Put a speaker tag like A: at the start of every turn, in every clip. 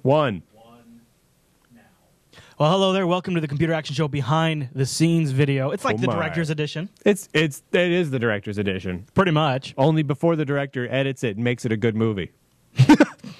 A: One.
B: Now.
C: Well, hello there. Welcome to the Computer Action Show behind the scenes video. It's like the director's edition.
A: It is the director's edition.
C: Pretty much.
A: Only before the director edits it and makes it a good movie.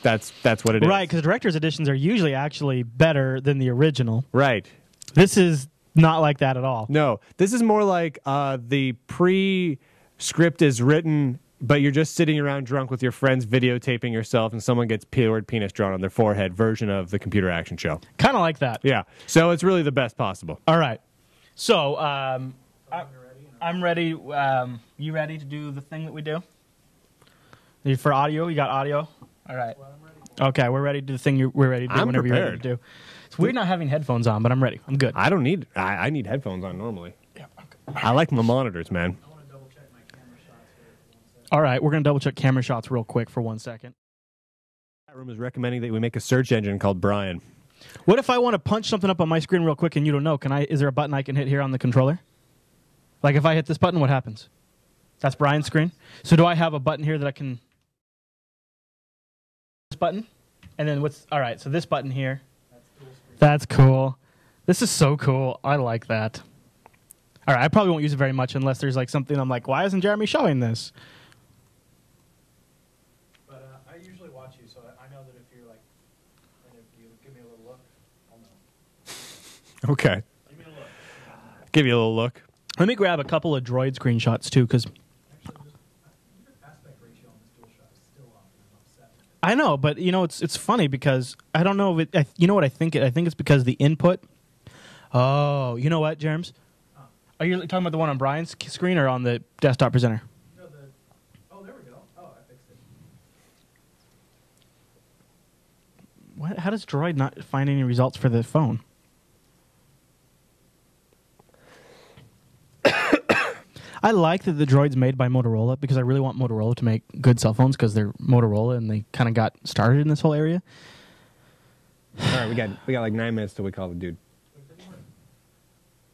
A: That's what it is.
C: Right, because director's editions are usually actually better than the original.
A: Right.
C: This is not like that at all.
A: No, this is more like the pre-script is written, but you're just sitting around drunk with your friends videotaping yourself and someone gets word penis drawn on their forehead version of the Computer Action Show.
C: Kind of like that.
A: Yeah. So it's really the best possible.
C: All right. So, I'm ready. You ready to do the thing that we do? For audio? You got audio? All right.
B: Well, I'm ready.
C: Okay, we're ready to do the thing we're ready to do
A: I'm
C: whenever
A: prepared.
C: you're ready to do. It's weird not having headphones on, but I'm ready. I'm good.
A: I don't need. I need headphones on normally.
C: Yeah, okay.
A: I like my monitors, man.
B: I want to double check my camera shots here for 1 second.
C: All right, we're going to double check camera shots real quick for 1 second.
A: That room is recommending that we make a search engine called Brian.
C: What if I want to punch something up on my screen real quick and you don't know? Is there a button I can hit here on the controller? Like if I hit this button, what happens? That's Brian's screen. So do I have a button here that I can... This button? And then what's... All right, so this button here.
B: That's dual screen.
C: That's cool. This is so cool. I like that. All right, I probably won't use it very much unless there's like something I'm like, why isn't Jeremy showing this?
B: But I usually watch you, so I know that if you're like, and if you give me a little look, I'll know.
A: Okay.
B: Give me a look.
A: Give you a little look.
C: Let me grab a couple of Droid screenshots too, because...
B: Actually, your aspect ratio on this dual shot is still off, and I'm upset.
C: I know, but you know it's funny because I don't know if it. You know what I think? I think it's because the input. Oh, you know what, Jerms? Are you talking about the one on Brian's screen or on the desktop presenter?
B: No, oh, there we go. Oh, I fixed it.
C: What? How does Droid not find any results for the phone? I like that the Droid's made by Motorola because I really want Motorola to make good cell phones because they're Motorola and they kind of got started in this whole area.
A: All right, we got like 9 minutes till we call the dude.
B: Wait, didn't work.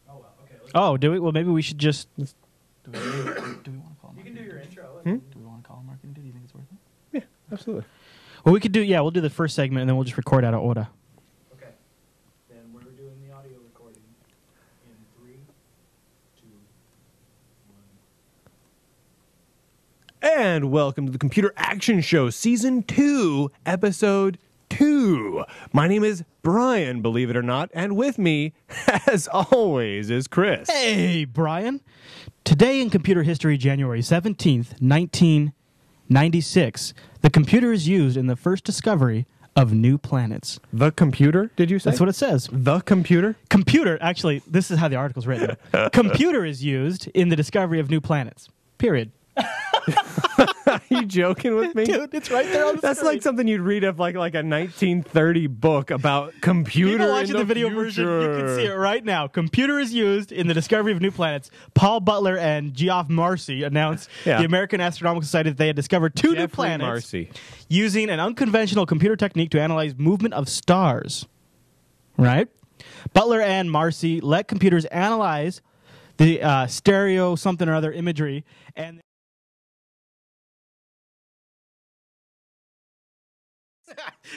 B: Oh, well, okay.
C: Oh, do we? Well, maybe we should just. Do we want to call him?
B: You can do your intro.
C: Do we want to call him marketing? Do you think it's worth it?
A: Yeah, absolutely.
C: Well, we could do. Yeah, we'll do the first segment and then we'll just record out of order.
B: Okay. Then we're doing the audio recording in 3, 2, 1.
A: And welcome to the Computer Action Show, Season 2, Episode 2. My name is Brian, believe it or not, and with me, as always, is Chris.
C: Hey, Brian. Today in computer history, January 17th, 1996, the computer is used in the first discovery of new planets.
A: The computer, did you say?
C: That's what it says.
A: The computer?
C: Computer, actually, this is how the article's written. Computer is used in the discovery of new planets. Period.
A: Are you joking with me?
C: Dude, it's right there on the
A: That's
C: screen.
A: like something you'd read of like a 1930 book about computer
C: People watching
A: in
C: the video version, you can see it right now. Computer is used in the discovery of new planets. Paul Butler and Geoff Marcy announced
A: Yeah.
C: the American Astronomical Society that they had discovered two new
A: Jeffrey
C: planets
A: Marcy.
C: using an unconventional computer technique to analyze movement of stars. Right? Butler and Marcy let computers analyze the stereo something or other imagery and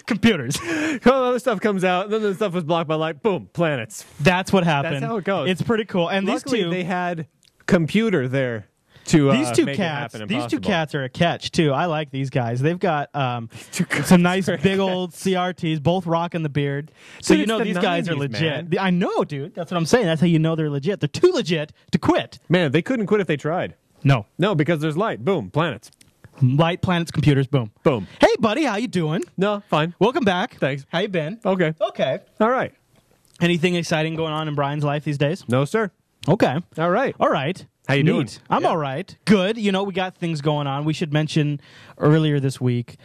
C: computers.
A: All other stuff comes out, and then the stuff was blocked by light. Boom, planets.
C: That's what happened.
A: That's how it goes.
C: It's pretty cool. And
A: Luckily,
C: these two,
A: they had computer there to
C: these two
A: make
C: cats,
A: it happen
C: these two
A: impossible.
C: cats are a catch too. I like these guys. They've got some nice big old CRTs, both rocking the beard. So
A: Dude,
C: you
A: it's
C: know
A: the
C: these guys are
A: 90s,
C: legit.
A: man.
C: I know, dude. That's what I'm saying. That's how you know they're legit. They're too legit to quit.
A: Man, they couldn't quit if they tried.
C: No.
A: No, because there's light. Boom, planets.
C: Light, planets, computers, boom.
A: Boom.
C: Hey, buddy, how you doing?
A: No, fine.
C: Welcome back.
A: Thanks.
C: How you been?
A: Okay.
C: Okay.
A: All right.
C: Anything exciting going on in Brian's life these days?
A: No, sir.
C: Okay.
A: All right.
C: All right.
A: How you doing?
C: Neat. I'm
A: Yeah.
C: all right. Good. You know, we got things going on. We should mention earlier this week,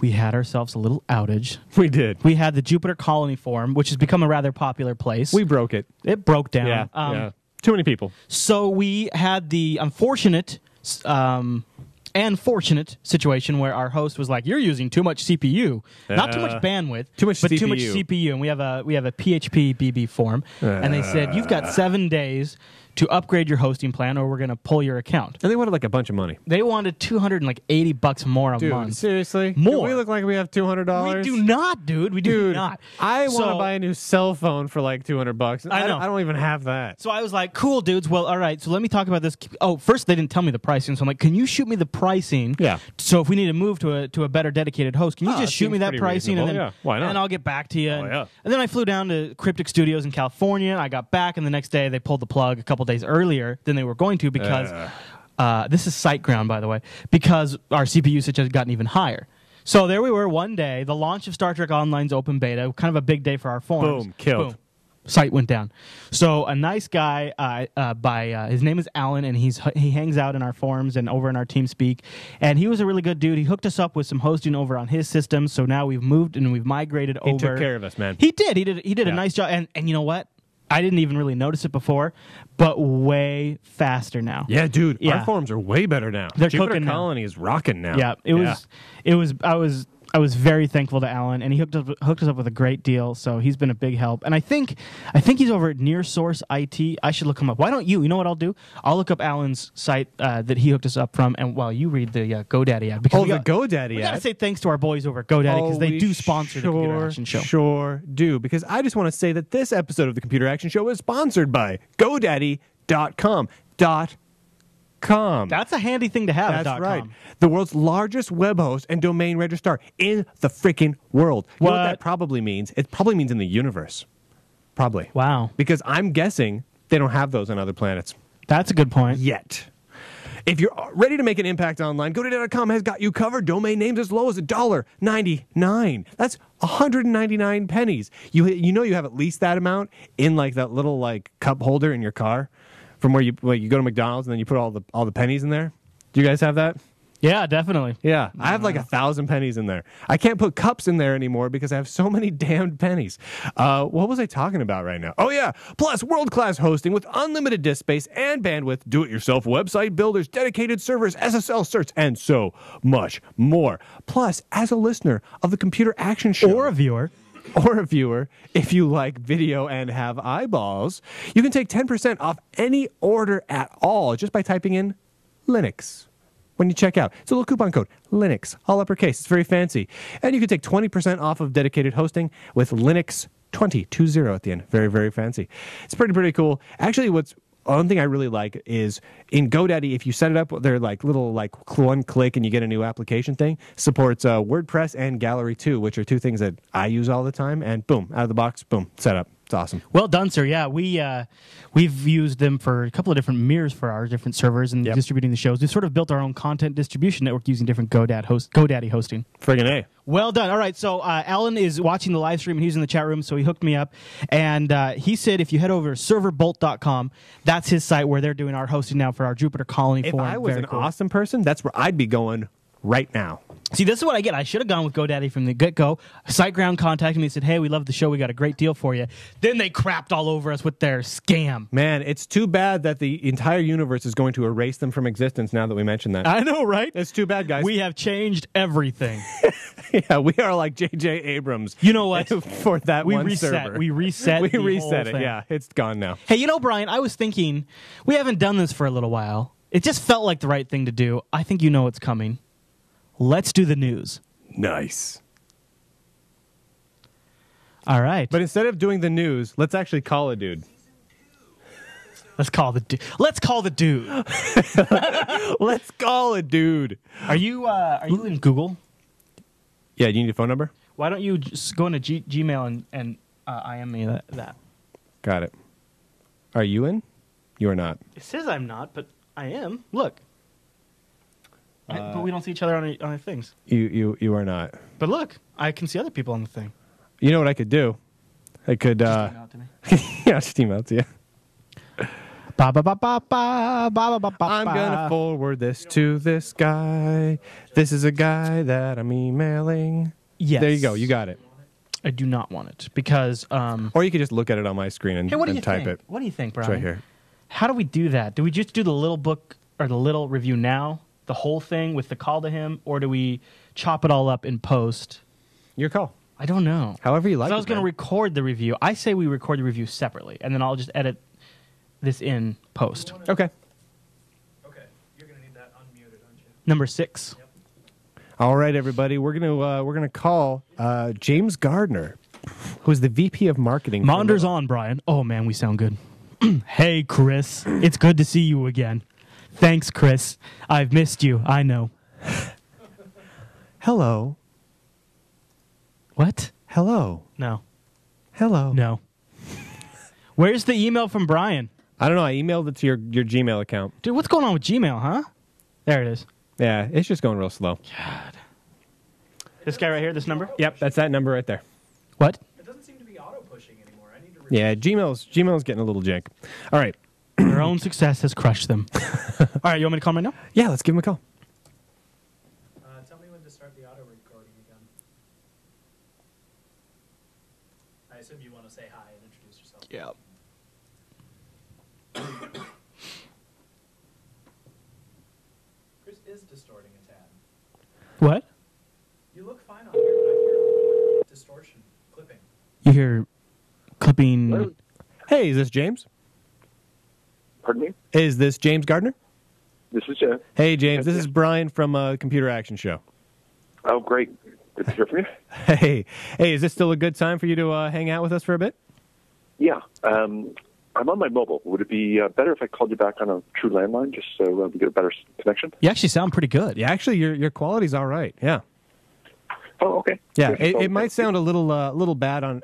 C: we had ourselves a little outage.
A: We did.
C: We had the Jupiter Colony Forum, which has become a rather popular place.
A: We broke it.
C: It broke down.
A: Yeah. Yeah. Too many people.
C: So we had the unfortunate and fortunate situation where our host was like, "You're using too much CPU, not too much bandwidth,
A: too much
C: but
A: CPU.
C: too much CPU." And we have a PHP BB form, and they said you've got 7 days to upgrade your hosting plan, or we're going to pull your account.
A: And they wanted like a bunch of money.
C: They wanted $280 more a
A: Dude,
C: month.
A: seriously?
C: More.
A: Do we look like we have $200?
C: We do not, dude. We do not.
A: I want to
C: So-
A: buy a new cell phone for like $200.
C: I know.
A: I don't even have that.
C: So I was like, cool, dudes. Well, all right. So let me talk about this. Oh, first they didn't tell me the pricing. So I'm like, can you shoot me the pricing?
A: Yeah.
C: So if we need to move to a better dedicated host, can you
A: Oh,
C: just
A: that
C: shoot me
A: seems
C: that
A: pretty
C: pricing and then,
A: reasonable. Yeah, why not?
C: and then I'll get back to you.
A: Oh, yeah.
C: And then I flew down to Cryptic Studios in California. I got back, and the next day they pulled the plug a couple days earlier than they were going to because this is SiteGround, by the way, because our CPU usage has gotten even higher. So there we were one day, the launch of Star Trek Online's open beta, kind of a big day for our forums.
A: Boom, killed.
C: Boom. Site went down. So a nice guy his name is Alan, and he hangs out in our forums and over in our TeamSpeak, and he was a really good dude. He hooked us up with some hosting over on his system, so now we've moved and we've migrated over.
A: He took care of us, man.
C: He did a nice job, and you know what? I didn't even really notice it before, but way faster now.
A: Yeah, dude.
C: Yeah.
A: Our forums are way better now.
C: They're
A: Jupiter
C: cooking now.
A: Colony is rocking now.
C: Yeah, I was very thankful to Alan, and he hooked us up with a great deal. So he's been a big help. And I think he's over at NearSource IT. I should look him up. Why don't you? You know what I'll do? I'll look up Alan's site that he hooked us up from, and while you read the GoDaddy ad, because
A: the GoDaddy
C: we
A: ad.
C: gotta say thanks to our boys over at GoDaddy because they
A: we
C: do sponsor the Computer Action Show.
A: Sure do. Because I just want to say that this episode of the Computer Action Show is sponsored by GoDaddy.com.
C: That's a handy thing to have.
A: That's right. The world's largest web host and domain registrar in the freaking world. You know what that probably means? It probably means in the universe. Probably.
C: Wow.
A: Because I'm guessing they don't have those on other planets.
C: That's a good point.
A: Yet. If you're ready to make an impact online, GoDaddy.com has got you covered. Domain names as low as $1.99. That's 199 pennies. You know you have at least that amount in like that little like cup holder in your car from where you go to McDonald's and then you put all the pennies in there. Do you guys have that?
C: Yeah, definitely.
A: Yeah, I have like 1,000 pennies in there. I can't put cups in there anymore because I have so many damned pennies. What was I talking about right now? Oh, yeah. Plus, world-class hosting with unlimited disk space and bandwidth, do-it-yourself website builders, dedicated servers, SSL certs, and so much more. Plus, as a listener of the Computer Action Show...
C: Or a viewer,
A: if you like video and have eyeballs, you can take 10% off any order at all just by typing in Linux. When you check out, it's a little coupon code, Linux, all uppercase. It's very fancy. And you can take 20% off of dedicated hosting with Linux 20 at the end. Very, very fancy. It's pretty cool. Actually, one thing I really like is in GoDaddy, if you set it up, they're like little like one click and you get a new application thing. Supports WordPress and Gallery 2, which are two things that I use all the time. And boom, out of the box, boom, set up. It's awesome.
C: Well done, sir. Yeah, we've used them for a couple of different mirrors for our different servers and distributing the shows. We've sort of built our own content distribution network using different GoDaddy hosting.
A: Friggin' A.
C: Well done. All right, so Alan is watching the live stream, and he's in the chat room, so he hooked me up. And he said if you head over to serverbolt.com, that's his site where they're doing our hosting now for our Jupiter Colony forum.
A: If I was
C: Very
A: an
C: cool.
A: awesome person, that's where I'd be going right now.
C: See, this is what I get. I should have gone with GoDaddy from the get-go. SiteGround contacted me and said, hey, we love the show. We got a great deal for you. Then they crapped all over us with their scam.
A: Man, it's too bad that the entire universe is going to erase them from existence now that we mentioned that.
C: I know, right?
A: It's too bad, guys.
C: We have changed everything.
A: Yeah, we are like J.J. Abrams.
C: You know what?
A: For that
C: we
A: one
C: reset.
A: server.
C: We reset
A: We
C: the
A: reset
C: whole
A: it,
C: thing.
A: yeah. It's gone now.
C: Hey, you know, Brian, I was thinking, we haven't done this for a little while. It just felt like the right thing to do. I think you know what's coming. Let's do the news.
A: Nice.
C: All right.
A: But instead of doing the news, let's actually call a dude.
C: Let's call the dude. Let's call the dude.
A: Let's call a dude.
C: Are you in Google?
A: Yeah, do you need a phone number?
C: Why don't you just go into Gmail and IM me that?
A: Got it. Are you in? You are not.
C: It says I'm not, but I am. Look. But we don't see each other on our things.
A: You are not.
C: But look, I can see other people on the thing.
A: You know what I could do? I could
C: Just email it to me.
A: yeah, just email it to you.
C: Ba ba ba ba ba ba ba ba.
A: I'm gonna forward this to this guy. This is a guy that I'm emailing.
C: Yes.
A: There you go. You got it.
C: I do not want it because.
A: Or you could just look at it on my screen and,
C: Hey, what do you
A: type
C: think?
A: it.
C: What do you think,
A: It's
C: Brian?
A: right here.
C: How do we do that? Do we just do the little book or the little review now, the whole thing with the call to him, or do we chop it all up in post?
A: Your call.
C: I don't know.
A: However you like.
C: I was going to record the review. I say we record the review separately, and then I'll just edit this in post.
A: Okay.
B: Okay, you're gonna need that unmuted, aren't you?
C: Number 6.
B: Yep.
A: All right, everybody. We're gonna call James Gardner, who's the VP of Marketing. for
C: Monitors
A: Little.
C: on, Brian. Oh, man, we sound good. Hey, Chris. It's good to see you again. Thanks, Chris. I've missed you. I know.
A: Hello.
C: What?
A: Hello.
C: No.
A: Hello.
C: No. Where's the email from Brian?
A: I don't know. I emailed it to your Gmail account.
C: Dude, what's going on with Gmail, huh? There it is.
A: Yeah, it's just going real slow.
C: God. This guy right here, this number?
A: Yep, that's that number right there.
C: What?
B: It doesn't seem to be auto-pushing anymore. I need to
A: Yeah, Gmail's getting a little jank. All right.
C: Their own success has crushed them. All right, you want me to call him right now?
A: Yeah, let's give him a call.
B: Tell me when to start the auto-recording again. I assume you want to say hi and introduce yourself.
C: Yeah.
B: Chris is distorting a tad.
C: What?
B: You look fine on here, but I hear distortion, clipping.
C: You hear clipping.
D: Hello?
A: Hey, is this James?
D: Pardon me?
A: Is this James Gardner?
D: This is Jeff.
A: Hey, James. This is Brian from Computer Action Show.
D: Oh, great. Good to hear from you.
A: Hey, is this still a good time for you to hang out with us for a bit?
D: Yeah. I'm on my mobile. Would it be better if I called you back on a true landline just so we get a better connection?
C: You actually sound pretty good.
A: Yeah, actually, your quality's all right. Yeah.
D: Oh, okay.
A: Yeah,
D: Good.
A: it might sound a little bad on.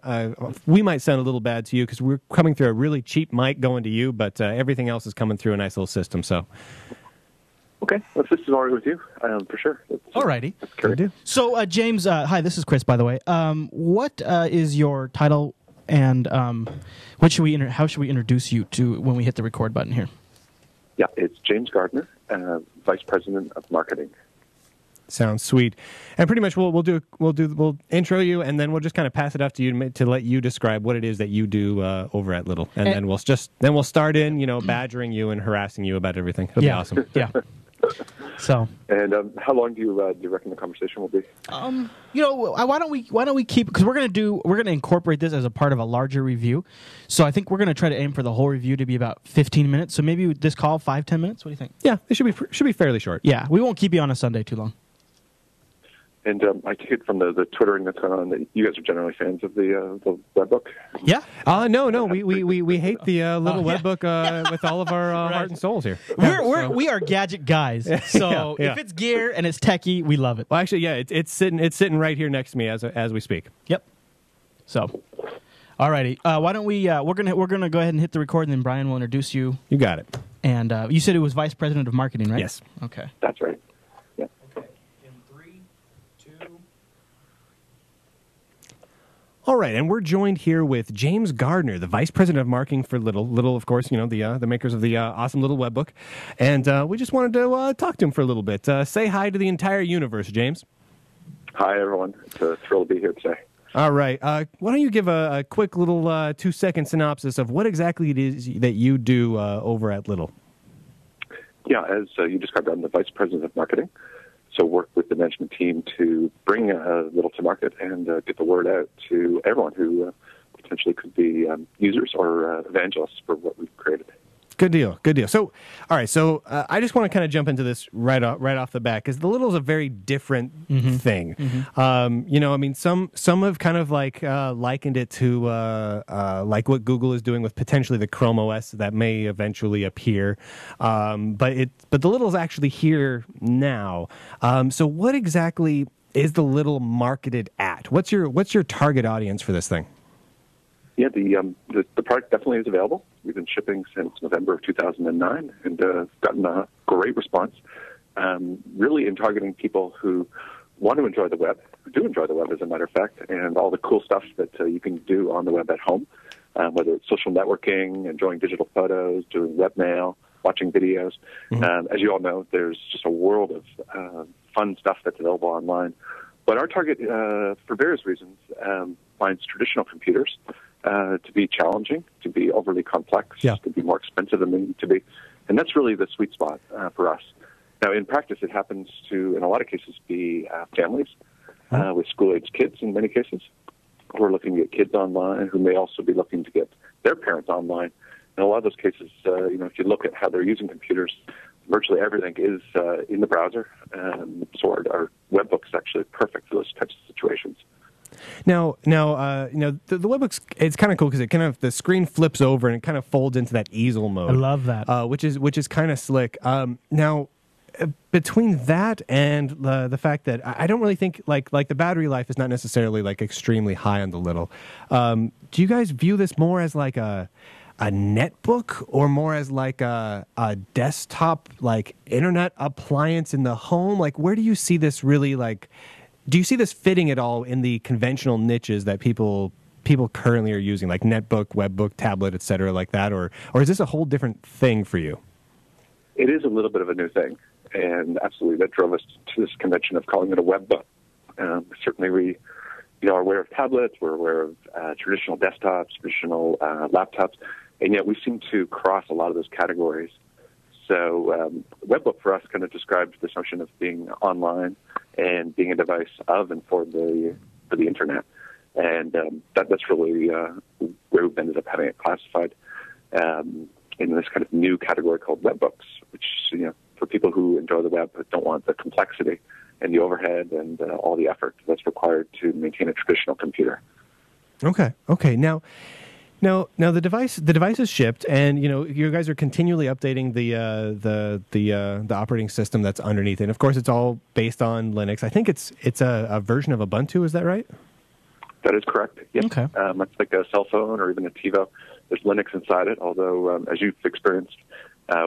A: We might sound a little bad to you because we're coming through a really cheap mic going to you, but everything else is coming through a nice little system. So,
D: Okay. Well, if this is all right with you, for sure.
C: Alrighty.
D: Let's carry
A: do.
C: So, James, hi, this is Chris, by the way. What is your title, and what should how should we introduce you to when we hit the record button here?
D: Yeah, it's James Gardner, Vice President of Marketing.
A: Sounds sweet. And pretty much we'll intro you, and then we'll just kind of pass it off to you to let you describe what it is that you do over at Little, and then we'll start in badgering you and harassing you about everything. It'll be awesome.
C: Yeah. So,
D: And how long do you reckon the conversation will be?
C: why don't we keep, because we're gonna incorporate this as a part of a larger review. So I think we're gonna try to aim for the whole review to be about 15 minutes. So maybe this call 5-10 minutes. What do you think?
A: Yeah, it should be fairly short.
C: Yeah, we won't keep you on a Sunday too long.
D: And I take it from the Twittering that's going on that you guys are generally fans of the webbook.
C: Yeah.
A: No, we hate the Litl Webbook with all of our heart and souls here.
C: We are gadget guys. So
A: Yeah.
C: if it's gear and it's techie, we love it.
A: Well, actually, yeah, it's sitting right here next to me as we speak.
C: Yep. So, alrighty. Why don't we? We're gonna go ahead and hit the record, and then Brian will introduce you.
A: You got it.
C: And you said it was Vice President of Marketing, right?
A: Yes.
C: Okay.
D: That's right. Yeah.
B: Okay, in 3, 2.
A: All right, and we're joined here with James Gardner, the Vice President of Marketing for Little. Little, of course, the makers of the awesome Litl Webbook. And we just wanted to talk to him for a little bit. Say hi to the entire universe, James.
D: Hi, everyone. It's a thrill to be here today.
A: All right. Why don't you give a quick little 2-second synopsis of what exactly it is that you do over at Little?
D: Yeah, as you described, I'm the Vice President of Marketing. So work with the management team to bring Little to market and get the word out to everyone who potentially could be users or evangelists for what we've created.
A: Good deal. So, all right. So, I just want to kind of jump into this right off the bat because the Little is a very different thing.
C: Mm-hmm.
A: Some have kind of likened it to like what Google is doing with potentially the Chrome OS that may eventually appear. But the Little is actually here now. So, what exactly is the Little marketed at? What's your target audience for this thing?
D: Yeah, the product definitely is available. We've been shipping since November of 2009 and gotten a great response, really in targeting people who want to enjoy the web, who do enjoy the web, as a matter of fact, and all the cool stuff that you can do on the web at home, whether it's social networking, enjoying digital photos, doing webmail, watching videos. As you all know, there's just a world of fun stuff that's available online. But our target, for various reasons, finds traditional computers to be challenging, to be overly complex, to be more expensive than they need to be. And that's really the sweet spot for us. Now, in practice, it happens to, in a lot of cases, be families with school-aged kids in many cases who are looking to get kids online, who may also be looking to get their parents online. in a lot of those cases, if you look at how they're using computers, virtually everything is in the browser. So our webbook is actually perfect for those types of situations.
A: Now, the webbook's, it's kind of cool because it kind of, the screen flips over and it kind of folds into that easel mode.
C: I love that.
A: Which is kind of slick. Now, between that and the fact that I don't really think like the battery life is not necessarily like extremely high on the Litl. Do you guys view this more as like a netbook or more as like a desktop, like internet appliance in the home? Like, where do you see this really, like, do you see this fitting at all in the conventional niches that people currently are using, like netbook, webbook, tablet, et cetera, like that? Or is this a whole different thing for you?
D: It is a little bit of a new thing. And absolutely, that drove us to this convention of calling it a webbook. Certainly, we are aware of tablets, we're aware of traditional desktops, traditional laptops, and yet we seem to cross a lot of those categories. So webbook for us kind of describes this notion of being online and being a device of and for the internet. And that's really where we've ended up having it classified in this kind of new category called webbooks, which, for people who enjoy the web but don't want the complexity and the overhead and all the effort that's required to maintain a traditional computer.
A: Okay. Now the device is shipped, and you guys are continually updating the operating system that's underneath it. And of course, it's all based on Linux. I think it's a version of Ubuntu. Is that right?
D: That is correct. Yes.
C: Okay.
D: Much like a cell phone or even a TiVo, there's Linux inside it. Although, as you've experienced,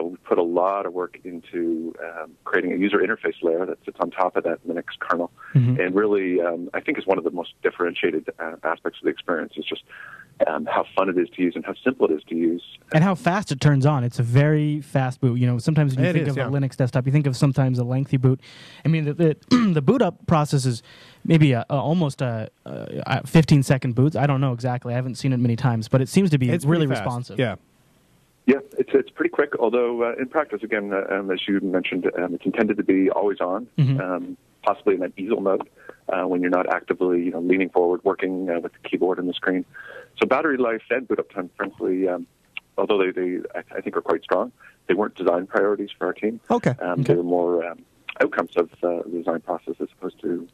D: we put a lot of work into creating a user interface layer that sits on top of that Linux kernel. Mm-hmm. And really, I think is one of the most differentiated aspects of the experience is just how fun it is to use and how simple it is to use.
C: And how fast it turns on. It's a very fast boot. Sometimes when you think of a Linux desktop, you think of sometimes a lengthy boot. I mean, the boot up process is maybe almost 15-second boots. I don't know exactly. I haven't seen it many times, but it seems to be really responsive.
A: Yeah.
D: Yeah, it's pretty quick, although in practice, again, as you mentioned, it's intended to be always on, possibly in that Ezel mode when you're not actively leaning forward, working with the keyboard and the screen. So battery life and boot up time, frankly, although they I think are quite strong, they weren't design priorities for our team.
A: Okay.
D: They were more outcomes of the design process as opposed to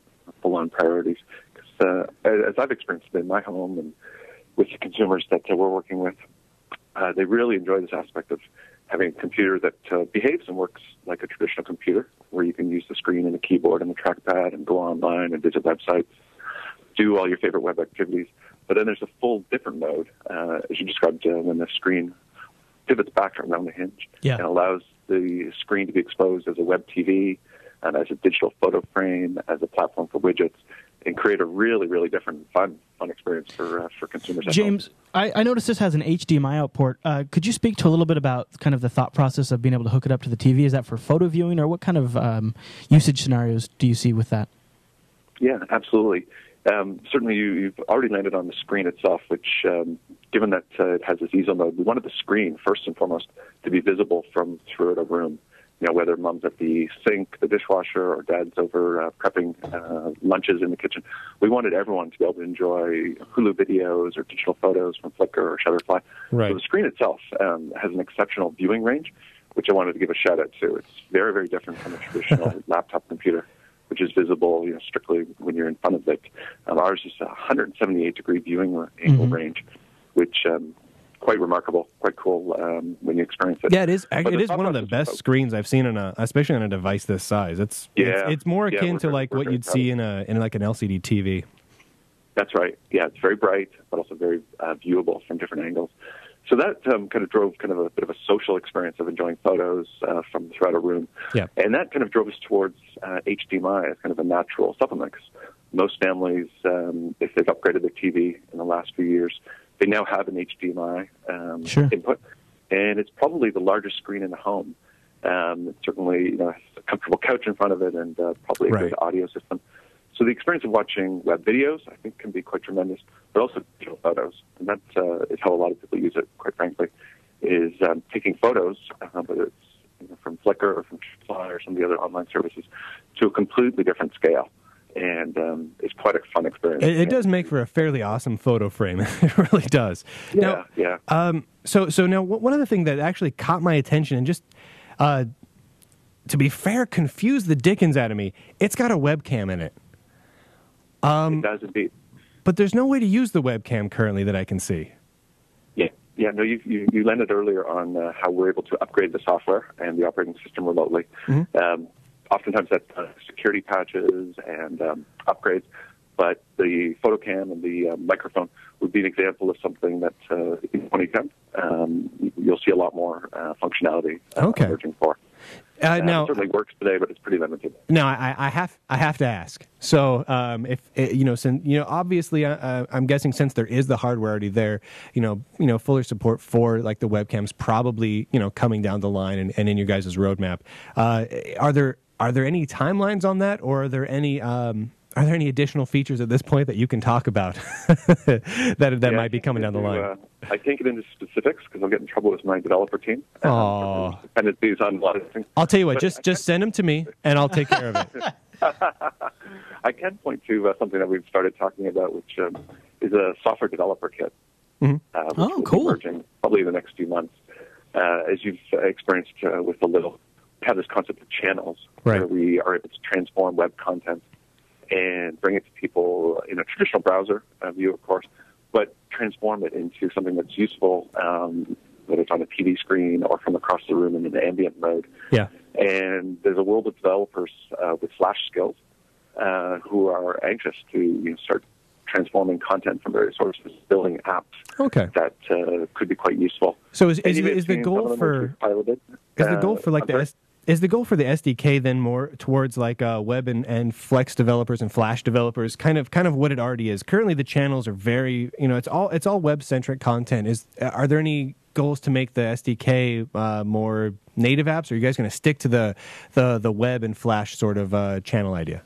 D: full-on priorities. Because as I've experienced in my home and with the consumers that we're working with, they really enjoy this aspect of having a computer that behaves and works like a traditional computer, where you can use the screen and the keyboard and the trackpad and go online and visit websites, do all your favorite web activities. But then there's a full different mode, as you described, when the screen pivots back around the hinge and allows the screen to be exposed as a web TV, and as a digital photo frame, as a platform for widgets, and create a really, really different, fun experience for consumers.
C: James, I noticed this has an HDMI out port. Could you speak to a little bit about kind of the thought process of being able to hook it up to the TV? Is that for photo viewing, or what kind of usage scenarios do you see with that?
D: Yeah, absolutely. Certainly, you've already landed on the screen itself, which, given that it has this Ezel mode, we wanted the screen, first and foremost, to be visible from throughout a room. Whether mom's at the sink, the dishwasher, or dad's over prepping lunches in the kitchen. We wanted everyone to be able to enjoy Hulu videos or digital photos from Flickr or Shutterfly.
A: Right.
D: So the screen itself has an exceptional viewing range, which I wanted to give a shout-out to. It's very, very different from a traditional laptop computer, which is visible strictly when you're in front of it. Ours is a 178-degree viewing angle range, which quite remarkable, quite cool when you experience it.
A: Yeah, it is. It is one of the best screens I've seen especially on a device this size. It's more akin to like what you'd see in like an LCD TV.
D: That's right. Yeah, it's very bright, but also very viewable from different angles. So that kind of drove kind of a bit of a social experience of enjoying photos from throughout a room. Yeah. And that kind of drove us towards HDMI as kind of a natural supplement. Most families, if they've upgraded their TV in the last few years, they now have an HDMI input, and it's probably the largest screen in the home. It certainly has a comfortable couch in front of it and probably a good audio system. So the experience of watching web videos, I think, can be quite tremendous, but also digital photos. And that is how a lot of people use it, quite frankly, is taking photos, whether it's from Flickr or from Shutterfly or some of the other online services, to a completely different scale. And it's quite a fun experience.
A: It does make for a fairly awesome photo frame. It really does.
D: Yeah, yeah.
A: So now one other thing that actually caught my attention and just, to be fair, confused the dickens out of me. It's got a webcam in it.
D: It does indeed.
A: But there's no way to use the webcam currently that I can see.
D: Yeah, no, you landed earlier on how we're able to upgrade the software and the operating system remotely.
A: Mm-hmm.
D: Oftentimes that's security patches and upgrades, but the photo cam and the microphone would be an example of something that in 2010 you'll see a lot more functionality emerging for.
A: Now,
D: it certainly works today, but it's pretty limited.
A: Now, I have to ask. So, obviously, I'm guessing since there is the hardware already there, fuller support for like the webcams probably coming down the line and in your guys' roadmap. Are there any timelines on that, or are there any additional features at this point that you can talk about that might be coming down the line?
D: I can't get into specifics because I'll get in trouble with my developer team. Dependencies on a lot of things.
A: I'll tell you what, just send them to me and I'll take care of it.
D: I can point to something that we've started talking about, which is a software developer kit.
A: Mm-hmm.
D: Which will be emerging probably in the next few months. As you've experienced with the Litl, we have this concept of channels where we are able to transform web content and bring it to people in a traditional browser view, of course, but transform it into something that's useful, whether it's on a TV screen or from across the room in an ambient mode.
A: Yeah.
D: And there's a world of developers with Flash skills who are anxious to start transforming content from various sources, building apps that could be quite useful.
A: So is the goal for Is the goal for the SDK then more towards like web and Flex developers and Flash developers, kind of what it already is? Currently, the channels are very, it's all web centric content. Are there any goals to make the SDK more native apps, or are you guys going to stick to the web and Flash sort of channel idea?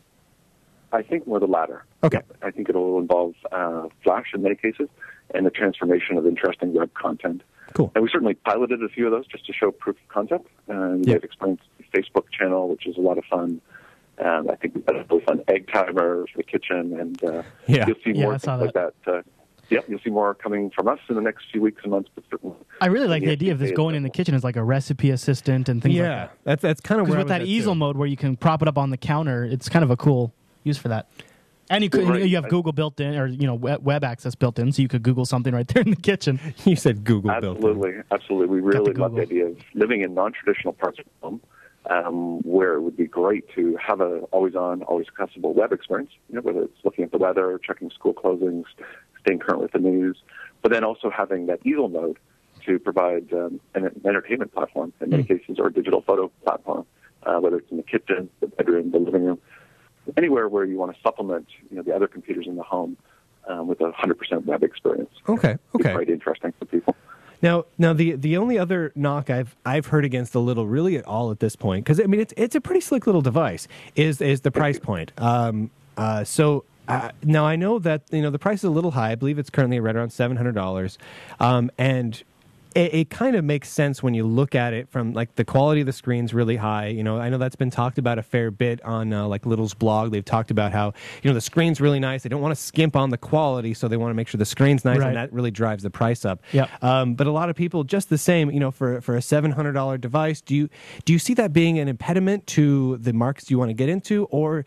D: I think more the latter.
A: Okay.
D: I think it will involve Flash in many cases and the transformation of interesting web content.
A: Cool.
D: And we certainly piloted a few of those just to show proof of concept. We've experienced the Facebook channel, which is a lot of fun. I think we've got a really fun egg timer for the kitchen, and you'll see more things like that. You'll see more coming from us in the next few weeks and months. But
C: I really like the idea of this going in the kitchen as like a recipe assistant and things like that.
A: That's kind of where
C: with that Ezel mode where you can prop it up on the counter, it's kind of a cool use for that. And you have Google built in, or web access built in, so you could Google something right there in the kitchen.
A: You said Google built in.
D: Absolutely. We really love the idea of living in non-traditional parts of the home, where it would be great to have a always-on, always accessible web experience. Whether it's looking at the weather, checking school closings, staying current with the news, but then also having that Ezel mode to provide an entertainment platform in many cases, or a digital photo platform, whether it's in the kitchen, the bedroom, the living room. Anywhere where you want to supplement, the other computers in the home with a 100% web experience.
A: Okay.
D: It's quite interesting for people.
A: Now the only other knock I've heard against the Litl really at all at this point, because I mean it's a pretty slick little device, is the price point. Now I know that the price is a little high. I believe it's currently right around $700, and it kind of makes sense when you look at it from like the quality of the screen's really high. I know that's been talked about a fair bit on like Litl's blog. They've talked about how the screen's really nice. They don't want to skimp on the quality, so they want to make sure the screen's nice, and that really drives the price up.
C: Yep.
A: But a lot of people, just the same, for a $700 device, do you see that being an impediment to the markets you want to get into, or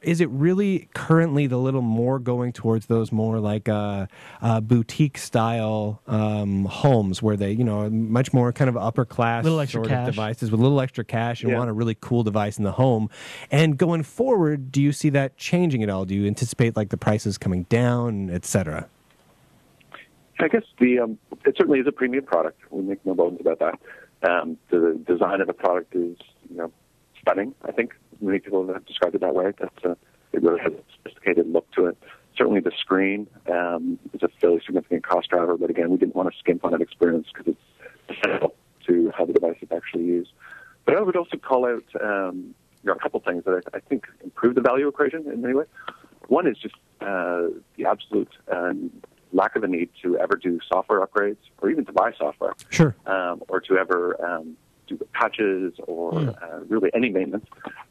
A: is it really currently the Litl more going towards those more like boutique style homes where they, much more kind of upper class sort of devices with a little extra cash and want a really cool device in the home? And going forward, do you see that changing at all? Do you anticipate like the prices coming down, et cetera?
D: I guess it certainly is a premium product. We make no bones about that. The design of the product is, stunning. I think many people have described it that way. That it really has a sophisticated look to it. Certainly the screen is a fairly significant cost driver, but again, we didn't want to skimp on that experience because it's essential to how the device is actually used. But I would also call out a couple things that I think improve the value equation in many ways. One is just the absolute lack of a need to ever do software upgrades or even to buy software.
A: Sure.
D: Or to ever do patches or really any maintenance.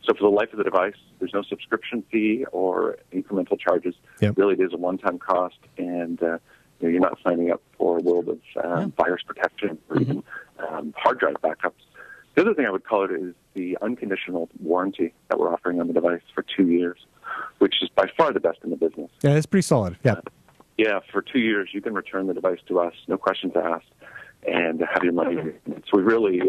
D: So for the life of the device, there's no subscription fee or incremental charges.
A: Yep.
D: Really, it is a one-time cost, and you're not signing up for a world of virus protection or even hard drive backups. The other thing I would call it is the unconditional warranty that we're offering on the device for 2 years, which is by far the best in the business.
A: Yeah, it's pretty solid. Yeah.
D: Yeah, for 2 years, you can return the device to us, no questions asked, and have your money. So we really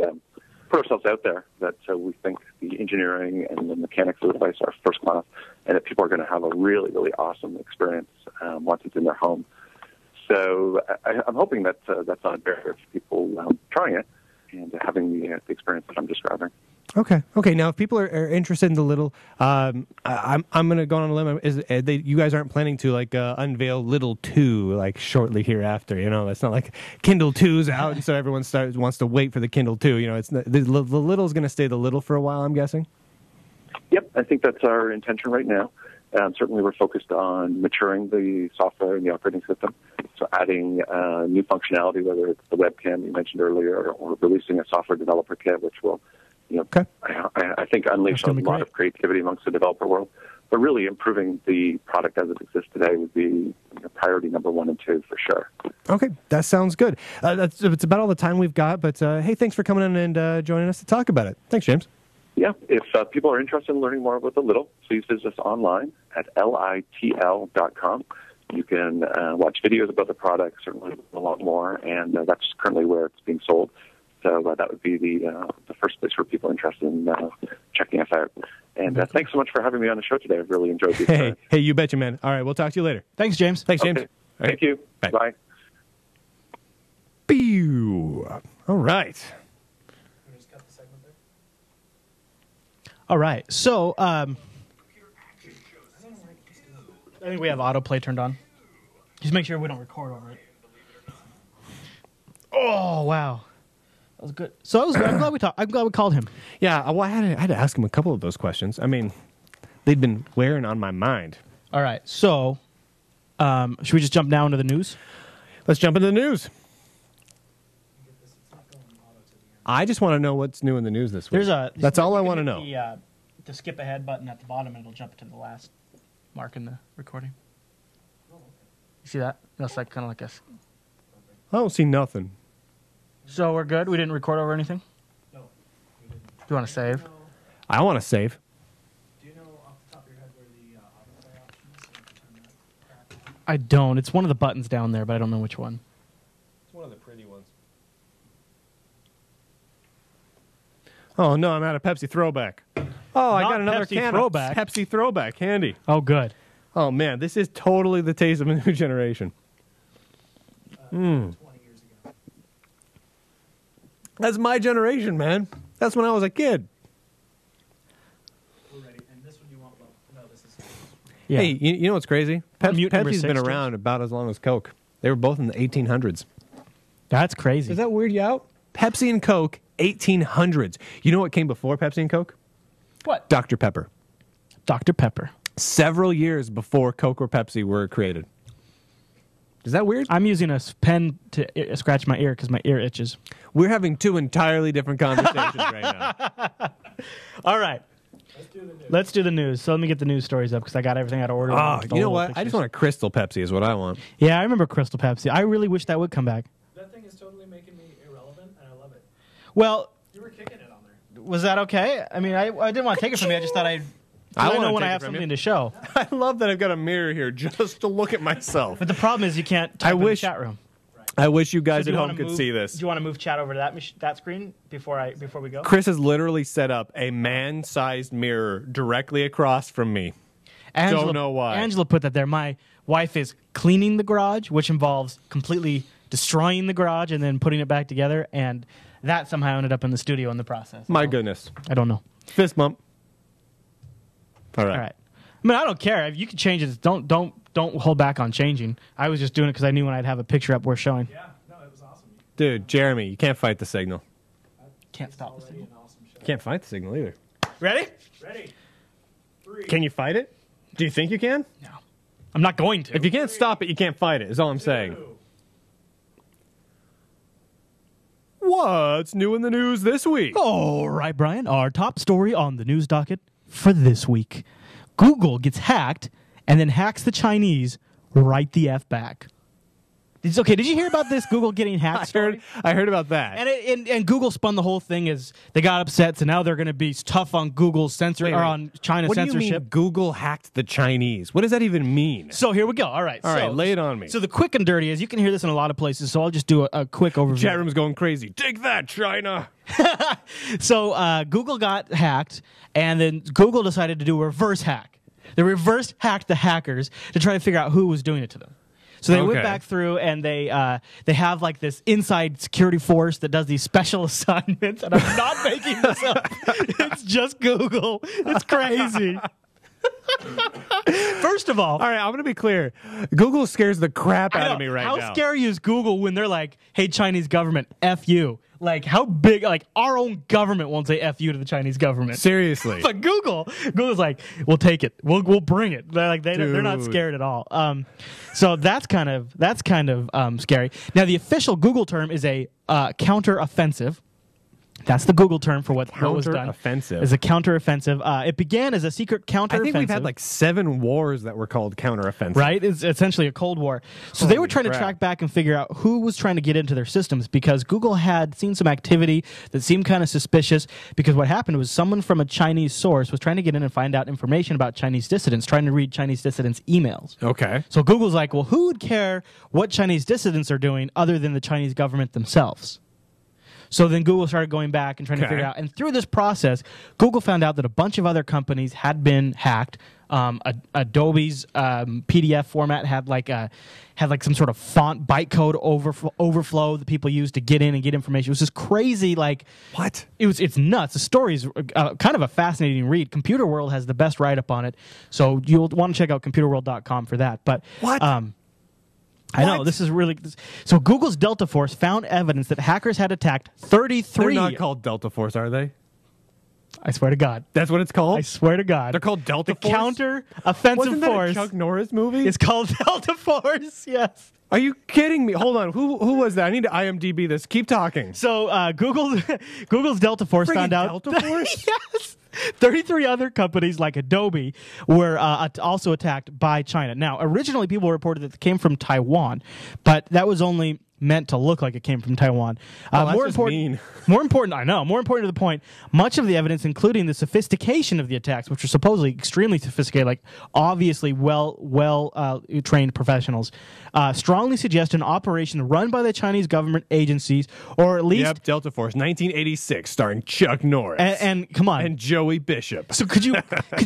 D: put ourselves out there that we think the engineering and the mechanics of the device are first class, and that people are going to have a really, really awesome experience once it's in their home. So I'm hoping that that's not a barrier for people trying it and having the experience that I'm describing.
A: Okay. Now, if people are interested in the Litl, I'm going to go on a limb. You guys aren't planning to unveil Litl 2 shortly hereafter? It's not like Kindle 2's out, and so everyone wants to wait for the Kindle 2. It's not, the Little's going to stay the Litl for a while, I'm guessing.
D: Yep, I think that's our intention right now. Certainly, we're focused on maturing the software and the operating system. So adding new functionality, whether it's the webcam you mentioned earlier, or releasing a software developer kit, which will, I think unleash a lot of creativity amongst the developer world. But really improving the product as it exists today would be priority number 1 and 2 for sure. Okay,
A: that sounds good. It's about all the time we've got, but hey, thanks for coming in and joining us to talk about it. Thanks, James.
D: Yeah, if people are interested in learning more about the Litl, please visit us online at litl.com. You can watch videos about the product, certainly a lot more, and that's currently where it's being sold. So that would be the first place for people interested in checking us out. And thanks so much for having me on the show today. I've really enjoyed these.
A: Hey, you betcha, man. All right, we'll talk to you later.
C: Thanks, James.
A: Okay. Thank
D: you. Bye.
A: All right.
C: All right. So, I think we have autoplay turned on. Just make sure we don't record over it. Oh, wow. That was good. So I'm glad we called him.
A: Yeah, well, I had to ask him a couple of those questions. I mean, they'd been wearing on my mind.
C: All right. So, should we just jump now into the news?
A: Let's jump into the news. I just want to know what's new in the news this week. That's all I want to know.
C: The skip ahead button at the bottom, and it'll jump to the last mark in the recording. You see that? That's kind of like a...
A: I don't see nothing.
C: So we're good? We didn't record over anything?
B: No, we didn't.
C: Do you want to save?
A: I want to save.
B: Do you know off the top of your head where the autoplay option is? So you can turn that crap on?
C: I don't. It's one of the buttons down there, but I don't know which one.
A: It's one of the pretty ones. Oh, no, I'm out of Pepsi Throwback. Oh, I got another
C: Pepsi
A: can
C: Throwback.
A: of Pepsi Throwback. Handy.
C: Oh, good.
A: Oh, man, this is totally the taste of a new generation.
B: 20 years ago.
A: That's my generation, man. That's when I was a kid.
B: We're ready. And this one you want low. No, this is...
C: Yeah.
A: Hey, you know what's crazy?
C: Mute number
A: Pepsi's been
C: 6,
A: around about as long as Coke. They were both in the 1800s.
C: That's crazy.
A: Does that weird you out? Pepsi and Coke, 1800s. You know what came before Pepsi and Coke?
C: What?
A: Dr. Pepper.
C: Dr. Pepper.
A: Several years before Coke or Pepsi were created. Is that weird?
C: I'm using a pen to scratch my ear because my ear itches.
A: We're having two entirely different conversations right now.
C: All right. Let's do the news. So let me get the news stories up because I got everything out of order.
A: Oh, you know what? I just want a Crystal Pepsi is what I want.
C: Yeah, I remember Crystal Pepsi. I really wish that would come back.
B: That thing is totally making me irrelevant, and I love it.
C: Well,
B: You were kicking it on there.
C: was that okay? I mean, I didn't want to take it from you. I just thought I know when I have something to show.
A: I love that I've got a mirror here just to look at myself.
C: But the problem is you can't type in the chat room.
A: I wish you guys
C: So
A: at home could see this.
C: Do you want to move chat over to that screen before we go?
A: Chris has literally set up a man-sized mirror directly across from me.
C: Angela,
A: Don't know why.
C: Angela put that there. My wife is cleaning the garage, which involves completely destroying the garage and then putting it back together, and that somehow ended up in the studio in the process.
A: My goodness.
C: I don't know.
A: Fist bump. All right.
C: All right. I mean, I don't care. If you can change it, don't hold back on changing. I was just doing it because I knew when I'd have a picture up worth showing.
B: Yeah, no, it was awesome.
A: Dude, Jeremy, you can't fight the signal.
C: Can't stop this
B: Already
C: thing.
B: an awesome show.
A: You can't fight the signal either.
C: Ready?
B: Ready? 3.
A: Can you fight it? Do you think you can?
C: No. I'm not going to.
A: If you can't stop it, you can't fight it, is all I'm saying.
B: 2.
A: What's new in the news this week?
C: All right, Brian. Our top story on the news docket for this week. Google gets hacked and then hacks the Chinese right the F back. Okay, did you hear about this Google getting hacked story?
A: I heard about that.
C: And Google spun the whole thing as they got upset, so now they're going to be tough on Google's on China
A: what
C: censorship.
A: Do you mean Google hacked the Chinese? What does that even mean?
C: So here we go. All right,
A: lay it on me.
C: So the quick and dirty is you can hear this in a lot of places, so I'll just do a quick overview.
A: Chat room's going crazy. Take that, China.
C: So Google got hacked, and then Google decided to do a reverse hack. They reverse hacked the hackers to try to figure out who was doing it to them. So they went back through and they have like this inside security force that does these special assignments. And I'm not making this up. It's just Google. It's crazy. First of all
A: right, I'm going to be clear. Google scares the crap out of me right now.
C: How scary is Google when they're like, hey, Chinese government, F you? Like, how big, like, our own government won't say F you to the Chinese government.
A: Seriously.
C: But Google's like, we'll take it. We'll bring it. They're like, they're not scared at all. So that's kind of scary. Now, the official Google term is a counter-offensive. That's the Google term for what was done.
A: Counter-offensive.
C: Is a counter-offensive. It began as a secret counter-offensive.
A: I think we've had like 7 wars that were called counter-offensive.
C: Right? It's essentially a Cold War. So they were trying to track back and figure out who was trying to get into their systems because Google had seen some activity that seemed kind of suspicious because what happened was someone from a Chinese source was trying to get in and find out information about Chinese dissidents, trying to read Chinese dissidents' emails.
A: Okay.
C: So Google's like, well, who would care what Chinese dissidents are doing other than the Chinese government themselves? So then Google started going back and trying to figure out. And through this process, Google found out that a bunch of other companies had been hacked. Adobe's PDF format had like some sort of font bytecode overflow that people used to get in and get information. It was just crazy. Like
A: what?
C: It's nuts. The story is kind of a fascinating read. Computer World has the best write up on it, so you'll want to check out computerworld.com for that. But
A: what?
C: I know, this is really... So Google's Delta Force found evidence that hackers had attacked 33...
A: They're not called Delta Force, are they?
C: I swear to God.
A: That's what it's called?
C: I swear to God.
A: They're called Delta Force?
C: The counter-offensive
A: Wasn't that
C: force...
A: a Chuck Norris movie?
C: It's called Delta Force, yes.
A: Are you kidding me? Hold on. Who was that? I need to IMDb this. Keep talking.
C: So Google's Delta Force found out...
A: Delta Force?
C: Yes! 33 other companies like Adobe were also attacked by China. Now, originally people reported that it came from Taiwan, but that was only meant to look like it came from Taiwan. More important to the point, much of the evidence, including the sophistication of the attacks, which are supposedly extremely sophisticated, like obviously well trained professionals, strongly suggest an operation run by the Chinese government agencies, or at least
A: Delta Force, 1986, starring Chuck Norris
C: and come on,
A: and Joey Bishop.
C: So could you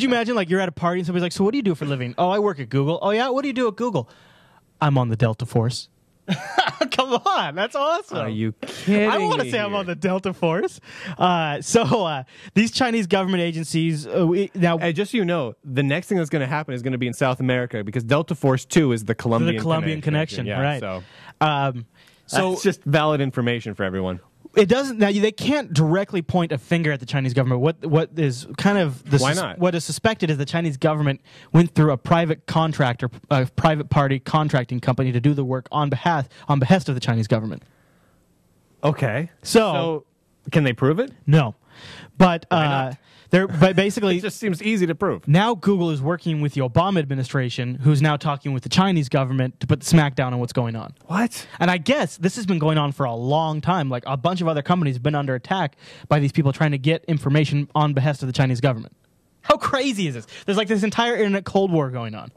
C: imagine, like, you're at a party and somebody's like, so what do you do for a living? Oh, I work at Google. Oh yeah, what do you do at Google? I'm on the Delta Force. Come on, that's awesome.
A: Are you kidding?
C: I want to say I'm on the Delta Force. So these Chinese government agencies now.
A: Hey, just so you know, the next thing that's going to happen is going to be in South America because Delta Force 2 is the Colombian
C: connection,
A: yeah,
C: right?
A: So
C: it's
A: just valid information for everyone.
C: It doesn't now. They can't directly point a finger at the Chinese government. What is kind of
A: why not?
C: What is suspected is the Chinese government went through a private contractor, a private party contracting company to do the work on behest of the Chinese government.
A: Okay,
C: so
A: can they prove it?
C: No, but but basically
A: it just seems easy to prove.
C: Now Google is working with the Obama administration, who's now talking with the Chinese government to put the smackdown on what's going on.
A: What?
C: And I guess this has been going on for a long time. Like, a bunch of other companies have been under attack by these people trying to get information on behest of the Chinese government. How crazy is this? There's like this entire internet Cold War going on.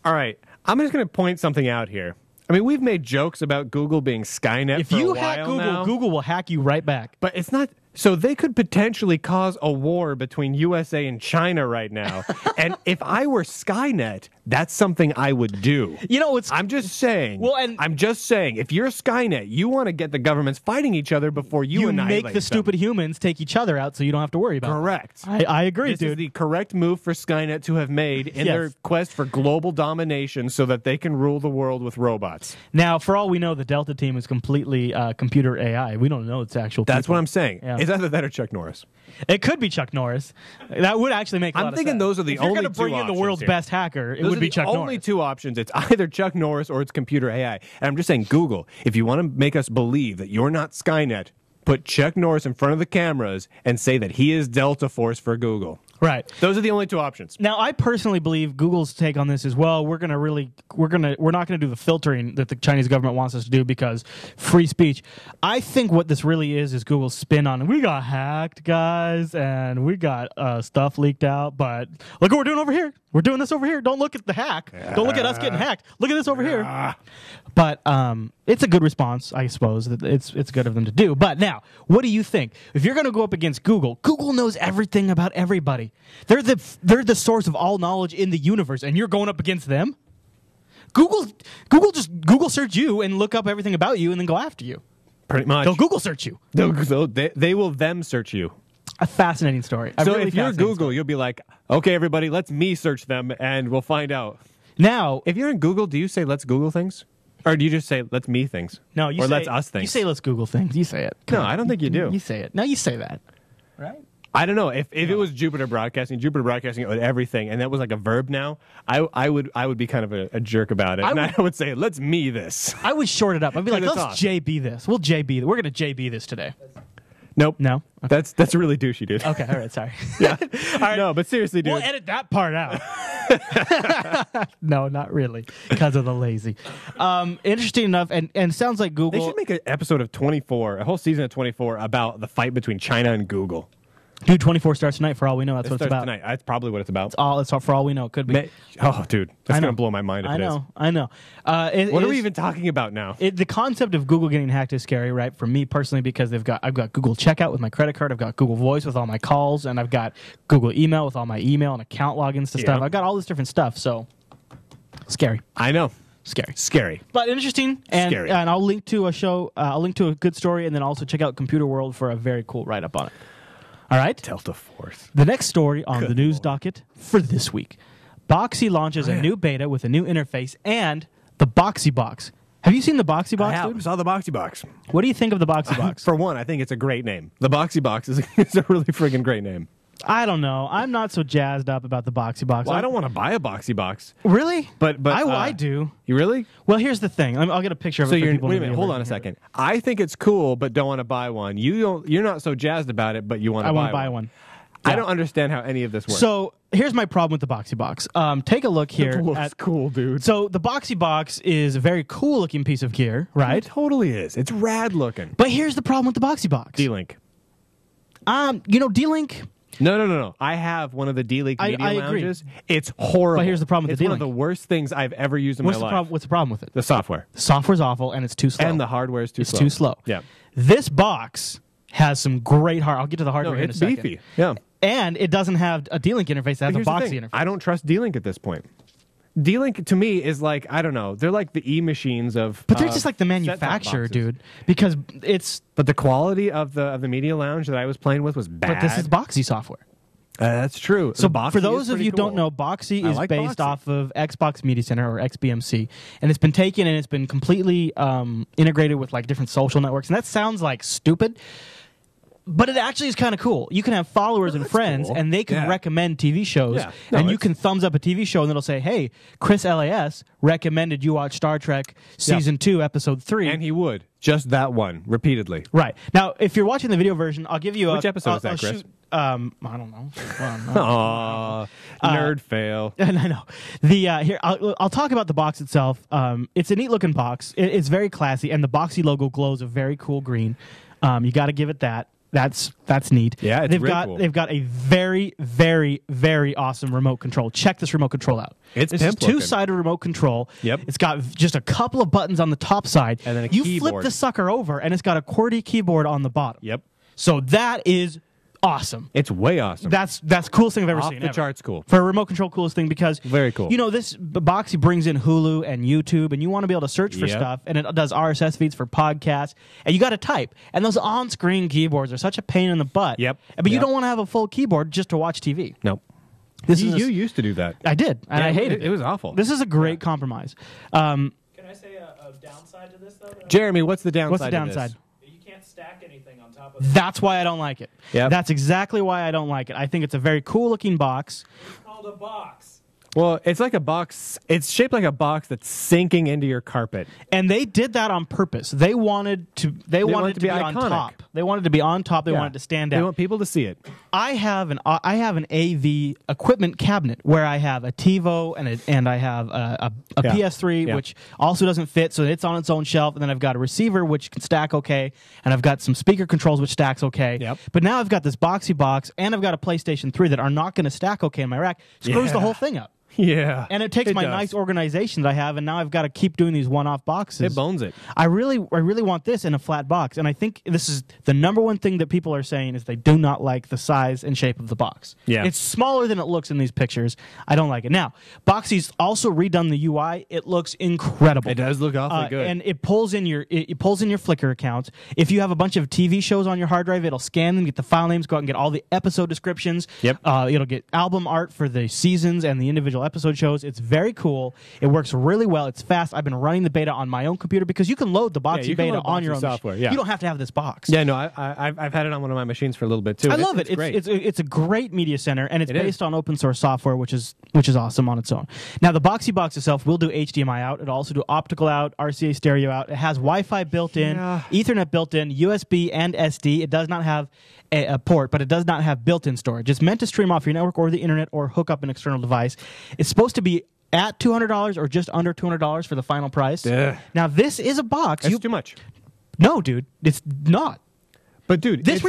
A: All right, I'm just going to point something out here. I mean, we've made jokes about Google being Skynet
C: if
A: for a
C: you
A: while
C: hack Google,
A: now.
C: Google will hack you right back.
A: But it's not... So they could potentially cause a war between USA and China right now. And if I were Skynet, that's something I would do.
C: You know,
A: I'm just saying.
C: Well, and
A: I'm just saying, if you're Skynet, you want to get the governments fighting each other before you annihilate
C: make the stupid humans take each other out so you don't have to worry about
A: Correct.
C: it. I agree,
A: this
C: dude.
A: Is the correct move for Skynet to have made in their quest for global domination so that they can rule the world with robots.
C: Now, for all we know, the Delta team is completely computer AI. We don't know it's actual
A: That's
C: people.
A: what I'm saying.
C: Yeah.
A: It's either that or Chuck Norris.
C: It could be Chuck Norris. That would actually make a lot of sense.
A: I'm thinking those are the only two options.
C: If you're going to bring in the world's best hacker, it would be Chuck Norris.
A: Only two options. It's either Chuck Norris or it's computer AI. And I'm just saying, Google, if you want to make us believe that you're not Skynet, put Chuck Norris in front of the cameras and say that he is Delta Force for Google.
C: Right.
A: Those are the only two options.
C: Now, I personally believe Google's take on this is, well, we're not going to do the filtering that the Chinese government wants us to do because free speech. I think what this really is Google's spin on, we got hacked, guys, and we got stuff leaked out, but look what we're doing over here. We're doing this over here. Don't look at the hack. Don't look at us getting hacked. Look at this over here. But it's a good response, I suppose. It's good of them to do. But now, what do you think? If you're going to go up against Google, Google knows everything about everybody. They're the source of all knowledge in the universe, and you're going up against them? Google search you and look up everything about you and then go after you.
A: Pretty much.
C: They'll Google search you.
A: They will them search you.
C: A fascinating story.
A: So if you're Google, you'll be like, okay, everybody, let's me search them, and we'll find out.
C: Now,
A: if you're in Google, do you say let's Google things? Or do you just say let's me things?
C: No, you
A: or
C: say,
A: let's us things.
C: You say let's Google things. You say it.
A: No, I don't think you do.
C: You say it. No, you say that. Right?
A: I don't know. If it was Jupiter Broadcasting would everything, and that was like a verb now, I would be kind of a jerk about it. I would say, let's me this.
C: I would short it up. I'd be like, let's JB this. We'll JB. We're going to JB this today.
A: Nope.
C: No? Okay.
A: That's really douchey, dude.
C: Okay, all right, sorry.
A: Yeah.
C: All right.
A: No, but seriously, dude.
C: We'll edit that part out. No, not really, because of the lazy. Interesting enough, and sounds like Google...
A: They should make an episode of 24, a whole season of 24, about the fight between China and Google.
C: Dude, 24 starts tonight for all we know. That's what it's about.
A: Tonight. That's probably what it's about.
C: It's all for all we know. It could be.
A: Oh, dude. That's going to blow my mind if it is.
C: I know.
A: What are we even talking about now?
C: The concept of Google getting hacked is scary, right? For me personally, because I've got Google Checkout with my credit card. I've got Google Voice with all my calls. And I've got Google Email with all my email and account logins to stuff. I've got all this different stuff. So, scary.
A: I know.
C: Scary. But interesting. And,
A: Scary.
C: And I'll link to a show. I'll link to a good story. And then also check out Computer World for a very cool write-up on it. All right.
A: Delta Force.
C: The next story on the news docket for this week. Boxee launches a new beta with a new interface and the Boxee Box. Have you seen the Boxee Box, dude?
A: I saw the Boxee Box.
C: What do you think of the Boxee Box?
A: For one, I think it's a great name. The Boxee Box is a really friggin' great name.
C: I don't know. I'm not so jazzed up about the Boxee Box.
A: Well, I don't want to buy a Boxee Box.
C: Really?
A: But
C: I do.
A: You really?
C: Well, here's the thing. I'll get a picture of it for people.
A: Wait a minute. Hold on a second. I think it's cool, but don't want to buy one. You're not so jazzed about it, but you want to buy one.
C: I want to buy one.
A: I don't understand how any of this works.
C: So here's my problem with the Boxee Box. Take a look here.
A: It looks cool, dude.
C: So the Boxee Box is a very cool looking piece of gear, right?
A: It totally is. It's rad looking.
C: But here's the problem with the Boxee Box.
A: D-Link.
C: D-Link.
A: No. I have one of the D-Link media lounges. It's horrible.
C: But here's the problem with the D-Link.
A: It's one of the worst things I've ever used in my life.
C: What's the problem with it?
A: The software.
C: The software's awful, and it's too slow.
A: And the hardware is too slow.
C: It's too slow.
A: Yeah.
C: This box has some great hardware. I'll get to the hardware in a second.
A: It's beefy. Yeah.
C: And it doesn't have a D-Link interface. It has a Boxee interface.
A: I don't trust D-Link at this point. D-Link to me is like, I don't know, they're like the e-machines of
C: But they're just like the manufacturer, dude. Because it's...
A: But the quality of the media lounge that I was playing with was bad.
C: But this is Boxee software.
A: That's true.
C: So for those of you who don't know, Boxee is based off of Xbox Media Center, or XBMC, and it's been taken and it's been completely integrated with like different social networks. And that sounds like stupid, but it actually is kind of cool. You can have followers and friends, and they can recommend TV shows, and you can thumbs up a TV show, and it'll say, "Hey, Chris LAS recommended you watch Star Trek Season 2, Episode 3."
A: And he would. Just that one, repeatedly.
C: Right. Now, if you're watching the video version, I'll give you
A: Which episode is that, Chris?
C: I don't know.
A: Aww, nerd fail.
C: And I know. Here, I'll talk about the box itself. It's a neat looking box. It's very classy, and the Boxee logo glows a very cool green. You got to give it that. That's neat.
A: Yeah, it's cool.
C: They've got a very, very, very awesome remote control. Check this remote control out.
A: It's
C: this is two-sided remote control.
A: Yep.
C: It's got just a couple of buttons on the top side.
A: And then a
C: you
A: keyboard.
C: flip the sucker over, and it's got a QWERTY keyboard on the bottom.
A: Yep.
C: So that is awesome.
A: It's way awesome.
C: That's the coolest thing I've ever seen.
A: Off the charts cool.
C: For a remote control, coolest thing, because
A: very cool.
C: You know, this Boxee brings in Hulu and YouTube, and you want to be able to search for stuff, and it does RSS feeds for podcasts, and you got to type. And those on-screen keyboards are such a pain in the butt.
A: Yep.
C: But you don't want to have a full keyboard just to watch TV.
A: Nope. You used to do that.
C: I did, and I hated it.
A: It was awful.
C: This is a great compromise.
B: Can I say a downside to this, though?
A: Jeremy, what's the downside?
C: What's the downside?
B: You can't stack anything on top of it.
C: That's why I don't like it.
A: Yep.
C: That's exactly why I don't like it. I think it's a very cool-looking box.
B: It's called a box.
A: Well, it's like a box. It's shaped like a box that's sinking into your carpet.
C: And they did that on purpose. They wanted to. They wanted to be on
A: iconic.
C: top. They wanted to be on top. They
A: Yeah.
C: wanted to stand
A: They
C: out.
A: want people to see it.
C: I have an AV equipment cabinet where I have a TiVo and I have a
A: Yeah.
C: PS3
A: Yeah.
C: which also doesn't fit, so it's on its own shelf. And then I've got a receiver which can stack okay, and I've got some speaker controls which stacks okay.
A: Yep.
C: But now I've got this Boxee Box and I've got a PlayStation 3 that are not going to stack okay in my rack. Screws the
A: Yeah.
C: whole thing up.
A: Yeah.
C: And it takes my
A: does.
C: nice organization that I have, and now I've got to keep doing these one-off boxes.
A: It bones it.
C: I really want this in a flat box, and I think this is the number one thing that people are saying is they do not like the size and shape of the box.
A: Yeah.
C: It's smaller than it looks in these pictures. I don't like it. Now, Boxee's also redone the UI. It looks incredible.
A: It does look awfully good.
C: And it pulls in your Flickr account. If you have a bunch of TV shows on your hard drive, it'll scan them, get the file names, go out and get all the episode descriptions.
A: Yep.
C: It'll get album art for the seasons and the individual episode shows. It's very cool. It works really well. It's fast. I've been running the beta on my own computer because you can load the Boxee
A: you can
C: beta
A: load
C: on your
A: Boxee
C: own
A: software,
C: machine.
A: yeah.
C: You don't have to have this box.
A: Yeah, no, I've had it on one of my machines for a little bit too.
C: I love it.
A: It's great.
C: It's a great media center, and it's
A: It is.
C: based on open source software, which is awesome on its own. Now, the Boxee Box itself will do HDMI out. It'll also do optical out, RCA stereo out. It has Wi-Fi built in,
A: Yeah.
C: Ethernet built in, USB and SD. It does not have a port, but it does not have built-in storage. It's meant to stream off your network or the internet or hook up an external device. It's supposed to be at $200 or just under $200 for the final price.
A: Ugh.
C: Now, this is a box.
A: It's too much.
C: No, dude, it's not.
A: But dude,
C: This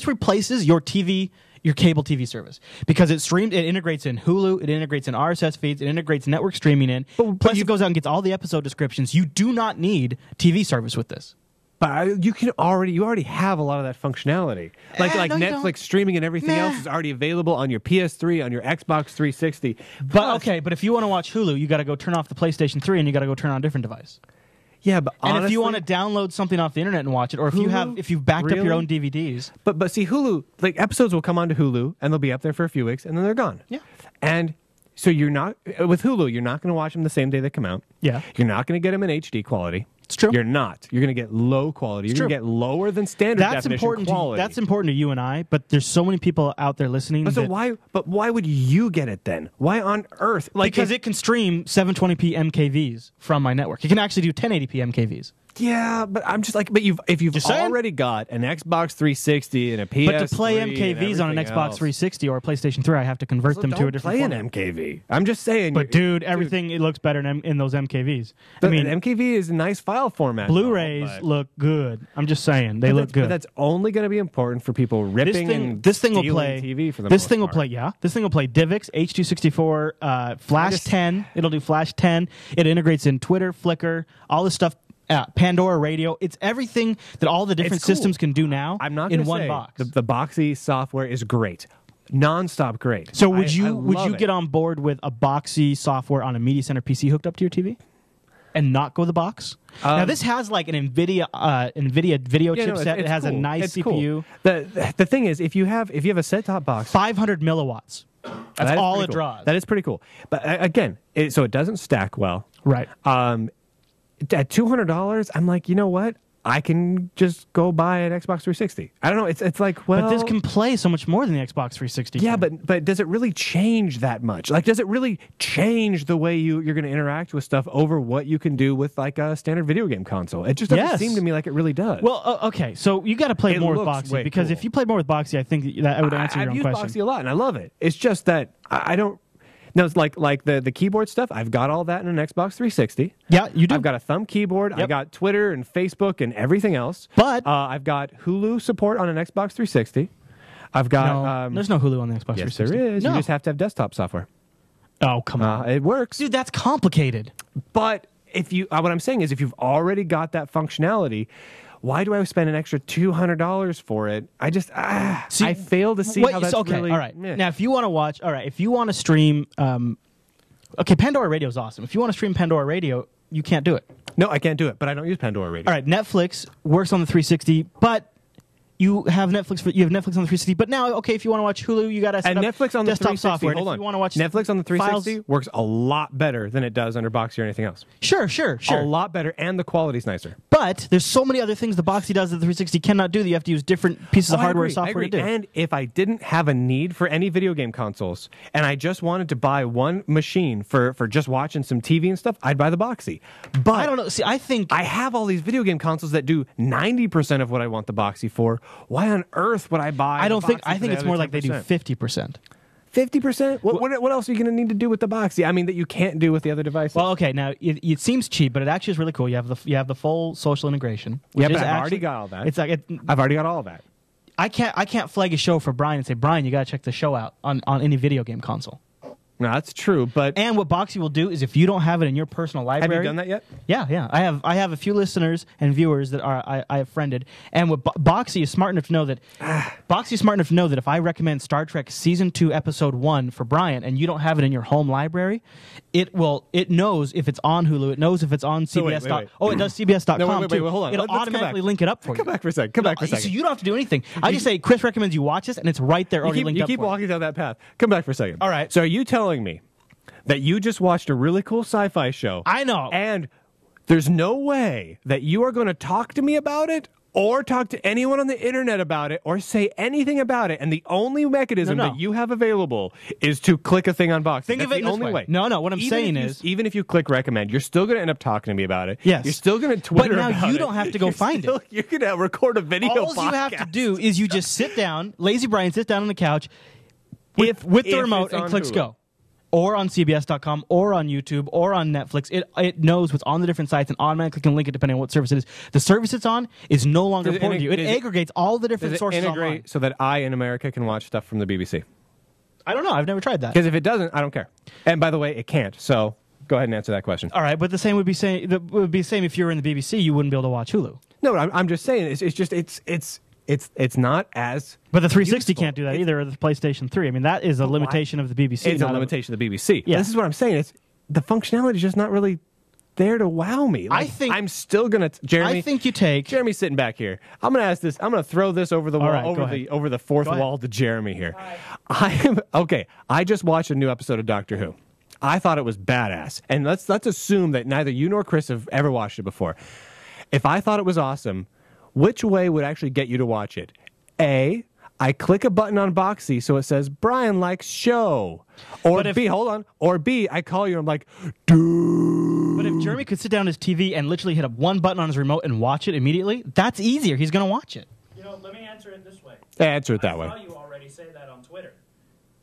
C: replaces your TV, your cable TV service, because it integrates in Hulu, it integrates in RSS feeds, it integrates network streaming in. Plus, it goes out and gets all the episode descriptions. You do not need TV service with this.
A: But you already have a lot of that functionality. Like
C: no, you
A: Netflix
C: don't.
A: streaming and everything else is already available on your PS3, on your Xbox 360.
C: But but if you want to watch Hulu, you got to go turn off the PlayStation 3 and you got to go turn on a different device.
A: Yeah, but
C: And
A: honestly,
C: if you want to download something off the internet and watch it, or
A: Hulu?
C: if you've backed up your
A: Really?
C: own DVDs,
A: but see, Hulu, like episodes will come onto Hulu and they'll be up there for a few weeks and then they're gone.
C: Yeah.
A: And so you're not with Hulu, you're not going to watch them the same day they come out.
C: Yeah.
A: You're not going to get them in HD quality.
C: It's true.
A: You're not. You're going to get low quality. You're
C: true.
A: going to get lower than standard
C: that's
A: definition
C: important.
A: quality.
C: That's important to you and I. But there's so many people out there listening.
A: But so
C: that,
A: why? But why would you get it then? Why on earth?
C: because it can stream 720p MKVs from my network. It can actually do 1080p MKVs.
A: Yeah, but I'm just like, but if you've
C: Just saying.
A: already got an Xbox 360 and a PS3,
C: But to play
A: and
C: MKVs on an
A: everything
C: Xbox
A: else,
C: 360 or a PlayStation 3, I have to convert
A: so
C: them
A: don't
C: to a different
A: play an
C: format.
A: MKV. I'm just saying.
C: But dude, everything it looks better in those MKVs.
A: I
C: I mean,
A: mean, MKV is a nice file format.
C: Blu-rays
A: but-
C: look good. I'm just saying they
A: but
C: look
A: that's-
C: good.
A: But that's only going to be important for people ripping
C: this thing will
A: stealing
C: play
A: TV for the
C: this
A: most
C: thing will
A: part.
C: play this thing will play DivX, H.264, Flash
A: just-
C: 10. It'll do Flash 10. It integrates in Twitter, Flickr, all this stuff. Pandora Radio. It's everything that all the different
A: It's cool.
C: systems can do now
A: I'm not
C: in
A: gonna
C: one
A: say
C: box.
A: The Boxee software is great, nonstop great.
C: So would
A: I
C: you
A: love it.
C: get on board with a Boxee software on a Media Center PC hooked up to your TV, and not go the box? Now this has like an NVIDIA video
A: Yeah, no,
C: chipset. It has
A: cool.
C: a nice
A: It's
C: CPU.
A: Cool. The thing is, if you have a set top box,
C: 500 milliwatts. That's
A: that is
C: all
A: pretty
C: it
A: cool.
C: draws.
A: That is pretty cool. But again, so it doesn't stack well.
C: Right.
A: At $200, I'm like, you know what? I can just go buy an Xbox 360. I don't know. It's like, well,
C: But this can play so much more than the Xbox 360.
A: yeah,
C: can.
A: but does it really change that much? Like, does it really change the way you're going to interact with stuff over what you can do with like a standard video game console? It just doesn't
C: Yes.
A: seem to me like it really does.
C: Well, okay, so you got to play
A: It
C: more with
A: looks
C: Boxee,
A: way
C: because
A: cool.
C: if you play more with Boxee, I think that I would answer your
A: I've
C: own
A: used
C: question.
A: Boxee a lot, and I love it. It's just that I don't. No, it's like the keyboard stuff. I've got all that in an Xbox 360.
C: Yeah, you do.
A: I've got a thumb keyboard. I
C: Yep.
A: got Twitter and Facebook and everything else.
C: But-
A: I've got Hulu support on an Xbox 360. I've got.
C: There's no Hulu on the Xbox
A: Yes,
C: 360.
A: there is.
C: No.
A: You just have to have desktop software.
C: Oh, come on.
A: It works.
C: Dude, that's complicated.
A: But if you, what I'm saying is, if you've already got that functionality, why do I spend an extra $200 for it? I just,
C: See,
A: I fail to see
C: what-
A: how that's
C: okay,
A: really.
C: all right.
A: meh.
C: Now, if you want to watch, if you want to stream, okay, Pandora Radio is awesome. If you want to stream Pandora Radio, you can't do it.
A: No, I can't do it. But I don't use Pandora Radio.
C: All right, Netflix works on the 360, but you have Netflix on the 360. But now, okay, if you want to watch Hulu, you got to set
A: and
C: up
A: Netflix on the
C: desktop
A: 360.
C: software.
A: Hold
C: If
A: on.
C: you want to watch
A: Netflix on the 360
C: files,
A: works a lot better than it does under Boxee or anything else.
C: Sure.
A: A lot better, and the quality's nicer.
C: But there's so many other things the Boxee does that the 360 cannot do that you have to use different pieces of hardware and software to do.
A: And if I didn't have a need for any video game consoles, and I just wanted to buy one machine for just watching some TV and stuff, I'd buy the Boxee. But
C: I don't know. See, I think
A: I have all these video game consoles that do 90% of what I want the Boxee for. Why on earth would I buy?
C: I don't think.
A: Boxee
C: I
A: for
C: think
A: the
C: it's
A: other
C: more like they do
A: 10%?
C: 50%.
A: 50%? What else are you going to need to do with the Boxee? I mean, that you can't do with the other devices.
C: Well, okay. Now it seems cheap, but it actually is really cool. You have the full social integration.
A: yeah,
C: which
A: but
C: is
A: I've already
C: actually-
A: got all that.
C: It's like
A: I've already got all of that.
C: I can't flag a show for Brian and say, Brian, you got to check the show out on any video game console.
A: No, that's true, but
C: And what Boxee will do is if you don't have it in your personal
A: have
C: library,
A: you done that yet?
C: Yeah. I have a few listeners and viewers that I have friended, and what Boxee is smart enough to know that Boxee is smart enough to know that if I recommend Star Trek Season 2 Episode 1 for Brian and you don't have it in your home library, it knows if it's on Hulu, it knows if it's on
A: So
C: CBS.
A: wait.
C: Oh, it does CBS.com
A: No, wait,
C: too.
A: hold on.
C: It'll
A: Let's come
C: automatically
A: back.
C: link it up for you.
A: Come back for a second. Come back for a second.
C: So you don't have to do anything. I just say Chris recommends you watch this, and it's right there already linked
A: You
C: up
A: keep
C: for you.
A: walking down that path. Come back for a second.
C: All right.
A: So are you telling me that you just watched a really cool sci-fi show?
C: I know.
A: And there's no way that you are going to talk to me about it or talk to anyone on the internet about it or say anything about it, and the only mechanism
C: No.
A: that you have available is to click a thing on Boxee.
C: Think
A: That's
C: of it
A: the
C: this
A: only way.
C: No, what I'm saying is,
A: even if you click recommend, you're still going to end up talking to me about it.
C: Yes.
A: You're still going to Twitter
C: But now
A: about
C: you
A: it.
C: don't have to go
A: You're
C: find
A: still-
C: it.
A: You're going to record a video
C: all
A: podcast.
C: you have to do is you just sit down, lazy Brian sits down on the couch with the
A: if
C: remote
A: it's
C: and
A: on
C: clicks
A: Hulu.
C: go. Or on CBS.com, or on YouTube, or on Netflix. It knows what's on the different sites and automatically can link it depending on what service it is. The service it's on is no longer
A: Does it
C: important to you. It
A: does it-
C: aggregates all the
A: Does
C: different
A: it
C: sources
A: integrate
C: online.
A: so that I, in America, can watch stuff from the BBC?
C: I don't know. I've never tried that.
A: Because if it doesn't, I don't care. And by the way, it can't. So go ahead and answer that question.
C: All right, but the same would be the same if you were in the BBC. You wouldn't be able to watch Hulu.
A: No, I'm just saying it's not as.
C: But the 360
A: useful.
C: can't do that either, or the PlayStation 3. I mean, that is a limitation of the BBC.
A: It's a
C: not
A: limitation of the BBC.
C: Yeah.
A: This is what I'm saying. It's the functionality is just not really there to wow me.
C: I think-
A: I'm still gonna. Jeremy,
C: I think you take.
A: Jeremy's sitting back here. I'm gonna ask this. I'm gonna throw this over the wall,
C: right, go ahead.
A: over the fourth
C: Go ahead.
A: wall to Jeremy here. I just watched a new episode of Doctor Who. I thought it was badass, and let's assume that neither you nor Chris have ever watched it before. If I thought it was awesome, which way would actually get you to watch it? A, I click a button on Boxee so it says Brian likes show, or
C: But if-
A: B, hold on, or B, I call you and I'm like, dude.
C: But if Jeremy could sit down at his TV and literally hit one button on his remote and watch it immediately, that's easier. He's going to watch it.
B: Let me answer it this way.
A: Answer it that way.
B: I saw you already say that on Twitter.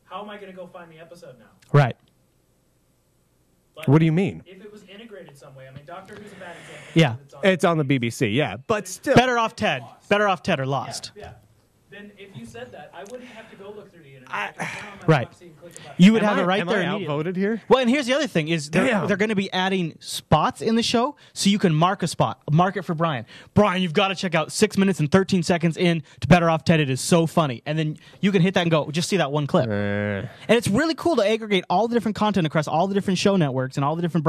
B: How am I going to go find the episode now?
C: Right.
B: But
A: What do you mean?
B: If it was integrated some way, I mean, Doctor Who's a bad example.
C: Yeah.
B: It's on
A: It's on the BBC, yeah, but still.
C: Better off Ted. Better off Ted or Lost.
B: Yeah. Then if you said that, I wouldn't have to go look through the internet.
A: I-
B: I could turn on my
C: Right.
B: Boxee and click a button.
C: You would
A: Am
C: have
A: I-
C: it right
A: am
C: there
A: I
C: immediately.
A: outvoted here?
C: Well, and here's the other thing is they're
A: Damn.
C: going to be adding spots in the show, so you can mark a spot. Mark it for Brian. Brian, you've got to check out 6 minutes and 13 seconds in to Better Off Ted. It is so funny. And then you can hit that and go, just see that one clip. And it's really cool to aggregate all the different content across all the different show networks and all the different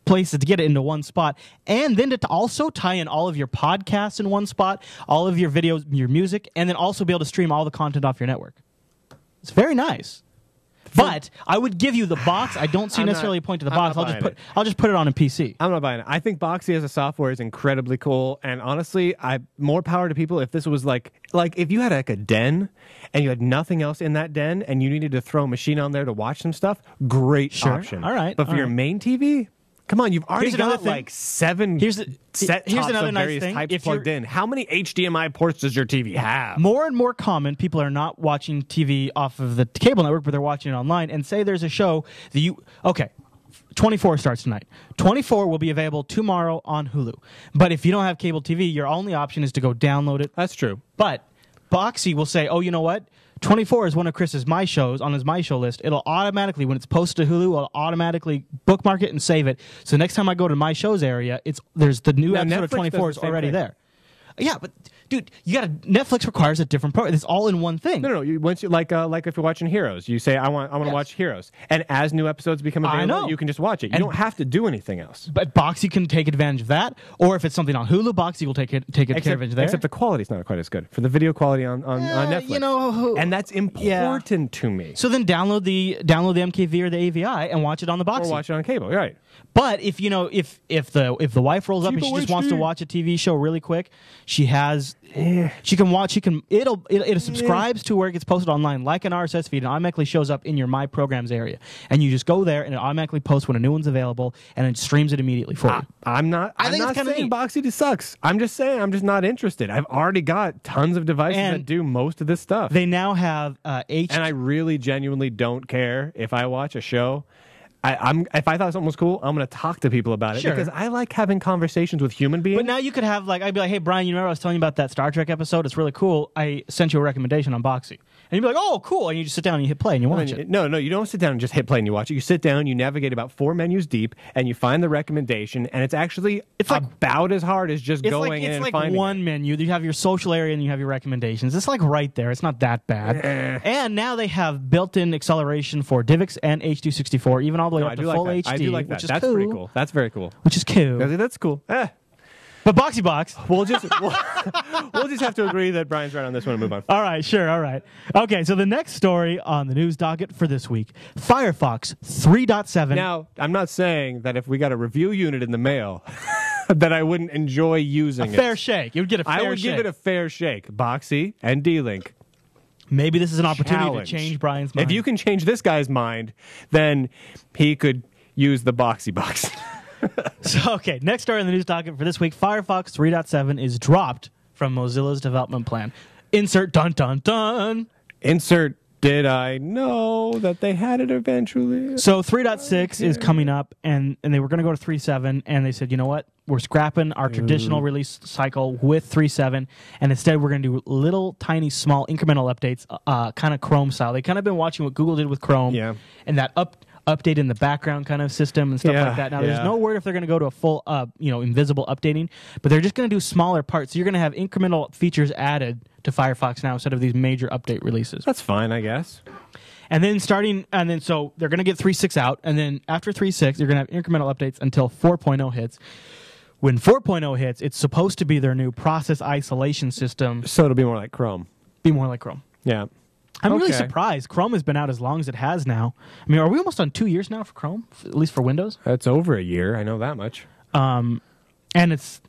C: places to get it into one spot. And then to also tie in all of your podcasts in one spot, all of your videos, your music, and then also be able to stream all the content off your network. It's very nice. But I would give you the box. I don't see
A: I'm
C: necessarily
A: not-
C: a point to the
A: I'm
C: box.
A: not buying it.
C: I'll just put it on a PC.
A: I'm not buying it. I think Boxee as a software is incredibly cool, and honestly, more power to people if this was like if you had like a den and you had nothing else in that den and you needed to throw a machine on there to watch some stuff. Great
C: Sure.
A: option.
C: All right.
A: but for
C: All
A: your
C: right.
A: main TV, come on, you've already
C: Here's another
A: got
C: thing.
A: like 7
C: Here's
A: set
C: here's
A: tops
C: another
A: of
C: nice
A: various
C: thing.
A: types
C: If you're-
A: plugged in. How many HDMI ports does your TV have?
C: More and more common, people are not watching TV off of the cable network, but they're watching it online. And say there's a show that 24 starts tonight. 24 will be available tomorrow on Hulu. But if you don't have cable TV, your only option is to go download it.
A: That's true.
C: But Boxee will say, oh, you know what? 24 is one of Chris's My Shows on his My Show list. It'll automatically, when it's posted to Hulu, it'll automatically bookmark it and save it. So next time I go to My Shows area, there's the new
A: Now,
C: episode of
A: Netflix
C: 24 is
A: does the same
C: already
A: thing.
C: there. Yeah, but dude, you got Netflix requires a different program. It's all in one thing.
A: No. Once you like if you're watching Heroes, you say I want to watch Heroes, and as new episodes become available, you can just watch it. You don't have to do anything else.
C: But Boxee can take advantage of that, or if it's something on Hulu, Boxee will take advantage of there.
A: Except the quality's not quite as good for the video quality on Netflix.
C: You know,
A: and that's important to me.
C: So then download the MKV or the AVI and watch it on the Boxee.
A: Or watch it on cable, right?
C: But if the wife rolls up and she just wants to watch a TV show really quick, she has she can watch. It subscribes to where it gets posted online like an RSS feed, and automatically shows up in your My Programs area, and you just go there and it automatically posts when a new one's available, and it streams it immediately for you.
A: I'm not saying Boxee sucks. I'm just saying I'm just not interested. I've already got tons of devices that do most of this stuff.
C: They now have
A: and I really genuinely don't care if I watch a show. If I thought something was cool, I'm going to talk to people about it because I like having conversations with human beings.
C: But now you could have I'd be like, hey Brian, you remember I was telling you about that Star Trek episode? It's really cool. I sent you a recommendation on Boxee, and you'd be like, oh, cool, and you just sit down and you hit play and you watch it.
A: No, you don't sit down and just hit play and you watch it. You sit down, you navigate about 4 menus deep, and you find the recommendation, and it's about as hard as just going in and finding it. It's like one menu.
C: You have your social area and you have your recommendations. It's like right there. It's not that bad. And now they have built-in acceleration for DivX and H.264, even all the way up to full HD.
A: I do like that. That's pretty cool. That's very cool.
C: Which is cool.
A: That's cool.
C: But Boxee Box.
A: We'll just have to agree that Brian's right on this one and move on.
C: All right, sure, all right. Okay, so the next story on the news docket for this week, Firefox 3.7.
A: Now, I'm not saying that if we got a review unit in the mail that I wouldn't enjoy using it.
C: A fair shake. You would get a fair shake.
A: I would give it a fair shake. Boxee and D-Link.
C: Maybe this is an opportunity to change Brian's mind.
A: If you can change this guy's mind, then he could use the Boxee Box.
C: So, okay, next story on the news docket for this week, Firefox 3.7 is dropped from Mozilla's development plan. Insert dun dun dun.
A: Insert did I know that they had it eventually.
C: So 3.6 is coming up, and they were going to go to 3.7, and they said, you know what? We're scrapping our traditional release cycle with 3.7, and instead we're going to do little, tiny, small, incremental updates, kind of Chrome style. They kind of been watching what Google did with Chrome, and that update in the background kind of system and stuff like that. Now, there's no word if they're going to go to a full, invisible updating, but they're just going to do smaller parts. So you're going to have incremental features added to Firefox now instead of these major update releases.
A: That's fine, I guess.
C: And then so they're going to get 3.6 out, and then after 3.6, you're going to have incremental updates until 4.0 hits. When 4.0 hits, it's supposed to be their new process isolation system.
A: So it'll be more like Chrome. Yeah.
C: I'm really surprised. Chrome has been out as long as it has now. I mean, are we almost on 2 years now for Chrome, at least for Windows?
A: That's over a year. I know that much.
C: And it's...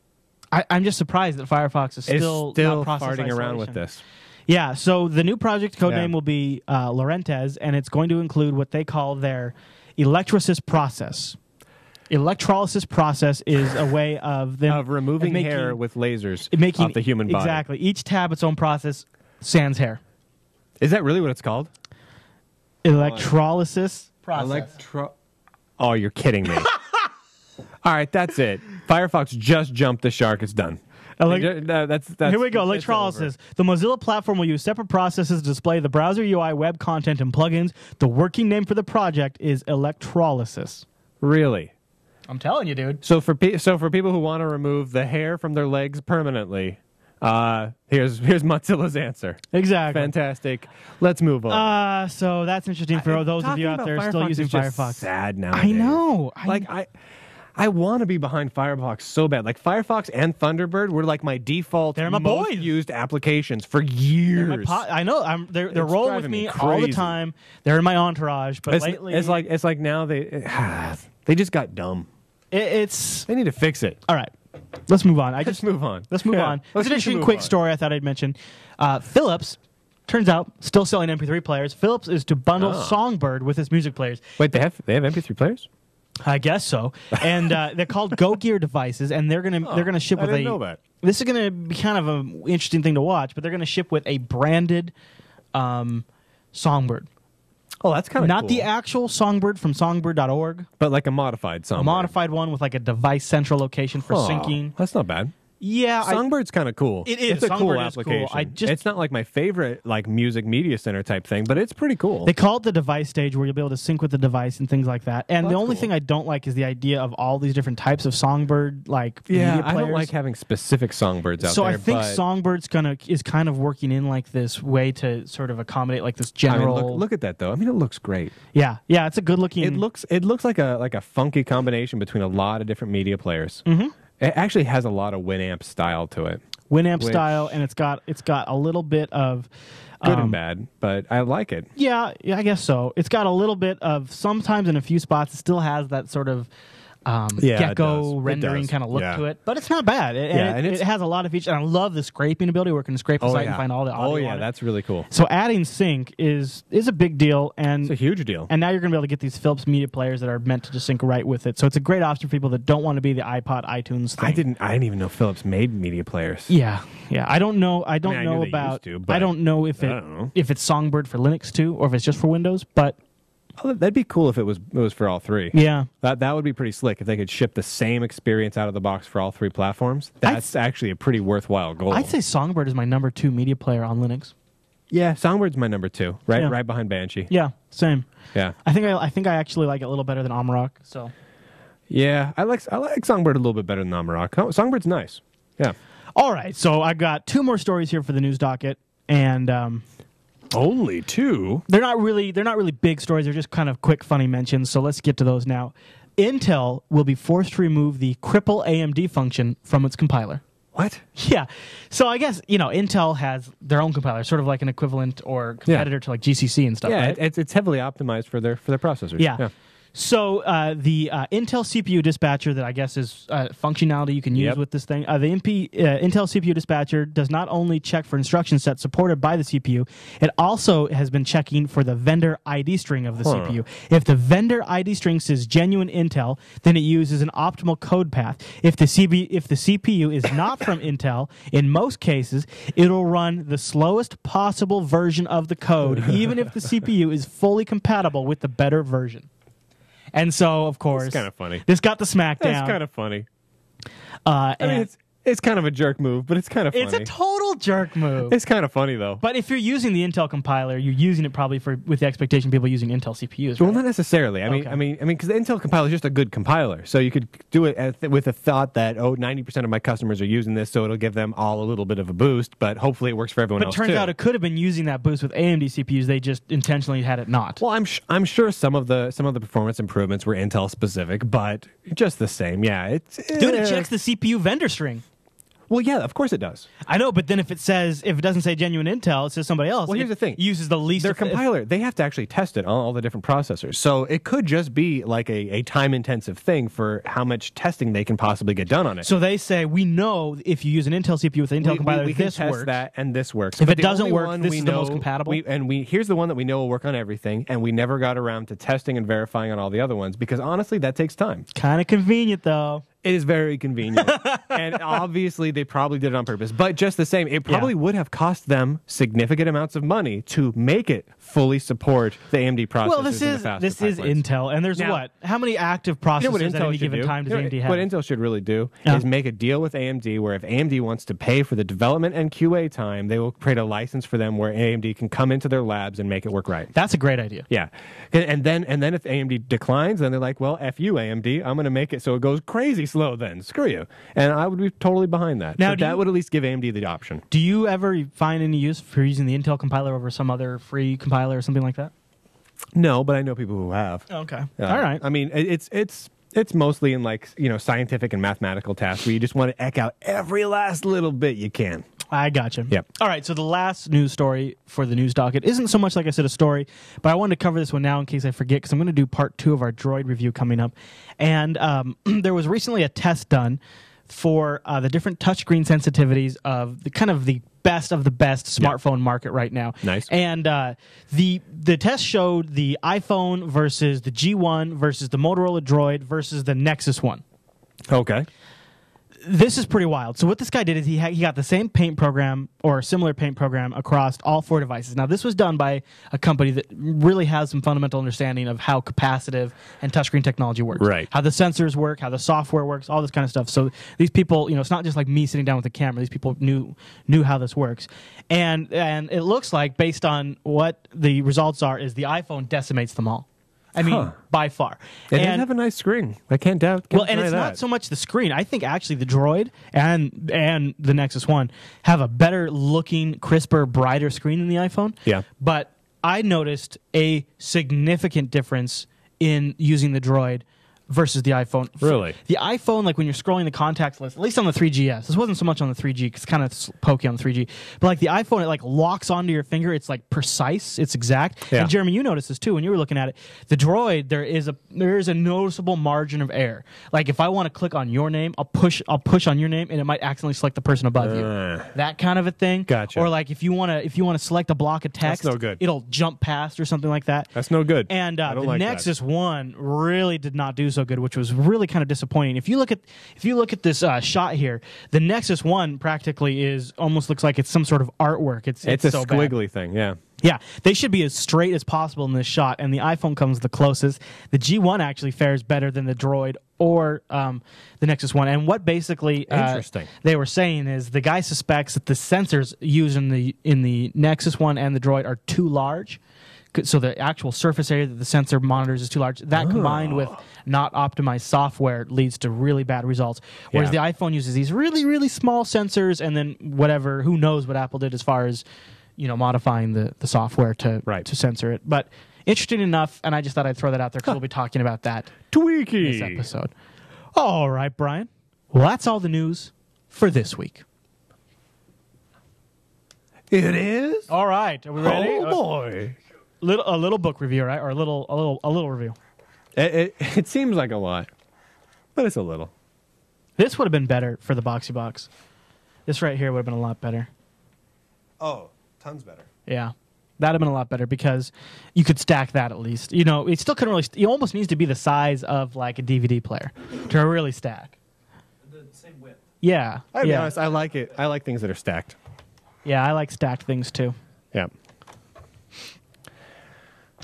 C: I'm just surprised that Firefox is still not process
A: farting
C: isolation.
A: around with this.
C: Yeah, so the new project codename will be Laurentiis, and it's going to include what they call their electrolysis process. Electrolysis process is a way of them...
A: of removing hair with lasers off the human body.
C: Exactly. Each tab, its own process, sans hair.
A: Is that really what it's called?
C: Electrolysis process.
A: Oh, you're kidding me. All right, that's it. Firefox just jumped the shark. It's done. That's
C: Here we go. Electrolysis. The Mozilla platform will use separate processes to display the browser UI, web content, and plugins. The working name for the project is Electrolysis.
A: Really?
C: I'm telling you, dude.
A: So for people who want to remove the hair from their legs permanently, here's Mozilla's answer.
C: Exactly.
A: Fantastic. Let's move on.
C: So that's interesting for those of you out there still using Firefox.
A: Sad nowadays.
C: I know.
A: I want to be behind Firefox so bad. Like Firefox and Thunderbird were like my default most used applications for years.
C: I know. They're rolling with me all the time. They're in my entourage. But lately,
A: it's like now they just got dumb. They need to fix it.
C: All right. Let's move on.
A: Let's move on.
C: Let's move on. It's an interesting quick story I thought I'd mention. Philips, turns out, still selling MP3 players. Philips is to bundle Songbird with its music players.
A: Wait, they have MP3 players?
C: I guess so. And they're called Go Gear devices, and they're gonna ship with
A: I didn't know that.
C: This is gonna be kind of an interesting thing to watch, but they're gonna ship with a branded Songbird.
A: Oh, that's kind of cool.
C: Not the actual Songbird from songbird.org.
A: But like a modified Songbird.
C: A modified one with like a device central location for syncing.
A: That's not bad.
C: Yeah,
A: Songbird's kind of cool.
C: It is.
A: It's a cool
C: Songbird is cool.
A: application. It's not like my favorite like music media center type thing, but it's pretty cool.
C: They call it the device stage, where you'll be able to sync with the device and things like that. And the only thing I don't like is the idea of all these different types of Songbird media players.
A: I don't like having specific Songbirds out there.
C: So I think Songbird's is kind of working in like this way to sort of accommodate like this general.
A: I mean, look at that though. I mean, it looks great.
C: Yeah, it's a good looking.
A: It looks like a funky combination between a lot of different media players.
C: Mm-hmm.
A: It actually has a lot of Winamp style to it.
C: Winamp style, and it's got a little bit of
A: good and bad, but I like it.
C: Yeah, I guess so. It's got a little bit of, sometimes in a few spots it still has that sort of gecko rendering kind of look to it, but it's not bad. It has a lot of features, and I love the scraping ability where it can scrape the site and find all the audio.
A: Oh yeah, that's really cool.
C: So adding sync is a big deal, and
A: it's a huge deal.
C: And now you're going to be able to get these Philips media players that are meant to just sync right with it. So it's a great option for people that don't want to be the iPod, iTunes thing.
A: I didn't even know Philips made media players.
C: Yeah. I don't know. I don't know if it's Songbird for Linux too, or if it's just for Windows, but.
A: Oh, that'd be cool if it was for all three.
C: Yeah.
A: That would be pretty slick if they could ship the same experience out of the box for all three platforms. That's actually a pretty worthwhile goal.
C: I'd say Songbird is my number 2 media player on Linux.
A: Yeah, Songbird's my number 2, right behind Banshee.
C: Yeah, same.
A: Yeah.
C: I think I actually like it a little better than Amarok, so.
A: Yeah, I like Songbird a little bit better than Amarok. Songbirds nice. Yeah.
C: All right, so I got 2 more stories here for the news docket, and
A: only 2?
C: They're not really big stories. They're just kind of quick, funny mentions. So let's get to those now. Intel will be forced to remove the cripple AMD function from its compiler.
A: What?
C: Yeah. So I guess Intel has their own compiler, sort of like an equivalent or competitor to like GCC and stuff.
A: Yeah,
C: right?
A: it's heavily optimized for their processors.
C: Yeah. So the Intel CPU dispatcher that I guess is functionality you can use with this thing, the Intel CPU dispatcher does not only check for instruction sets supported by the CPU, it also has been checking for the vendor ID string of the CPU. If the vendor ID string says genuine Intel, then it uses an optimal code path. If the CPU is not from Intel, in most cases, it'll run the slowest possible version of the code, even if the CPU is fully compatible with the better version. And so, of course,
A: it's kind of funny.
C: This got the smackdown.
A: It's kind of funny. I mean, it's kind of a jerk move, but it's kind of funny.
C: It's a total jerk move.
A: It's kind of funny, though.
C: But if you're using the Intel compiler, you're using it probably with the expectation of people using Intel CPUs. Right?
A: Well, not necessarily. I mean, because the Intel compiler is just a good compiler, so you could do it with a thought that 90% of my customers are using this, so it'll give them all a little bit of a boost. But hopefully, it works for everyone else too.
C: But it turns out it could have been using that boost with AMD CPUs. They just intentionally had it not.
A: Well, I'm sure some of the performance improvements were Intel specific, but just the same, yeah.
C: It checks the CPU vendor string.
A: Well, yeah, of course it does.
C: I know, but then if it doesn't say genuine Intel, it says somebody else.
A: Well, here's the thing.
C: Uses the least.
A: Their compiler, they have to actually test it on all the different processors. So it could just be like a time-intensive thing for how much testing they can possibly get done on it.
C: So they say, we know if you use an Intel CPU with an Intel compiler,
A: we can
C: this
A: test
C: works.
A: That, and this works.
C: If it doesn't work, this is the most compatible.
A: Here's the one that we know will work on everything, and we never got around to testing and verifying on all the other ones, because honestly, that takes time.
C: Kind of convenient, though.
A: It is very convenient. And obviously, they probably did it on purpose. But just the same, it probably would have cost them significant amounts of money to make it fully support the AMD processors.
C: Well, this is Intel, and there's how many active processors at any given time does AMD have?
A: What Intel should really do is make a deal with AMD where if AMD wants to pay for the development and QA time, they will create a license for them where AMD can come into their labs and make it work right.
C: That's a great idea.
A: Yeah. And then if AMD declines, then they're like, well, F you, AMD. I'm going to make it so it goes crazy slow then. Screw you. And I would be totally behind that. Now, that would at least give AMD the option.
C: Do you ever find any use for using the Intel compiler over some other free compiler or something like that?
A: No, but I know people who have.
C: Okay. All right.
A: I mean, it's mostly in scientific and mathematical tasks where you just want to eck out every last little bit you can.
C: I gotcha.
A: Yep.
C: All right, so the last news story for the news docket isn't so much, like I said, a story, but I wanted to cover this one now in case I forget, because I'm going to do part 2 of our Droid review coming up. And there was recently a test done for the different touchscreen sensitivities of the best of the best smartphone market right now.
A: Nice.
C: And the test showed the iPhone versus the G1 versus the Motorola Droid versus the Nexus One.
A: Okay.
C: this is pretty wild. So what this guy did is he got the same paint program or similar paint program across all 4 devices. Now, this was done by a company that really has some fundamental understanding of how capacitive and touchscreen technology works.
A: Right.
C: How the sensors work, how the software works, all this kind of stuff. So these people, it's not just like me sitting down with a camera. These people knew how this works. And it looks like, based on what the results are, is the iPhone decimates them all. I mean, by far.
A: It did have a nice screen. I can't doubt.
C: Well, and it's not so much the screen. I think actually the Droid and the Nexus One have a better looking, crisper, brighter screen than the iPhone.
A: Yeah.
C: But I noticed a significant difference in using the Droid versus the iPhone.
A: Really?
C: The iPhone, like when you're scrolling the contacts list, at least on the 3GS, this wasn't so much on the 3G because it's kind of pokey on the 3G, but like the iPhone, it like locks onto your finger. It's like precise. It's exact.
A: Yeah.
C: And Jeremy, you noticed this too when you were looking at it. The Droid, there is a noticeable margin of error. Like if I want to click on your name, I'll push on your name and it might accidentally select the person above you. That kind of a thing.
A: Gotcha.
C: Or like if you want to select a block of text,
A: That's no good.
C: It'll jump past or something like that.
A: That's no good.
C: And
A: I don't
C: the
A: like
C: Nexus One really did not do so good, which was really kind of disappointing. If you look at this shot here, the Nexus One practically almost looks like it's some sort of artwork. It's
A: a
C: so
A: squiggly
C: bad.
A: thing. Yeah.
C: Yeah, they should be as straight as possible in this shot, and the iPhone comes the closest. The G1 actually fares better than the Droid or the Nexus One. And what basically
A: Interesting.
C: They were saying is the guy suspects that the sensors used in the Nexus One and the Droid are too large. So the actual surface area that the sensor monitors is too large. That combined with not optimized software leads to really bad results. Whereas the iPhone uses these really, really small sensors, and then who knows what Apple did as far as modifying the software to censor it. But interesting enough, and I just thought I'd throw that out there because we'll be talking about that
A: Tweaky.
C: this episode. All right, Brian. Well, that's all the news for this week.
A: It is?
C: All right. Are we ready?
A: Oh, boy.
C: A little book review, right? Or a little review.
A: It seems like a lot, but it's a little.
C: This would have been better for the Boxee Box. This right here would have been a lot better.
A: Oh, tons better.
C: Yeah. That would have been a lot better because you could stack that at least. It still couldn't really... It almost needs to be the size of like a DVD player to really stack.
B: The same width.
C: Yeah.
A: I'll be honest, I like it. I like things that are stacked.
C: Yeah, I like stacked things too.
A: Yeah.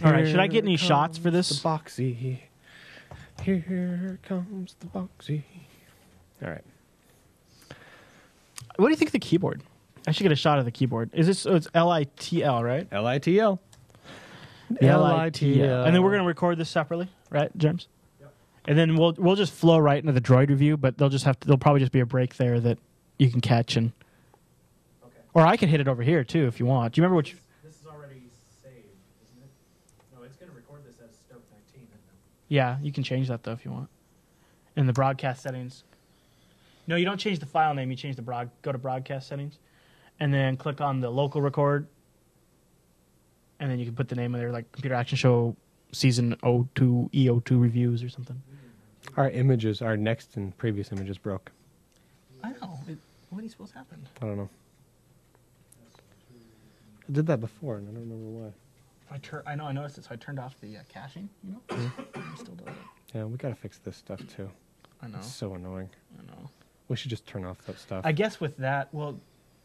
C: All right, should I get any shots for this?
A: The Boxee. Here comes the Boxee. All right.
C: What do you think of the keyboard? I should get a shot of the keyboard. It's LITL, right?
A: LITL.
C: LITL. And then we're going to record this separately, right, James?
B: Yep.
C: And then we'll just flow right into the Droid review, but there'll probably just be a break there that you can catch and...
B: Okay.
C: Or I can hit it over here too if you want. Do you remember which...
B: This is already saved, isn't it? No, it's going to record this as Stoke 19. Isn't it?
C: Yeah, you can change that though if you want. In the broadcast settings. No, you don't change the file name. You change go to broadcast settings, and then click on the local record, and then you can put the name of there, like Computer Action Show Season 02 EO2 Reviews or something.
A: Our next and previous images broke.
C: I know. What are you supposed to happen?
A: I don't know. I did that before, and I don't remember why.
C: I noticed it, so I turned off the caching. It still does it.
A: Yeah, we gotta fix this stuff too.
C: I know.
A: It's so annoying.
C: I know.
A: We should just turn off that stuff.
C: I guess with that, well,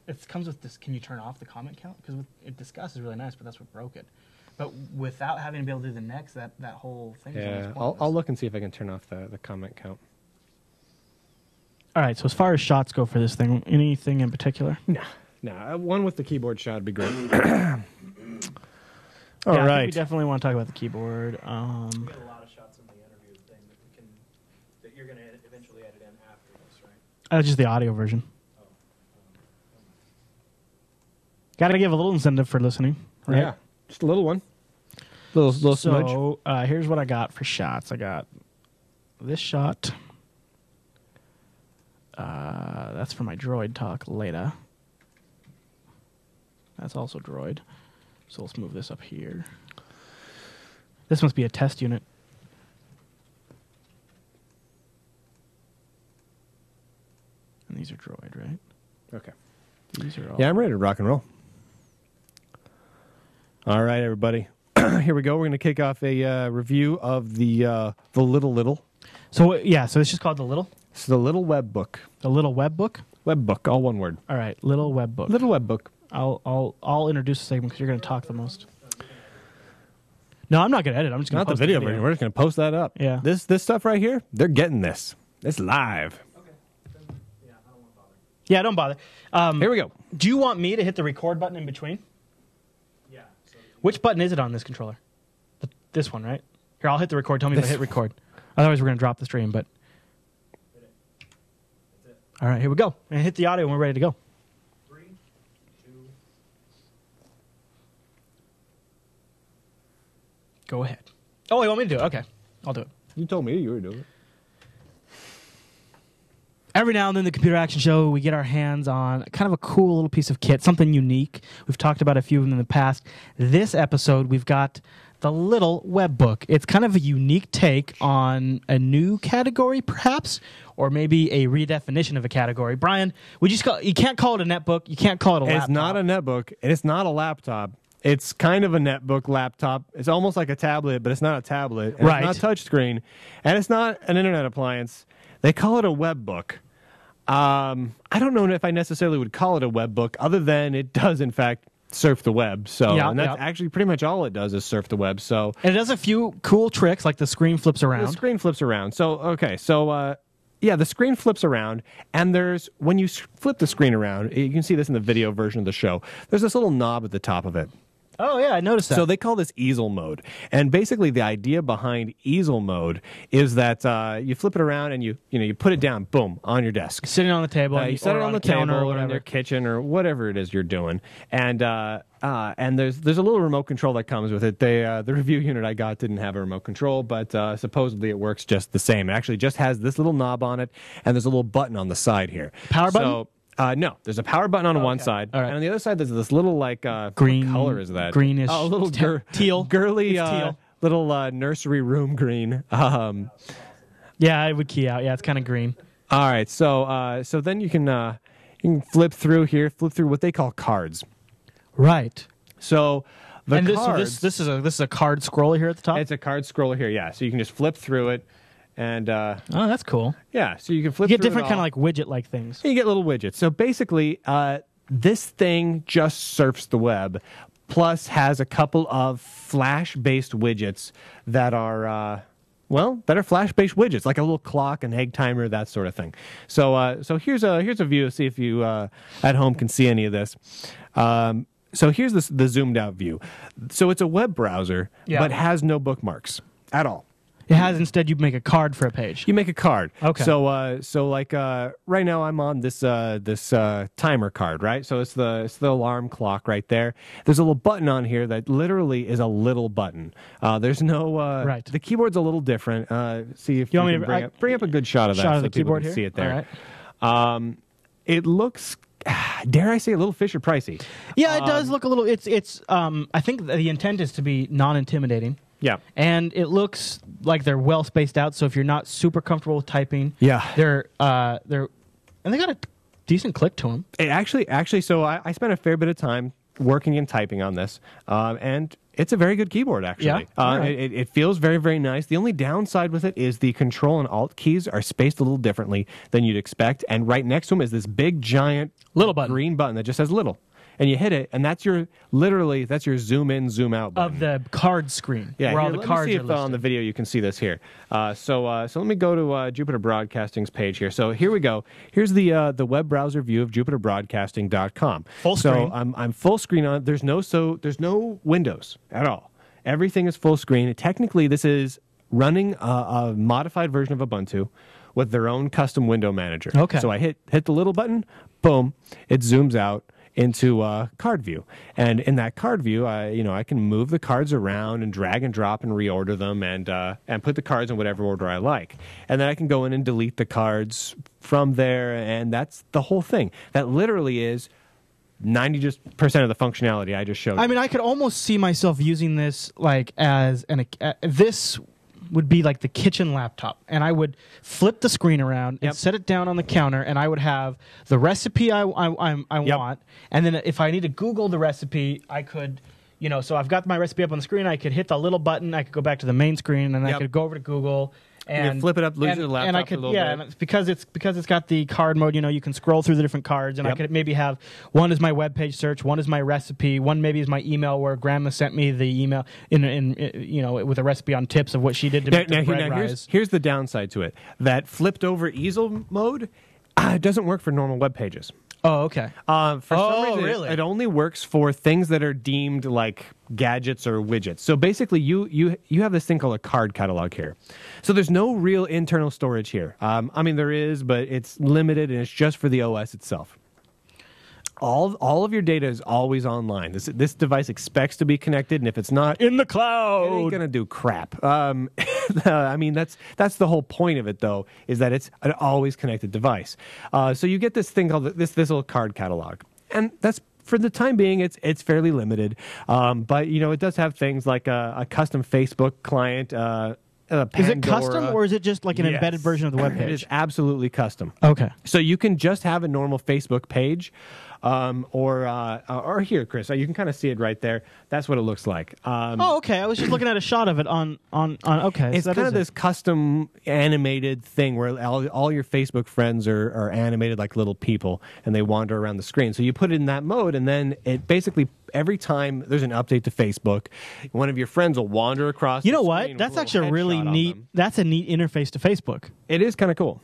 C: it comes with this. Can you turn off the comment count? Because Discuss is really nice, but that's what broke it. But without having to be able to do the next, that whole thing.
A: Yeah,
C: is
A: I'll look and see if I can turn off the comment count.
C: All right. So as far as shots go for this thing, anything in particular?
A: No. One with the keyboard shot would be great.
C: All
A: right.
C: I think we definitely want to talk about the keyboard.
B: We get a lot of shots in the interview thing that you're going to eventually edit in after this, right?
C: Just the audio version. Got to give a little incentive for listening, right?
A: Yeah, just a little one. Little smudge.
C: So here's what I got for shots. I got this shot. That's for my Droid talk later. That's also Droid. So let's move this up here. This must be a test unit. And these are Droid, right?
A: Okay.
C: These are all...
A: Yeah, I'm ready to rock and roll. All right, everybody. Here we go. We're going to kick off a review of the Litl.
C: So, yeah, so it's just called the Litl?
A: It's the Litl Webbook.
C: The Litl Webbook?
A: Webbook, all one word.
C: All right, Litl Webbook.
A: Litl Webbook.
C: I'll introduce the segment because you're going to talk the most. No, I'm not going to edit. I'm just going to
A: Not
C: post
A: the video version. We're just going to post that up.
C: Yeah.
A: This stuff right here, they're getting this. It's live.
B: Okay. Then, yeah, I don't want to bother.
C: Yeah, don't bother.
A: Here we go.
C: Do you want me to hit the record button in between?
B: Yeah. So
C: Which button is it on this controller? This one, right? Here, I'll hit the record. Tell me if I hit record. Otherwise, we're going to drop the stream. But
B: hit it. That's it.
C: all right, here we go. And hit the audio when we're ready to go.
B: 3, 2.
C: Go ahead. Oh, you want me to do it? Okay, I'll do it.
A: You told me you were doing it.
C: Every now and then, the Computer Action Show, we get our hands on kind of a cool little piece of kit, something unique. We've talked about a few of them in the past. This episode, we've got the Litl Webbook. It's kind of a unique take on a new category, perhaps, or maybe a redefinition of a category. Brian, you can't call it a netbook. You can't call it a laptop.
A: It's not a netbook, and it's not a laptop. It's kind of a netbook laptop. It's almost like a tablet, but it's not a tablet. And
C: Right.
A: It's not touchscreen, and it's not an internet appliance. They call it a webbook. I don't know if I necessarily would call it a webbook, other than it does, in fact, surf the web. So,
C: Yeah,
A: and that's
C: yeah.
A: actually pretty much all it does is surf the web. So
C: And it does a few cool tricks, like the screen flips
A: the
C: around.
A: screen flips around. So yeah, the screen flips around, and there's when you flip the screen around, you can see this in the video version of the show. There's this little knob at the top of it.
C: Oh, yeah, I noticed that.
A: So they call this Ezel Mode. And basically the idea behind Ezel Mode is that you flip it around and you put it down, boom, on your desk.
C: Sitting on the table.
A: You set it on the
C: counter
A: table
C: or
A: or in
C: whatever.
A: your kitchen or whatever it is you're doing. And there's a little remote control that comes with it. The review unit I got didn't have a remote control, but supposedly it works just the same. It actually just has this little knob on it, and there's a little button on the side here.
C: Power button?
A: No, there's a power button on one side,
C: All right.
A: and on the other side there's this little
C: Green.
A: what color is that?
C: Greenish.
A: Oh, a little
C: teal.
A: girly,
C: It's teal.
A: little nursery room green.
C: Yeah, I would key out. Yeah, it's kind of green.
A: All right, so then you can flip through what they call cards.
C: Right.
A: So the
C: And
A: cards.
C: this is a card scroller here at the top.
A: It's a card scroller here, yeah. So you can just flip through it, and
C: Oh, that's cool.
A: yeah, so you can flip.
C: You get
A: through
C: different
A: it
C: kind of
A: all.
C: like widget-like things.
A: You get little widgets. So basically, this thing just surfs the web, plus has a couple of Flash-based widgets that are, Flash-based widgets, like a little clock, an egg timer, that sort of thing. So here's a view. See if you at home can see any of this. So here's the zoomed-out view. So it's a web browser,
C: Yeah.
A: but has no bookmarks at all.
C: It has instead you make a card for a page.
A: You make a card.
C: Okay.
A: So like right now I'm on this timer card, right? So it's the alarm clock right there. There's a little button on here that literally is a little button. There's no
C: Right.
A: The keyboard's a little different. See if
C: You
A: you,
C: want me
A: can
C: to-
A: bring up a good shot of that
C: Shot of
A: so
C: the
A: people
C: keyboard
A: can
C: here.
A: see it there.
C: All right.
A: It looks, dare I say, a little Fisher Pricey.
C: Yeah, it does look a little. It's. I think the intent is to be non-intimidating.
A: Yeah.
C: And it looks like they're well spaced out. So if you're not super comfortable with typing,
A: Yeah.
C: they're and they got a decent click to them.
A: It actually, so I spent a fair bit of time working and typing on this, and it's a very good keyboard, actually.
C: Yeah? All right.
A: It feels very, very nice. The only downside with it is the Control and Alt keys are spaced a little differently than you'd expect, and right next to them is this big, giant
C: Little button.
A: green button that just says little. And you hit it, and that's your zoom in, zoom out button.
C: Of the card screen.
A: Yeah,
C: where all
A: here,
C: the
A: let
C: cards
A: me see
C: are
A: if
C: listed.
A: on the video you can see this here. So let me go to Jupiter Broadcasting's page here. So here we go. Here's the web browser view of JupiterBroadcasting.com.
C: Full screen.
A: So I'm full screen on it. There's no windows at all. Everything is full screen. Technically, this is running a modified version of Ubuntu with their own custom window manager.
C: Okay.
A: So I hit the little button, boom, it zooms out into card view, and in that card view, I can move the cards around and drag and drop and reorder them, and put the cards in whatever order I like, and then I can go in and delete the cards from there, and that's the whole thing. That literally is 90% of the functionality I just showed.
C: I mean, I could almost see myself using this like as this would be like the kitchen laptop, and I would flip the screen around and set it down on the counter, and I would have the recipe I want, and then if I need to Google the recipe, I could, so I've got my recipe up on the screen, I could hit the little button, I could go back to the main screen, and I could go over to Google And
A: you can flip it up, lose your laptop
C: and I
A: for
C: could,
A: a little
C: yeah,
A: bit.
C: and because it's got the card mode. You can scroll through the different cards, and I could maybe have one is my web page search, one is my recipe, one maybe is my email where Grandma sent me the email with a recipe on tips of what she did to make the bread rise.
A: Here's the downside to it. That flipped over Ezel mode it doesn't work for normal web pages.
C: Oh, okay.
A: For some reason,
C: really?
A: it only works for things that are deemed like gadgets or widgets. So basically, you have this thing called a card catalog here. So there's no real internal storage here. I mean, there is, but it's limited, and it's just for the OS itself. All of your data is always online. This device expects to be connected, and if it's not
C: In the
A: it
C: cloud.
A: ain't gonna do crap. I mean, that's the whole point of it, though, is that it's an always connected device. So you get this thing called this little card catalog, and that's for the time being, it's fairly limited. But it does have things like a custom Facebook client.
C: Is it custom, or is it just like an
A: Yes.
C: embedded version of the web
A: It is
C: page?
A: absolutely custom.
C: Okay.
A: So you can just have a normal Facebook page, or here, Chris. You can kind of see it right there. That's what it looks like.
C: Okay. I was just looking at a shot of it on. Okay.
A: It's
C: so that
A: kind
C: is
A: of this custom animated thing where all your Facebook friends are animated like little people, and they wander around the screen. So you put it in that mode, and then it basically every time there's an update to Facebook, one of your friends will wander across.
C: You
A: the
C: know
A: screen
C: what?
A: with
C: That's
A: a
C: actually a
A: little
C: really
A: headshot on
C: neat.
A: them.
C: That's a neat interface to Facebook.
A: It is kind of cool.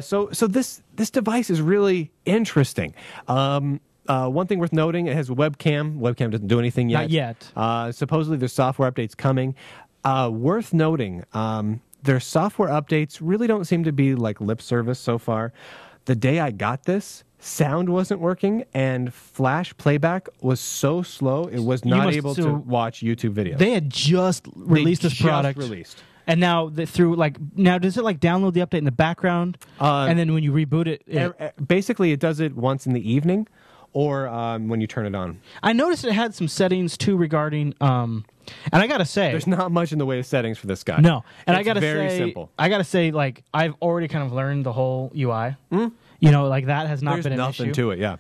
A: So this device is really interesting. One thing worth noting, it has a webcam. Webcam doesn't do anything yet.
C: Not yet.
A: Supposedly there's software updates coming. Worth noting, their software updates really don't seem to be like lip service so far. The day I got this, sound wasn't working, and flash playback was so slow it was not able to watch YouTube videos.
C: They had just released this product.
A: Released.
C: And now does it download the update in the background? And then when you reboot it,
A: Basically, it does it once in the evening, or when you turn it on.
C: I noticed it had some settings too regarding. And I gotta say,
A: There's not much in the way of settings for this guy.
C: no. And I
A: It's
C: gotta
A: very
C: say,
A: simple.
C: I gotta say, like I've already kind of learned the whole UI. Like that has not
A: There's
C: been an
A: nothing
C: issue.
A: to it. Yeah.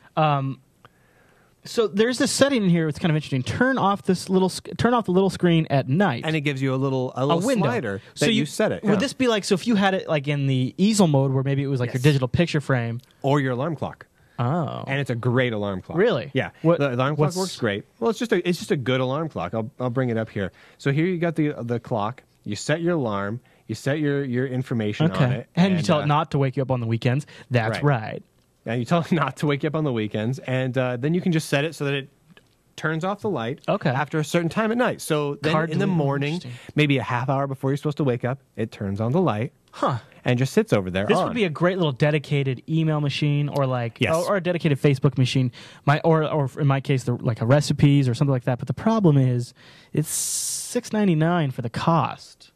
C: So there's this setting in here. It's kind of interesting. Turn off the little screen at night.
A: And it gives you a little
C: window.
A: slider that you set it.
C: Would this be like, so if you had it like in the Ezel mode where maybe it was like your digital picture frame?
A: or your alarm clock?
C: Oh.
A: And it's a great alarm clock.
C: Really?
A: Yeah.
C: What-
A: The alarm clock
C: what's-
A: works great. Well, it's just a good alarm clock. I'll bring it up here. So here you got the clock. You set your alarm. You set your information on
C: Okay.
A: it.
C: And you tell it not to wake you up on the weekends. That's right.
A: And you tell it not to wake you up on the weekends, and then you can just set it so that it turns off the light after a certain time at night. So then in the morning, maybe a half hour before you're supposed to wake up, it turns on the light. And just sits over there.
C: This would be a great little dedicated email machine, or like,
A: Yes.
C: or a dedicated Facebook machine. Or in my case, like a recipes or something like that. But the problem is, it's $6.99 for the cost.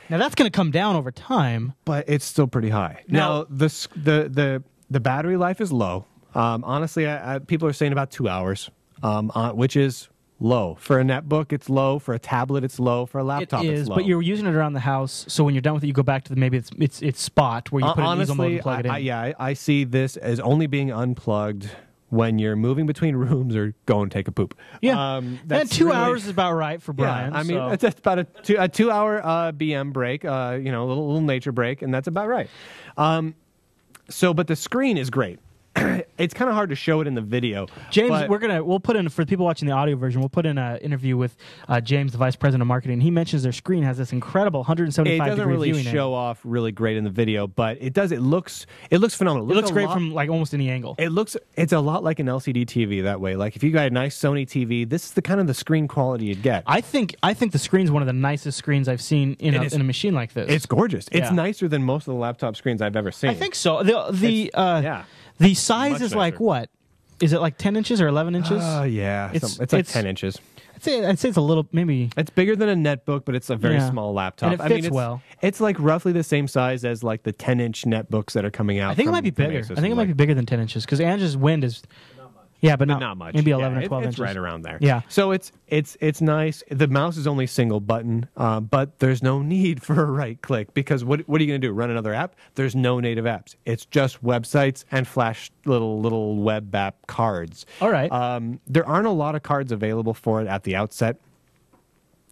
C: Now that's going to come down over time,
A: but it's still pretty high. Now the battery life is low. Honestly, people are saying about 2 hours, which is low for a netbook. It's low for a tablet. It's low for a laptop.
C: It is,
A: it's low.
C: but you're using it around the house. So when you're done with it, you go back to maybe its spot where you put it in Ezel mode and plug it in.
A: I see this as only being unplugged when you're moving between rooms or go and take a poop.
C: Yeah, and 2 hours is about right for Brian.
A: Yeah, I mean, it's about a 2 hour BM break, a little nature break, and that's about right. But the screen is great. It's kind of hard to show it in the video.
C: James, we'll put in, for people watching the audio version, we'll put in an interview with James, the vice president of marketing. He mentions their screen has this incredible 175
A: It doesn't
C: degree
A: really
C: viewing
A: show off really great in the video, but it does. It looks phenomenal.
C: It looks great from like almost any angle.
A: It's a lot like an LCD TV that way. Like if you got a nice Sony TV, this is the kind of the screen quality you'd get.
C: I think the screen's one of the nicest screens I've seen in a machine like this.
A: It's gorgeous. It's nicer than most of the laptop screens I've ever seen.
C: I think so. The size
A: Much
C: is
A: nicer.
C: like what? Is it like 10 inches or 11 inches?
A: Yeah. It's like 10 inches.
C: I'd say it's a little, maybe.
A: It's bigger than a netbook, but it's a very small laptop.
C: And it fits well.
A: It's like roughly the same size as like the 10-inch netbooks that are coming out.
C: I think it might be bigger. I think it might be bigger than 10 inches because Angie's Wind is. Yeah, but not
A: much.
C: Maybe 11 or 12
A: it's
C: inches.
A: right around there.
C: Yeah.
A: So it's nice. The mouse is only single button, but there's no need for a right click because what are you going to do? Run another app? There's no native apps. It's just websites and flash little web app cards.
C: All right.
A: There aren't a lot of cards available for it at the outset.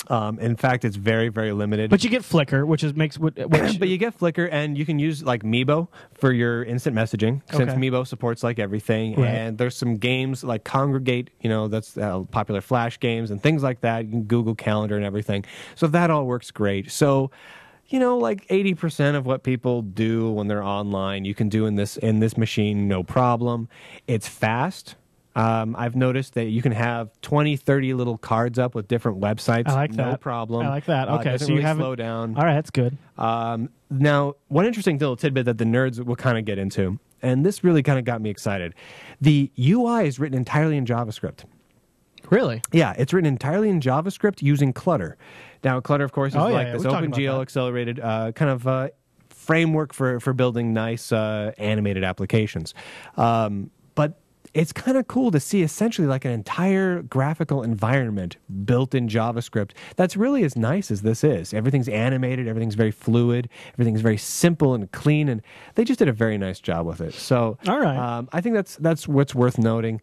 A: In fact, it's very, very limited.
C: But you get Flickr, which makes which
A: But you get Flickr, and you can use like Meebo for your instant messaging, since
C: Okay.
A: Meebo supports like everything.
C: Right.
A: And there's some games like Congregate, that's popular Flash games and things like that. You can Google Calendar and everything. So that all works great. So, like 80% of what people do when they're online, you can do in this machine, no problem. It's fast. I've noticed that you can have 20, 30 little cards up with different websites.
C: I like
A: no
C: that.
A: problem.
C: I like that. Okay,
A: doesn't
C: so you
A: really
C: have
A: slow down.
C: All right, that's good.
A: Now, one interesting little tidbit that the nerds will kind of get into, and this really kind of got me excited. The UI is written entirely in JavaScript.
C: Really?
A: Yeah, it's written entirely in JavaScript using Clutter. Now, Clutter, of course, is this
C: we've talked about
A: OpenGL
C: that.
A: accelerated kind of framework for building nice animated applications. But it's kind of cool to see essentially like an entire graphical environment built in JavaScript that's really as nice as this is. Everything's animated, everything's very fluid, everything's very simple and clean, and they just did a very nice job with it. So
C: All right.
A: I think that's what's worth noting.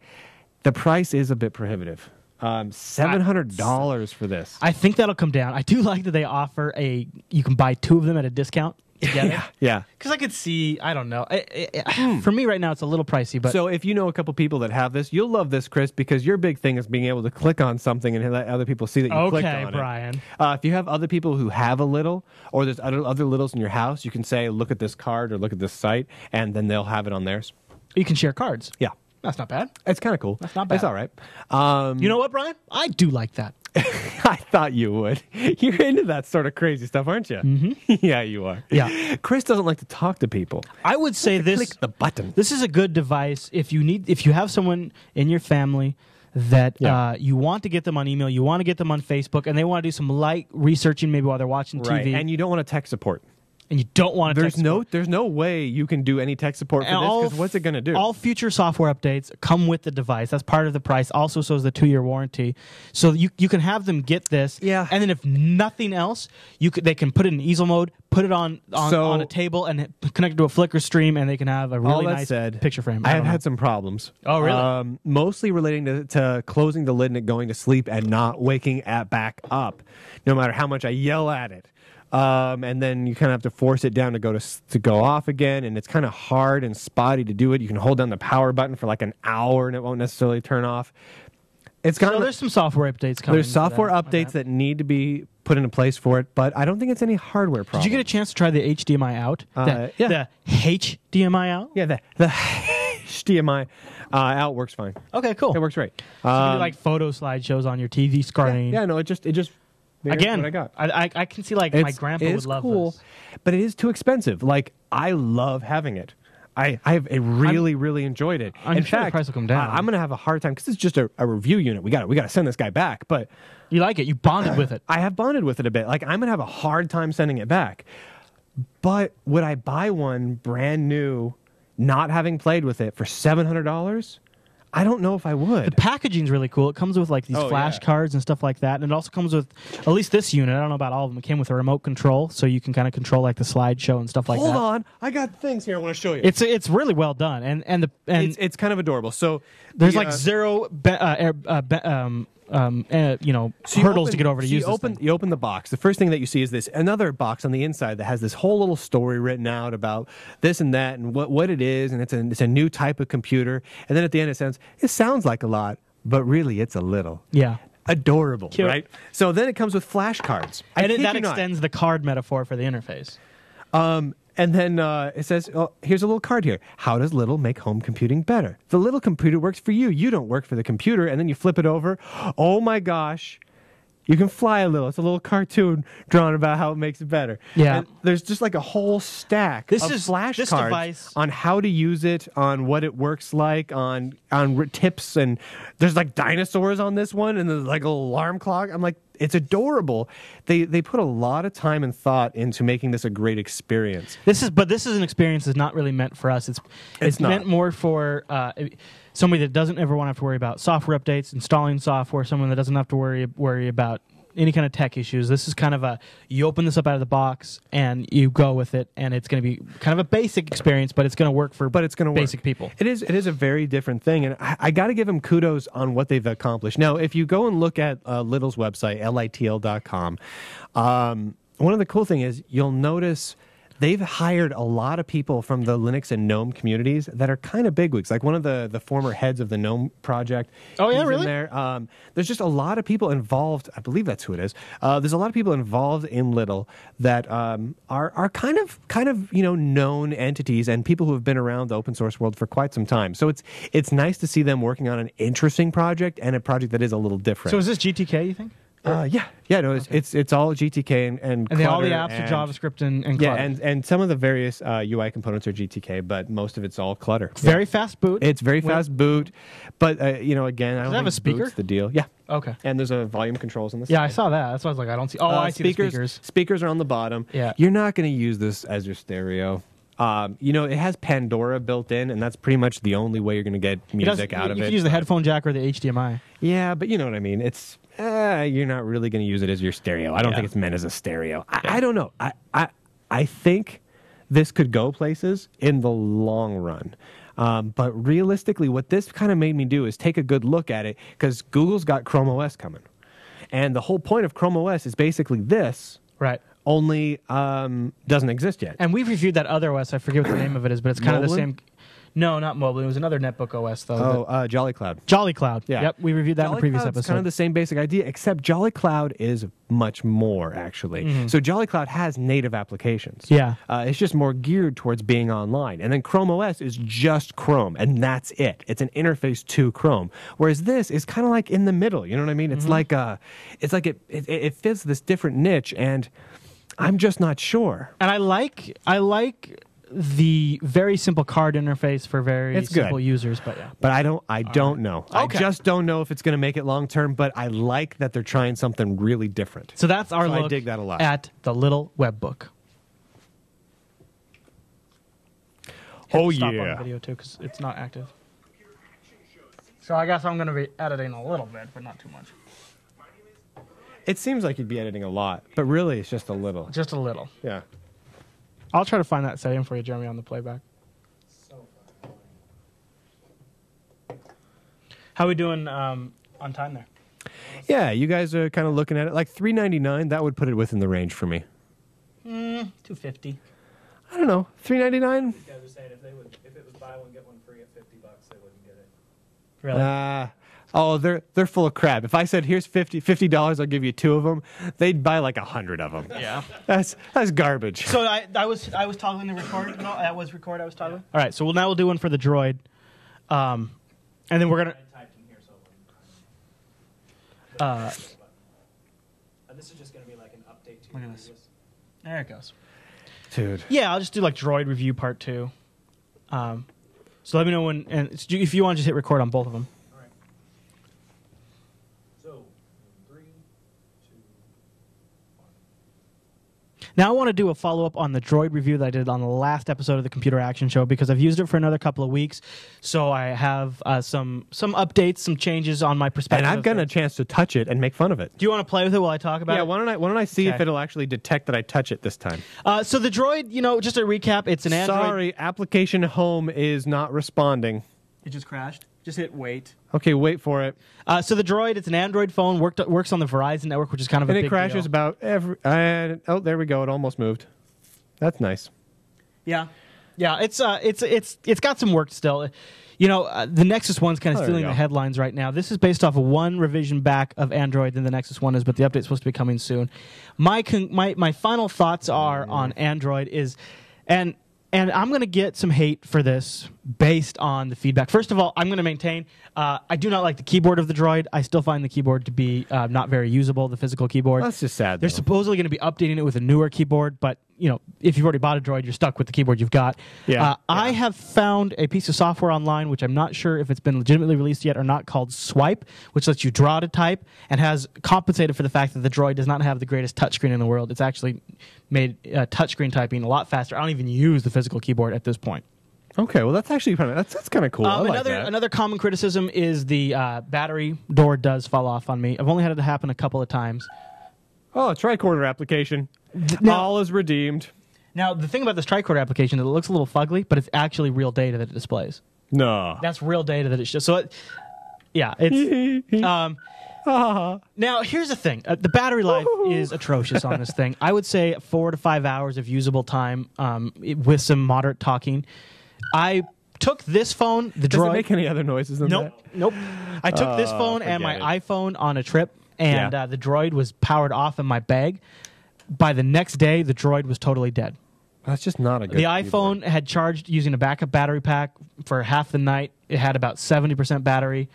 A: The price is a bit prohibitive. $700 for this.
C: I think that'll come down. I do like that they offer you can buy 2 of them at a discount together.
A: Yeah.
C: Because I could see, I don't know. For me right now, it's a little pricey, but
A: So if you know a couple people that have this, you'll love this, Chris, because your big thing is being able to click on something and let other people see that you clicked
C: okay,
A: on
C: Brian.
A: it. If you have other people who have a Little, or there's other Littles in your house, you can say, look at this card or look at this site, and then they'll have it on theirs.
C: You can share cards.
A: Yeah.
C: That's not bad.
A: It's kind of cool.
C: That's not bad.
A: It's all right.
C: You know what, Brian? I do like that.
A: I thought you would. You're into that sort of crazy stuff, aren't you? Mm-hmm. Yeah, you are.
C: Yeah.
A: Chris doesn't like to talk to people.
C: I would say this.
A: Click the button.
C: This is a good device if you have someone in your family that you want to get them on email, you want to get them on Facebook, and they want to do some light researching maybe while they're watching
A: Right.
C: TV,
A: And you don't want to tech support.
C: and you don't want to.
A: There's no way you can do any tech support for this, because what's it going to do?
C: All future software updates come with the device. That's part of the price. Also, so is the 2-year warranty. So you can have them get this.
A: Yeah.
C: And then if nothing else, they can put it in Ezel Mode, put it on a table, and connect it to a Flickr stream, and they can have a really nice picture frame.
A: I have had some problems.
C: Oh, really?
A: Mostly relating to closing the lid and it going to sleep and not waking back up, no matter how much I yell at it. And then you kind of have to force it down to go off again, and it's kind of hard and spotty to do it. You can hold down the power button for like an hour, and it won't necessarily turn off.
C: So there's some software updates coming.
A: There's software updates that need to be put into place for it, but I don't think it's any hardware problem.
C: Did you get a chance to try the HDMI out?
A: Yeah.
C: The HDMI out?
A: Yeah, the HDMI out works fine.
C: Okay, cool.
A: It works great.
C: So you can do like photo slideshows on your TV screen.
A: Yeah, no, it just
C: Again,
A: what I got.
C: I can see like my grandpa would love this.
A: But it is too expensive. Like, I love having it. I have really enjoyed it.
C: I'm
A: In
C: sure the
A: fact,
C: price will come down.
A: I'm going to have a hard time because it's just a review unit. We got to send this guy back. But
C: You like it. You bonded with it.
A: I have bonded with it a bit. Like, I'm going to have a hard time sending it back. But would I buy one brand new, not having played with it, for $700? I don't know if I would.
C: The packaging's really cool. It comes with like these flashcards and stuff like that, and it also comes with at least this unit. I don't know about all of them. It came with a remote control, so you can kind of control like the slideshow and stuff like that.
A: Hold on, I got things here I want to show you.
C: It's really well done, and
A: It's kind of adorable. So
C: there's like zero hurdles to get over to use this thing.
A: You open the box. The first thing that you see is this another box on the inside that has this whole little story written out about this and that and what it is, and it's a new type of computer. And then at the end it sounds like a lot, but really it's a little.
C: Yeah.
A: Adorable,
C: Cute.
A: right? So then it comes with flashcards.
C: And that extends the card metaphor for the interface.
A: And then it says, here's a little card here. How does Little make home computing better? The Little computer works for you. You don't work for the computer. And then you flip it over. Oh, my gosh. You can fly a little. It's a little cartoon drawn about how it makes it better.
C: Yeah.
A: And there's just like a whole stack of flashcards on how to use it, on what it works like, on tips. And there's like dinosaurs on this one, and there's like a little alarm clock. I'm like, it's adorable. They put a lot of time and thought into making this a great experience.
C: This is an experience that's not really meant for us. It's meant more for somebody that doesn't ever want to have to worry about software updates, installing software, someone that doesn't have to worry about any kind of tech issues. This is kind of a, you open this up out of the box and you go with it, and it's going to be kind of a basic experience, but it's going to work for basic people.
A: It is a very different thing, and I got to give them kudos on what they've accomplished. Now, if you go and look at Litl's website, litl.com, one of the cool things is you'll notice they've hired a lot of people from the Linux and GNOME communities that are kind of bigwigs. Like one of the former heads of the GNOME project.
C: Oh, yeah,
A: he's
C: really?
A: in there. There's just a lot of people involved. I believe that's who it is. There's a lot of people involved in Litl that are kind of known entities and people who have been around the open source world for quite some time. So it's nice to see them working on an interesting project and a project that is a little different.
C: So is this GTK, you think?
A: No, it's all GTK and
C: all the
A: Clutter
C: apps are JavaScript and Clutter.
A: and some of the various UI components are GTK, but most of it's all Clutter.
C: Very fast boot.
A: It's very fast boot, but again, I don't
C: it have
A: think
C: a speaker?
A: boot's the deal. Yeah.
C: Okay.
A: And there's a volume controls on the
C: Yeah,
A: side.
C: I saw that. That's why I was like, I don't see. Oh, I see the speakers.
A: Speakers are on the bottom.
C: Yeah.
A: You're not going to use this as your stereo. It has Pandora built in, and that's pretty much the only way you're going to get music out of it.
C: You can use the headphone jack or the HDMI.
A: Yeah, but you know what I mean. It's you're not really going to use it as your stereo. I don't think it's meant as a stereo. I don't know. I think this could go places in the long run. But realistically, what this kind of made me do is take a good look at it, because Google's got Chrome OS coming. And the whole point of Chrome OS is basically this.
C: Right.
A: Only doesn't exist yet.
C: And we've reviewed that other OS. I forget what the name of it is, but it's kind of the same. No, not mobile. It was another netbook OS, though.
A: Jolly Cloud.
C: Jolly Cloud.
A: Yeah.
C: Yep, we reviewed that in the previous
A: Cloud's
C: episode.
A: kind of the same basic idea, except Jolly Cloud is much more, actually.
C: Mm-hmm.
A: So Jolly Cloud has native applications.
C: Yeah.
A: It's just more geared towards being online. And then Chrome OS is just Chrome, and that's it. It's an interface to Chrome. Whereas this is kind of like in the middle. You know what I mean? It's
C: Mm-hmm.
A: like it fits this different niche, and I'm just not sure.
C: And I like the very simple card interface for very simple users, but yeah.
A: But I don't know.
C: Okay.
A: I just don't know if it's going to make it long term, but I like that they're trying something really different.
C: So that's our
A: I
C: look
A: dig that a lot.
C: at the Litl Webbook.
A: Oh,
C: Stop on
A: yeah.
C: the video too, because it's not active. So I guess I'm going to be editing a little bit, but not too much.
A: It seems like you'd be editing a lot, but really it's just a little.
C: Just a little.
A: Yeah.
C: I'll try to find that setting for you, Jeremy, on the playback. How are we doing on time there?
A: Yeah, you guys are kind of looking at it. Like $3.99, that would put it within the range for me.
C: $2.50.
A: I don't know. $3.99?
B: These guys are saying if it was buy one get one free at $50, they wouldn't get it.
C: Really?
A: They're full of crap. If I said here's $50, I'll give you 2 of them, they'd buy like 100 of them.
C: Yeah.
A: That's garbage.
C: So I was toggling the record. No, that was record. I was toggling. All right. So we'll do one for the Droid, and then we're gonna.
B: I typed in here, so this is just going to be like an update to
C: Look
B: your
C: at this.
B: previous.
C: There it goes.
A: Dude.
C: Yeah, I'll just do like Droid review part 2. So let me know when, and if you want to just hit record on both of them.
B: All right. So, 3, 2, 1.
C: Now I want to do a follow-up on the Droid review that I did on the last episode of the Computer Action Show, because I've used it for another couple of weeks. So I have some updates, some changes on my perspective.
A: And I've gotten a chance to touch it and make fun of it.
C: Do you want to play with it while I talk about
A: Yeah,
C: it?
A: why don't I see
C: Okay.
A: if it'll actually detect that I touch it this time?
C: So the Droid, just a recap, it's an Android.
A: Sorry, application home is not responding.
C: It just crashed. Just hit wait.
A: Okay, wait for it.
C: So the Droid, it's an Android phone, works on the Verizon network, which is kind of
A: And
C: a
A: it
C: big
A: crashes
C: deal.
A: about every... oh, there we go. It almost moved. That's nice.
C: Yeah, it's got some work still. The Nexus One's kind of
A: there
C: stealing
A: we
C: the
A: go.
C: headlines right now. This is based off of one revision back of Android than the Nexus One is, but the update's supposed to be coming soon. My final thoughts are on Android is, and I'm going to get some hate for this based on the feedback. First of all, I'm going to maintain I do not like the keyboard of the Droid. I still find the keyboard to be not very usable, the physical keyboard.
A: That's just sad,
C: They're
A: though.
C: supposedly going to be updating it with a newer keyboard, but if you've already bought a Droid, you're stuck with the keyboard you've got.
A: Yeah.
C: I have found a piece of software online, which I'm not sure if it's been legitimately released yet or not, called Swipe, which lets you draw to type and has compensated for the fact that the Droid does not have the greatest touchscreen in the world. It's actually made touchscreen typing a lot faster. I don't even use the physical keyboard at this point.
A: Okay, well, that's actually that's kind of cool. I like that.
C: Another common criticism is the battery door does fall off on me. I've only had it happen a couple of times.
A: Oh, a tricorder application.
C: Now-
A: All is redeemed.
C: Now, the thing about this tricorder application is it looks a little fugly, but it's actually real data that it displays.
A: No.
C: That's real data that it shows. So, it's now here's the thing: the battery life is atrocious on this thing. I would say 4 to 5 hours of usable time with some moderate talking. I took this phone, the
A: Does
C: Droid.
A: it make any other noises than that?
C: Nope. I took this phone and my
A: forget
C: iPhone on a trip, and
A: Yeah.
C: the Droid was powered off in my bag. By the next day, the Droid was totally dead.
A: That's just not a good
C: The
A: keyboard.
C: iPhone had charged using a backup battery pack for half the night. It had about 70% battery.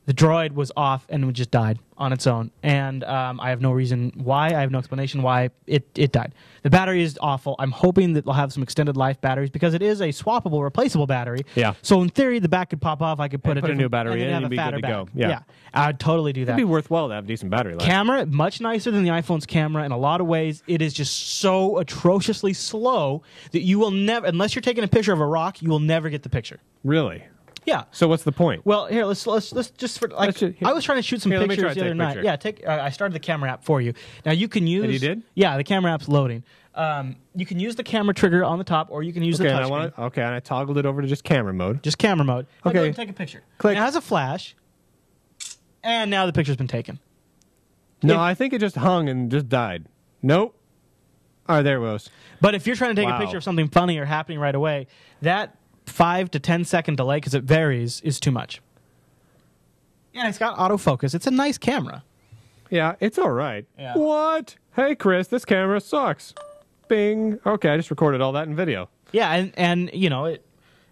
C: The Droid was off and it just died on its own. And I have no reason why. I have no explanation why it died. The battery is awful. I'm hoping that they'll have some extended life batteries because it is a swappable, replaceable battery.
A: Yeah.
C: So in theory, the back could pop off. I could put
A: put a new battery in and
C: have
A: you'd
C: a
A: be
C: fatter
A: good to go.
C: back.
A: Yeah.
C: I'd totally do that.
A: It'd be worthwhile to have a decent battery life.
C: Camera, much nicer than the iPhone's camera in a lot of ways. It is just so atrociously slow that you will never, unless you're taking a picture of a rock, you will never get the picture.
A: Really?
C: Yeah.
A: So what's the point?
C: Well, here let's just for like
A: Let's
C: I was trying to shoot some
A: Here, let me try
C: pictures
A: to
C: the other
A: take a
C: night.
A: picture.
C: Yeah, take. I started the camera app for you. Now you can use.
A: And you did?
C: Yeah, the camera app's loading. You can use the camera trigger on the top, or you can use
A: Okay,
C: the
A: and
C: touch screen.
A: and I toggled it over to just camera mode.
C: Just camera mode. Now
A: Okay.
C: go ahead and take a picture.
A: Click.
C: It has a flash, and now the picture's been taken.
A: No,
C: If-
A: I think it just hung and just died. Nope. Oh, there it was.
C: But if you're trying to take
A: Wow.
C: a picture of something funny or happening right away, that 5 to 10 second delay, because it varies, is too much. And it's got autofocus. It's a nice camera.
A: Yeah, it's all right.
C: Yeah.
A: What? Hey, Chris, this camera sucks. Bing. Okay, I just recorded all that in video.
C: Yeah, and you know,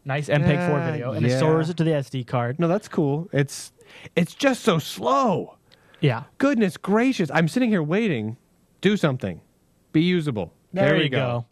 C: nice MPEG-4 video, and it
A: yeah.
C: stores it to the SD card.
A: No, that's cool. It's just so slow.
C: Yeah.
A: Goodness gracious. I'm sitting here waiting. Do something. Be usable.
C: There you go.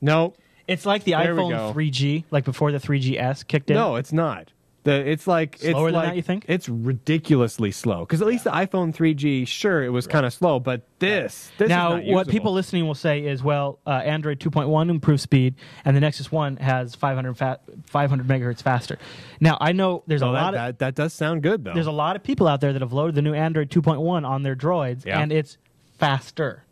A: No.
C: It's like the
A: There we
C: iPhone
A: go.
C: 3G, like before the 3GS kicked in.
A: No, it's not. It's like
C: Slower
A: it's
C: than
A: like,
C: that, you think?
A: It's ridiculously slow. Because at least the iPhone 3G, sure, it was kind of slow, but this
C: Now,
A: is not
C: what
A: usable.
C: people listening will say is, well, Android 2.1 improved speed, and the Nexus 1 has 500 megahertz faster. Now, I know there's a lot of
A: that does sound good though.
C: there's a lot of people out there that have loaded the new Android 2.1 on their Droids,
A: Yeah.
C: and it's faster.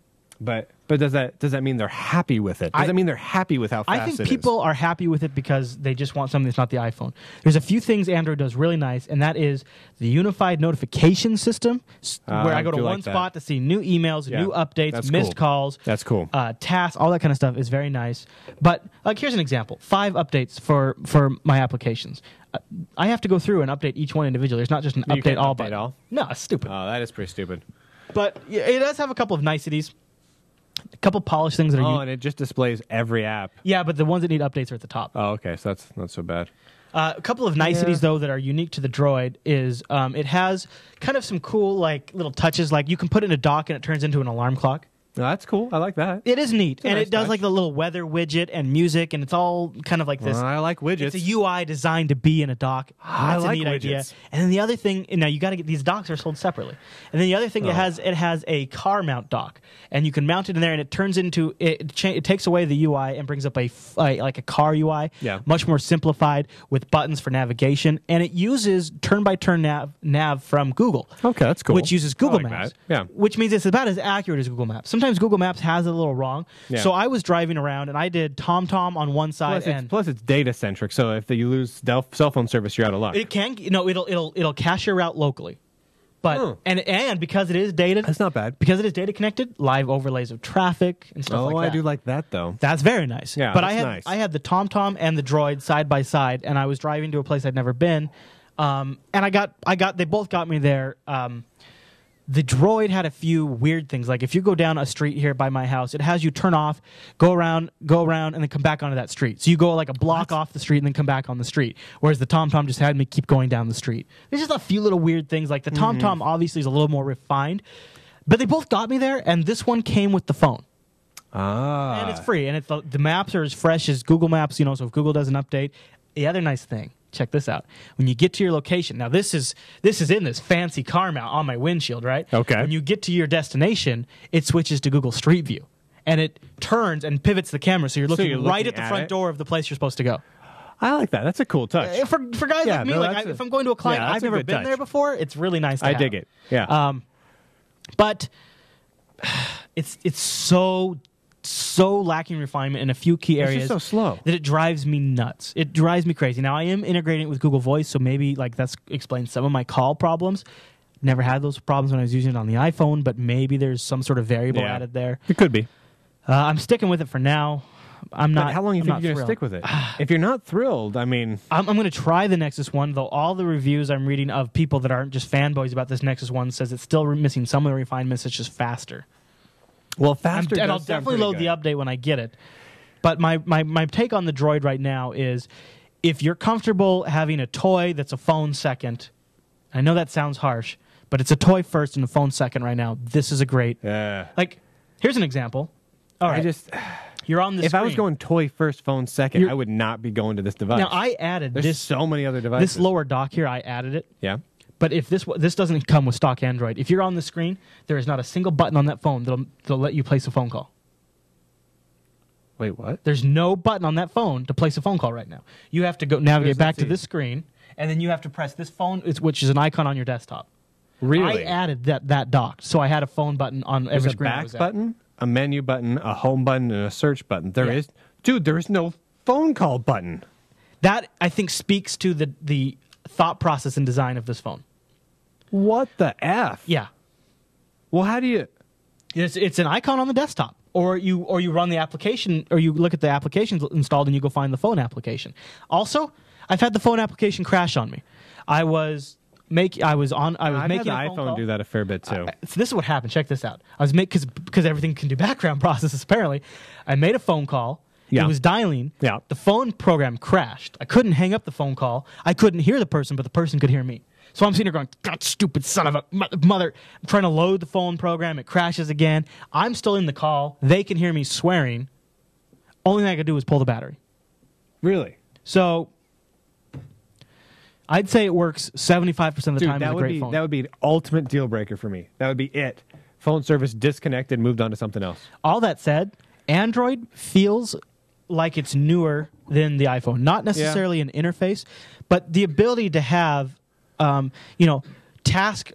A: But does that mean they're happy with it? Does that mean they're happy with how fast
C: I think
A: it is?
C: people are happy with it because they just want something that's not the iPhone. There's a few things Android does really nice, and that is the unified notification system, where I go to
A: do
C: one
A: like that.
C: spot to see new emails,
A: Yeah,
C: new updates,
A: that's
C: missed
A: cool.
C: calls.
A: That's cool.
C: Tasks, all that kind of stuff is very nice. But like, here's an example: 5 updates for my applications. I have to go through and update each one individually. It's not just an
A: You
C: update
A: can't
C: all
A: update
C: button.
A: all?
C: No, it's stupid.
A: Oh, that is pretty stupid.
C: But it does have a couple of niceties. A couple polished things that are
A: And it just displays every app.
C: yeah, but the ones that need updates are at the top.
A: Oh, okay, so that's not so bad.
C: A couple of niceties though that are unique to the Droid is it has kind of some cool like little touches, like you can put it in a dock and it turns into an alarm clock.
A: No, that's cool. I like that.
C: It is neat,
A: a
C: and
A: nice
C: it does
A: touch.
C: like the little weather widget and music, and it's all kind of like this.
A: I like widgets.
C: It's a UI designed to be in a dock.
A: I
C: That's
A: like
C: a neat idea.
A: widgets.
C: And then the other thing, now you got to get these docks are sold separately. And then the other thing it has a car mount dock, and you can mount it in there, and it turns into it takes away the UI and brings up like a car UI,
A: Yeah.
C: much more simplified with buttons for navigation, and it uses turn-by-turn nav from Google.
A: Okay, that's cool.
C: Which uses Google
A: I like
C: Maps.
A: that. Yeah.
C: Which means it's about as accurate as Google Maps. Sometimes Google Maps has it a little wrong.
A: Yeah.
C: So I was driving around and I did TomTom on one side
A: Plus, it's data centric. So if you lose cell phone service, you're out of luck.
C: it can it'll cache your route locally. But
A: Oh.
C: and because it is data
A: That's not bad.
C: because it is data connected, live overlays of traffic and stuff like that.
A: I do like that though.
C: That's very nice.
A: Yeah,
C: but
A: that's
C: I had
A: nice.
C: I had the TomTom and the Droid side by side, and I was driving to a place I'd never been, and I got they both got me there. The Droid had a few weird things, like if you go down a street here by my house, it has you turn off, go around, and then come back onto that street. So you go like a block off the street and then come back on the street. Whereas the TomTom just had me keep going down the street. There's just a few little weird things. Like the TomTom obviously is a little more refined, but they both got me there. And this one came with the phone.
A: Ah.
C: And it's free, and the maps are as fresh as Google Maps, so if Google does an update. The other nice thing, check this out. When you get to your location, now this is in this fancy car mount on my windshield, right?
A: Okay.
C: When you get to your destination, it switches to Google Street View, and it turns and pivots the camera, so you're looking
A: you're
C: right
A: looking
C: at the
A: at
C: front
A: it?
C: door of the place you're supposed to go.
A: I like that. That's a cool touch.
C: For guys
A: Yeah,
C: like me,
A: no,
C: like
A: that's
C: if I'm going to a client,
A: yeah, that's
C: I've
A: a
C: never
A: good
C: been
A: touch.
C: there before. It's really nice. To
A: I
C: have.
A: dig it. Yeah.
C: But it's so lacking refinement in a few key areas.
A: It's just so slow
C: that it drives me nuts. It drives me crazy. Now I am integrating it with Google Voice, so maybe like that's explains some of my call problems. Never had those problems when I was using it on the iPhone, but maybe there's some sort of variable added there.
A: It could be.
C: I'm sticking with it for now. I'm not.
A: But how long do you think you're going to stick with it? If you're not thrilled, I mean,
C: I'm going to try the Nexus One. Though all the reviews I'm reading of people that aren't just fanboys about this Nexus One says it's still missing some of the refinements. It's just faster.
A: Well, faster.
C: And I'll definitely load the update when I get it. But my take on the Droid right now is, if you're comfortable having a toy that's a phone second, I know that sounds harsh, but it's a toy first and a phone second right now. This is a great. Like, here's an example. All right. You're on this.
A: If I was going toy first, phone second, I would not be going to this device.
C: Now I added
A: There's so many other devices.
C: This lower dock here, I added it.
A: Yeah.
C: But if this doesn't come with stock Android, if you're on the screen, there is not a single button on that phone that'll let you place a phone call.
A: Wait, what?
C: There's no button on that phone to place a phone call right now. You have to go navigate back to this screen, and then you have to press this phone, which is an icon on your desktop.
A: Really?
C: I added that dock, so I had a phone button on every screen.
A: There's a back button, a menu button, a home button, and a search button. There is no phone call button.
C: That, I think, speaks to the thought process and design of this phone.
A: What the F?
C: Yeah.
A: Well, how do you...
C: It's an icon on the desktop. Or you run the application, or you look at the applications installed and you go find the phone application. Also, I've had the phone application crash on me. I was making
A: I've
C: a
A: had the
C: phone
A: iPhone
C: call.
A: do that a fair bit too.
C: So this is what happened. Check this out. I was because everything can do background processes. Apparently, I made a phone call.
A: Yeah.
C: It was dialing.
A: Yeah.
C: The phone program crashed. I couldn't hang up the phone call. I couldn't hear the person, but the person could hear me. So I'm sitting here going, God, stupid son of a mother. I'm trying to load the phone program. It crashes again. I'm still in the call. They can hear me swearing. Only thing I could do was pull the battery.
A: Really?
C: So I'd say it works 75% of the time with a great phone.
A: That would be an ultimate deal breaker for me. That would be it. Phone service disconnected, moved on to something else.
C: All that said, Android feels like it's newer than the iPhone. Not necessarily an interface, but the ability to have tasks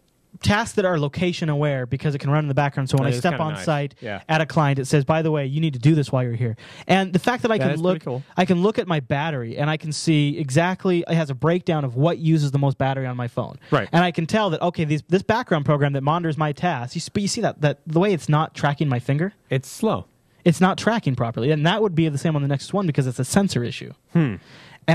C: that are location aware, because it can run in the background. So when I step on site at a client, it says, by the way, you need to do this while you're here. And the fact that I can look at my battery and I can see exactly, it has a breakdown of what uses the most battery on my phone.
A: Right.
C: And I can tell that, okay, this background program that monitors my tasks, but you see that the way it's not tracking my finger?
A: It's slow.
C: It's not tracking properly. And that would be the same on the Nexus One because it's a sensor issue. And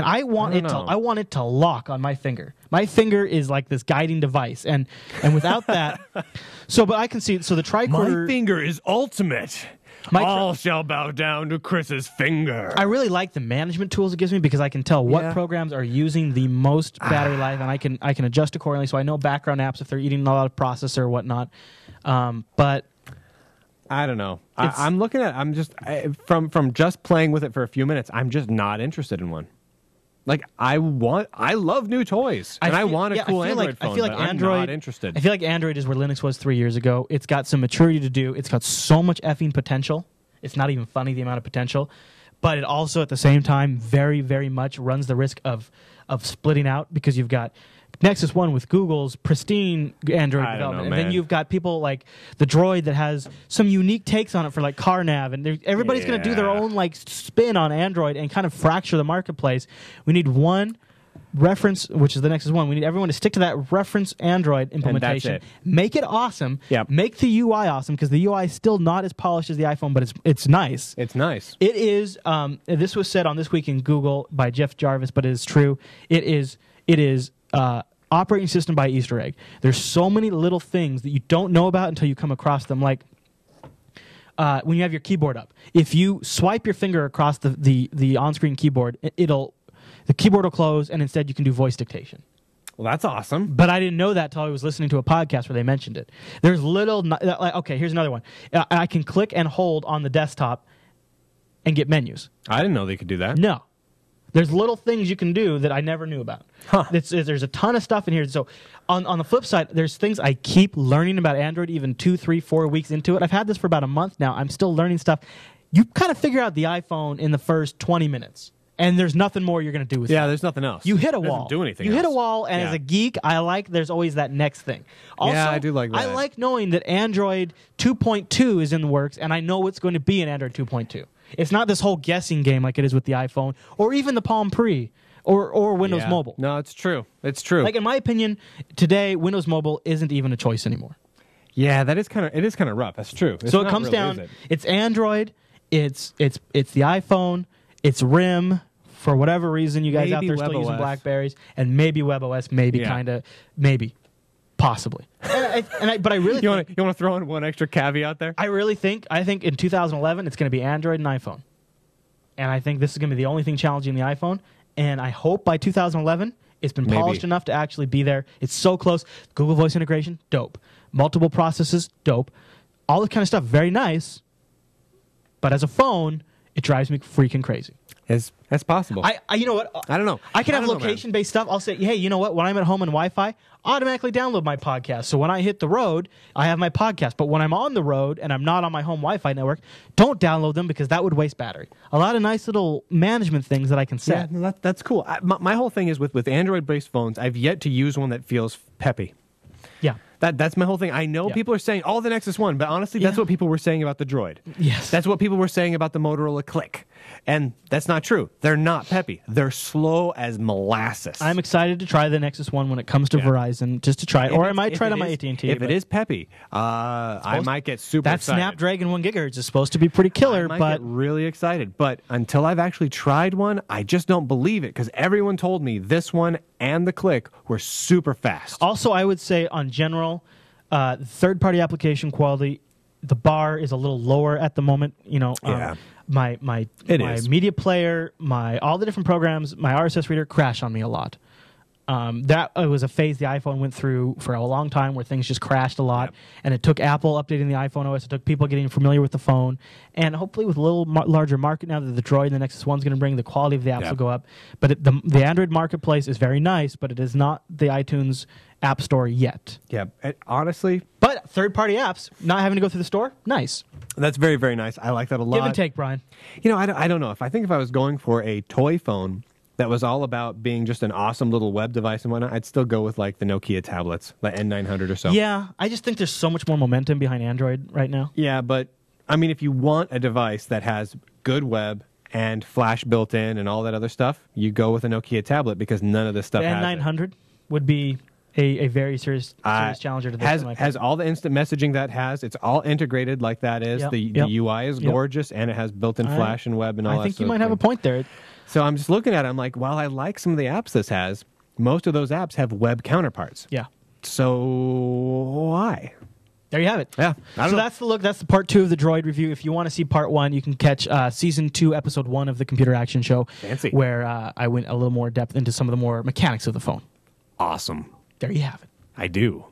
C: I want it to lock on my finger. My finger is like this guiding device, and without that, but I can see. So the tricorder.
A: My finger is ultimate. All shall bow down to Chris's finger.
C: I really like the management tools it gives me because I can tell what programs are using the most battery life, and I can adjust accordingly. So I know background apps if they're eating a lot of processor or whatnot. But
A: I don't know. I'm looking at. I'm just from just playing with it for a few minutes. I'm just not interested in one. Like I love new toys, and I want a cool Android phone. But I'm not interested.
C: I feel like Android is where Linux was 3 years ago. It's got some maturity to do. It's got so much effing potential. It's not even funny the amount of potential, but it also at the same time very, very much runs the risk of splitting out because you've got Nexus One with Google's pristine Android development, and then you've got people like the Droid that has some unique takes on it for like car nav, and everybody's going to do their own like spin on Android and kind of fracture the marketplace. We need one reference, which is the Nexus One. We need everyone to stick to that reference Android implementation. Make it awesome.
A: Yep.
C: Make the UI awesome because the UI is still not as polished as the iPhone, but it's nice.
A: It's nice.
C: It is. This was said on This Week in Google by Jeff Jarvis, but it is true. It is. Operating system by Easter egg. There's so many little things that you don't know about until you come across them. Like when you have your keyboard up, if you swipe your finger across the on-screen keyboard, the keyboard will close, and instead you can do voice dictation.
A: Well, that's awesome.
C: But I didn't know that until I was listening to a podcast where they mentioned it. There's okay, here's another one. I can click and hold on the desktop and get menus.
A: I didn't know they could do that.
C: No. There's little things you can do that I never knew about. There's a ton of stuff in here. So on the flip side, there's things I keep learning about Android even 2, 3, 4 weeks into it. I've had this for about a month now. I'm still learning stuff. You kind of figure out the iPhone in the first 20 minutes. and there's nothing more you're going to do with it.
A: Yeah, there's nothing else.
C: You hit a
A: It doesn't
C: wall.
A: do anything
C: You hit a
A: else.
C: wall, and
A: Yeah.
C: as a geek, there's always that next thing. Also,
A: Yeah, I do like that.
C: I like knowing that Android 2.2 is in the works, and I know what's going to be in Android 2.2. It's not this whole guessing game like it is with the iPhone or even the Palm Pre or Windows
A: Yeah.
C: Mobile.
A: No, it's true. It's true.
C: Like in my opinion, today Windows Mobile isn't even a choice anymore.
A: yeah, it is kind of rough. That's true. It's
C: So it
A: not
C: comes
A: really,
C: down.
A: is it?
C: It's Android. It's the iPhone. It's RIM. For whatever reason, you guys out
A: Maybe
C: there still using
A: WebOS.
C: BlackBerries, and maybe WebOS, maybe
A: Yeah.
C: kind of, maybe, possibly. But I really
A: You
C: think,
A: want to throw in one extra caveat there?
C: I think in 2011 it's going to be Android and iPhone, and I think this is going to be the only thing challenging the iPhone. And I hope by 2011 it's been
A: Maybe.
C: polished enough to actually be there. It's so close. Google Voice integration, dope. Multiple processes, dope. All this kind of stuff, very nice. But as a phone, it drives me freaking crazy.
A: That's possible.
C: You know what?
A: I don't know.
C: I can
A: I
C: have
A: don't know, man.
C: location-based stuff. I'll say, hey, you know what? When I'm at home on Wi-Fi, automatically download my podcast. So when I hit the road, I have my podcast. But when I'm on the road and I'm not on my home Wi-Fi network, don't download them because that would waste battery. A lot of nice little management things that I can
A: Yeah,
C: set.
A: no, that's cool. My whole thing is with Android-based phones, I've yet to use one that feels peppy.
C: Yeah.
A: That's my whole thing. I know
C: Yeah.
A: people are saying, oh, the Nexus 1, but honestly, that's
C: Yeah.
A: what people were saying about the Droid.
C: Yes.
A: That's what people were saying about the Motorola Click. And that's not true. They're not peppy. They're slow as molasses.
C: I'm excited to try the Nexus 1 when it comes to
A: Yeah.
C: Verizon, just to try it.
A: If
C: Or I
A: it's-
C: might
A: if
C: try it
A: it
C: on my
A: is-
C: AT&T.
A: If
C: but
A: it is peppy, I might get super
C: that
A: excited.
C: Snapdragon 1 gigahertz is supposed to be pretty killer,
A: I might
C: but
A: get really excited. But until I've actually tried one, I just don't believe it because everyone told me this one and the Click were super fast.
C: also I would say on general, third-party application quality, the bar is a little lower at the moment. You know,
A: Yeah.
C: my
A: It is.
C: media player, all the different programs, my RSS reader crash on me a lot. That was a phase the iPhone went through for a long time where things just crashed a lot,
A: Yep.
C: and it took Apple updating the iPhone OS. It took people getting familiar with the phone, and hopefully with a little larger market now that the Droid and the Nexus 1 is going to bring, the quality of the apps
A: Yep.
C: will go up. But the Android marketplace is very nice, but it is not the iTunes App Store yet.
A: Yeah, honestly,
C: But third-party apps, not having to go through the store, nice.
A: that's very, very nice. I like that a lot.
C: Give and take, Brian.
A: You know, I don't know. If I was going for a toy phone that was all about being just an awesome little web device and whatnot, I'd still go with like the Nokia tablets, the N900 or so.
C: Yeah, I just think there's so much more momentum behind Android right now.
A: Yeah, but I mean, if you want a device that has good web and flash built in and all that other stuff, you go with a Nokia tablet because none of this stuff
C: The
A: has it.
C: N900 would be a very serious challenger to this. in my
A: Has
C: opinion.
A: all the instant messaging that has. It's all integrated like that is.
C: Yep,
A: The
C: yep,
A: UI is
C: yep.
A: gorgeous and it has built-in
C: I-
A: flash and web and all that.
C: I think you
A: sort of
C: might have a
A: thing.
C: point there.
A: So I'm just looking at it. I'm like, while I like some of the apps this has, most of those apps have web counterparts.
C: Yeah.
A: So why?
C: There you have it.
A: Yeah, I don't
C: So
A: know.
C: that's the look. That's the part 2 of the Droid review. If you want to see part 1, you can catch season 2, episode 1 of the Computer Action Show,
A: Fancy.
C: where I went a little more depth into some of the more mechanics of the phone.
A: Awesome.
C: There you have it.
A: I do.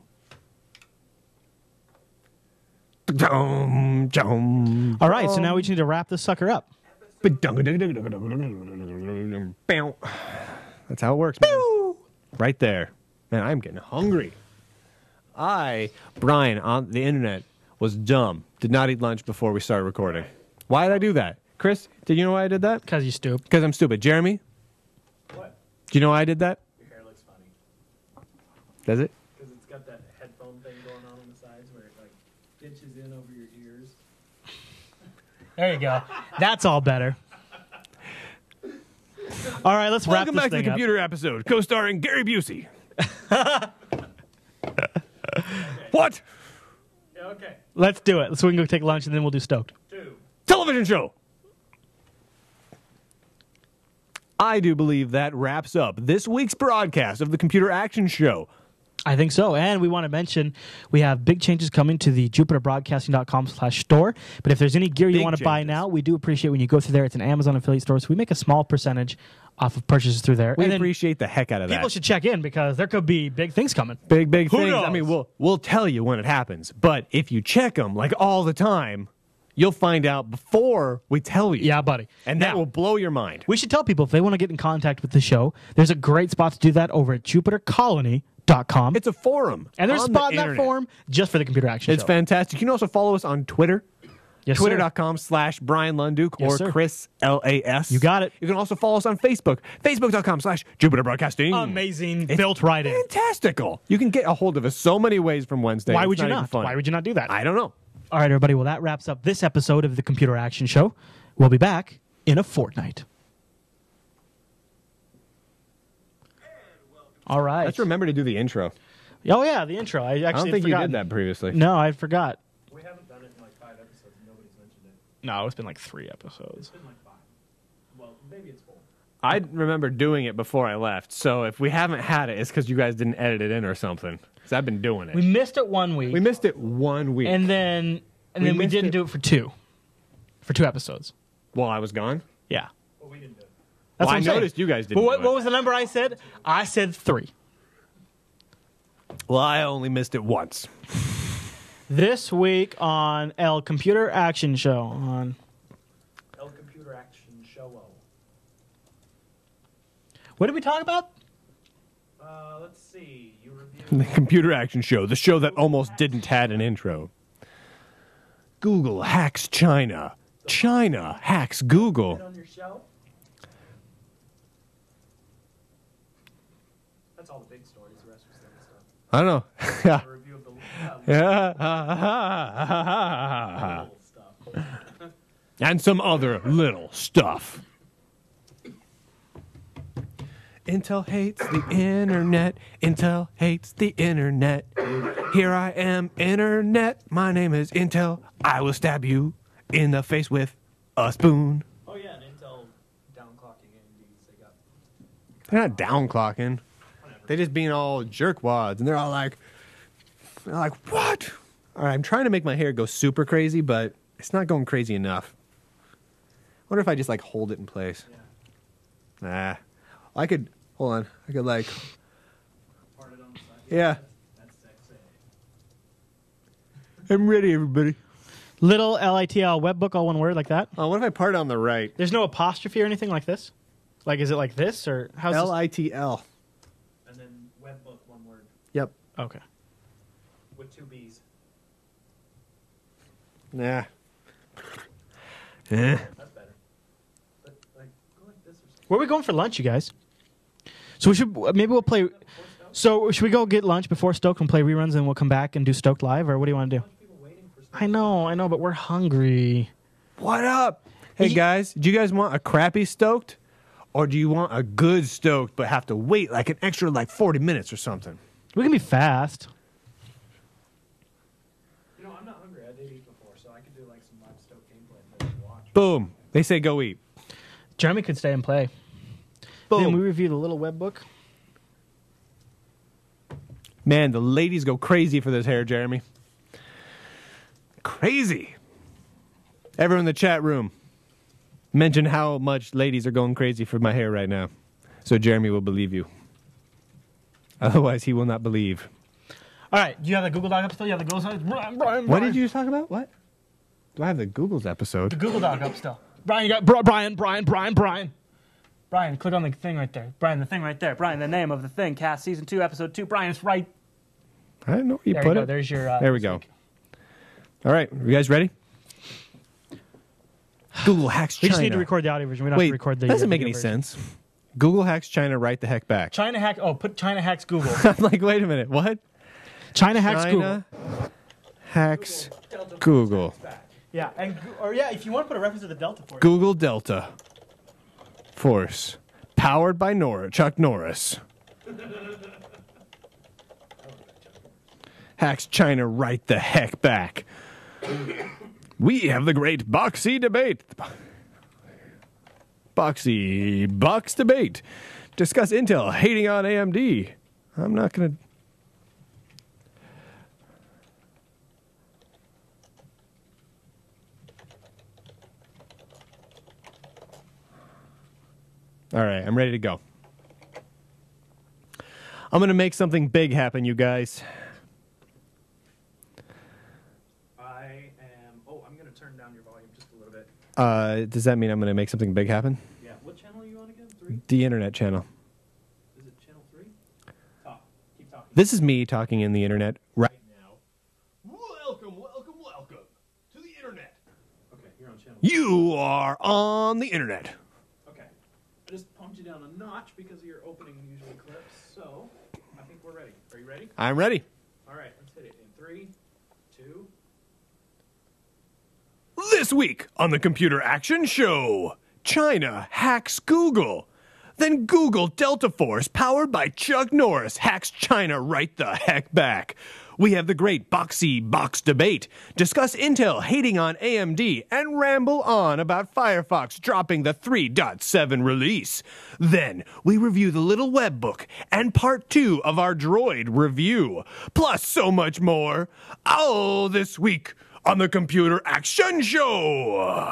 A: Jum.
C: All right, so now we just need to wrap this sucker up.
A: That's how it works, man. Right there. Man, I'm getting hungry. Brian, on the internet, was dumb. Did not eat lunch before we started recording. Why did I do that? Chris, did you know why I did that?
C: Because you stoop.
A: Because I'm stupid. Jeremy,
B: What?
A: do you know why I did that?
B: Your hair looks funny.
A: Does it?
B: Because it's got that headphone thing going on the sides where it like ditches in over your ears.
C: There you go. That's all better. All right, let's wrap
A: Welcome
C: this
A: back to the
C: thing up.
A: computer episode, co-starring Gary Busey. What?
B: Yeah, okay.
C: Let's do it. So we can go take lunch, and then we'll do Stoked.
B: 2.
A: Television show. I do believe that wraps up this week's broadcast of the Computer Action Show.
C: I think so. And we want to mention we have big changes coming to the jupiterbroadcasting.com/store. But if there's any gear you
A: Big
C: want to buy
A: changes.
C: now, we do appreciate when you go through there. It's an Amazon affiliate store, so we make a small percentage off of purchases through there.
A: We
C: And then
A: appreciate the heck out of that.
C: people should check in because there could be big things coming.
A: Big
C: Who
A: things.
C: knows?
A: I mean, we'll tell you when it happens. But if you check them like all the time, you'll find out before we tell you.
C: Yeah, buddy.
A: And that
C: Now,
A: will blow your mind.
C: we should tell people if they want to get in contact with the show, there's a great spot to do that over at jupitercolony.com.
A: It's a forum.
C: And there's a
A: on
C: spot
A: the
C: in that
A: internet.
C: forum just for the Computer Action
A: It's
C: Show.
A: fantastic. You can also follow us on Twitter.
C: Yes, sir.
A: Twitter.com/Brian Lunduke
C: Yes,
A: or
C: sir.
A: Chris LAS.
C: You got it.
A: You can also follow us on Facebook. Facebook.com/Jupiter Broadcasting.
C: Amazing.
A: It's
C: Built right in.
A: Fantastical. You can get a hold of us so many ways from Wednesday.
C: Why
A: It's
C: would you
A: even
C: not?
A: funny.
C: Why would you not do that?
A: I don't know.
C: All right, everybody. Well, that wraps up this episode of the Computer Action Show. We'll be back in a fortnight. All right.
A: Let's remember to do the intro.
C: Oh, yeah, the intro. I
A: I
C: actually
A: don't think you
C: forgot
A: did that previously.
C: No, I forgot.
B: We haven't done it in like 5 episodes and nobody's mentioned it.
C: No, it's been like 3 episodes.
B: It's been like 5. Well, maybe it's 4.
A: I remember doing it before I left, so if we haven't had it, it's because you guys didn't edit it in or something. Because I've been doing it.
C: We missed it 1 week.
A: We missed it 1 week.
C: And then we
A: missed
C: didn't
A: it-
C: do it for 2. For 2 episodes.
A: While I was gone?
C: Yeah.
B: But we didn't do it.
C: That's
A: Well,
C: what
A: I
C: I'm saying.
A: noticed you guys didn't
C: But what,
A: do it.
C: what was the number I said? I said 3.
A: Well, I only missed it once.
C: This week on El Computer Action Show on
B: El Computer Action Show.
C: what did we talk about?
B: Let's see. You
A: The
B: reviewed
A: Computer Action Show, the show that almost didn't had an intro. Google hacks China. China hacks Google.
B: it on your show. That's all the big stories. The rest was silly stuff.
A: I don't know. Yeah.
B: A review of the
A: Yeah.
B: little stuff.
A: And some other little stuff. Intel hates the internet. Intel hates the internet. Here I am, internet. My name is Intel. I will stab you in the face with a spoon.
B: Oh yeah, and Intel downclocking AMDs. They got
A: They're not downclocking. They just being all jerkwads, and they're like, what? All right, I'm trying to make my hair go super crazy, but it's not going crazy enough. I wonder if I just like hold it in place. Nah, I could hold on. I could like,
B: parted on the side.
A: yeah.
B: That's sexy.
A: I'm ready, everybody.
C: Little Litl Webbook, all one word like that.
A: Oh, what if I part on the right?
C: There's no apostrophe or anything like this. Like, is it like this or how's this?
A: LITL.
B: And then Webbook, one word,
A: Yep.
C: Okay.
B: with 2 B's.
A: Nah.
B: That's better. But like, go like this or something.
C: Where are we going for lunch, you guys? So we should maybe we'll play. So should we go get lunch before Stoked and play reruns, and we'll come back and do Stoked live, or what do you want to do?
B: People waiting for stuff.
C: I know, but we're hungry.
A: What up? Hey guys, do you guys want a crappy stoked? Or do you want a good stoked but have to wait like an extra like 40 minutes or something?
C: We can be fast.
B: You know, I'm not hungry. I did eat before, so I could do like some live Stoke gameplay and then watch.
A: Boom. They say go eat.
C: Jeremy could stay and play.
A: Boom.
C: Then we review the Litl Webbook.
A: Man, the ladies go crazy for this hair, Jeremy. Crazy. Everyone in the chat room, mention how much ladies are going crazy for my hair right now. So Jeremy will believe you. Otherwise, he will not believe.
C: All right, do you have the Google Doc up still? You have the Google Doc? Brian,
A: What did you just talk about? What? Do I have the Google's episode?
C: The Google Doc up still. Brian, you got Brian. Brian, click on the thing right there. Brian, the thing right there. Brian, the name of the thing. Cast Season 2, Episode 2. Brian, it's right
A: I don't know where you
C: there.
A: put
C: You go.
A: it.
C: There's your.
A: There we go. All right, you guys ready? Google hacks China.
C: We just need to record the audio version. We don't have
A: Wait,
C: to record the.
A: doesn't make
C: video
A: any
C: version.
A: sense. Google hacks China right the heck back.
C: China hack. Oh, put China hacks Google.
A: I'm like, wait a minute, what?
C: China hacks Google.
A: China hacks Google.
C: Yeah, yeah. If you want to put a reference to the Delta Force.
A: Google Delta Force, powered by Chuck Norris. Hacks China right the heck back. We have the great Boxee debate. Boxee Box debate. Discuss Intel hating on AMD. I'm not going to... All right, I'm ready to go. I'm going to make something big happen, you guys.
B: I am. Oh, I'm gonna turn down your volume just a little bit.
A: Does that mean I'm going to make something big happen?
B: Yeah. What channel are you on again? 3?
A: The internet channel.
B: Is it channel 3? Talk. Keep talking.
A: This is me talking in the internet right
B: now.
A: Welcome to the internet. You are on the internet.
B: Okay. I just pumped you down a notch because of your opening usually clips. So, I think we're ready. Are you ready?
A: I'm ready.
B: All right, let's hit it in 3, 2.
A: This week on the Computer Action Show, China hacks Google. Then Google Delta Force, powered by Chuck Norris, hacks China right the heck back. We have the great Boxee Box debate, discuss Intel hating on AMD, and ramble on about Firefox dropping the 3.7 release. Then we review the Litl Webbook and part 2 of our Droid review, plus so much more. Oh, this week on the Computer Action Show.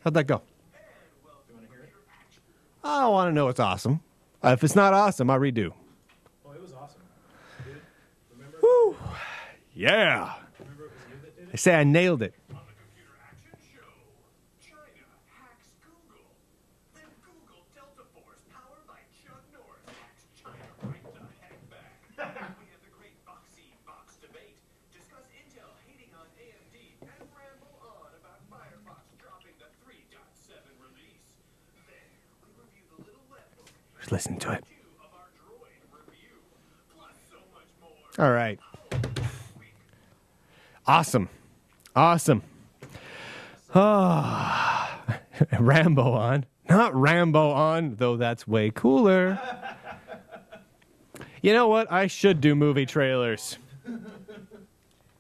A: How'd that go?
B: You want to hear it?
A: I want to know it's awesome. If it's not awesome, I'll redo.
B: Oh, it was awesome. Dude, remember?
A: Woo! Yeah.
B: Remember it was you that did
A: I
B: it?
A: say I nailed it.
E: On the Computer Action Show, China hacks Google. Then Google Delta Force, powered by Chuck Norris, hacks China right the heck back. We have the great Boxee Box debate, discuss Intel hating on AMD, and ramble on about Firefox dropping the 3.7 release. Then we review the Litl Webbook,
A: Just listen to it.
E: 2 of our Droid review, plus so much more.
A: All right. Awesome. Awesome. Ah, Rambo on. Not Rambo on, though that's way cooler. You know what? I should do movie trailers.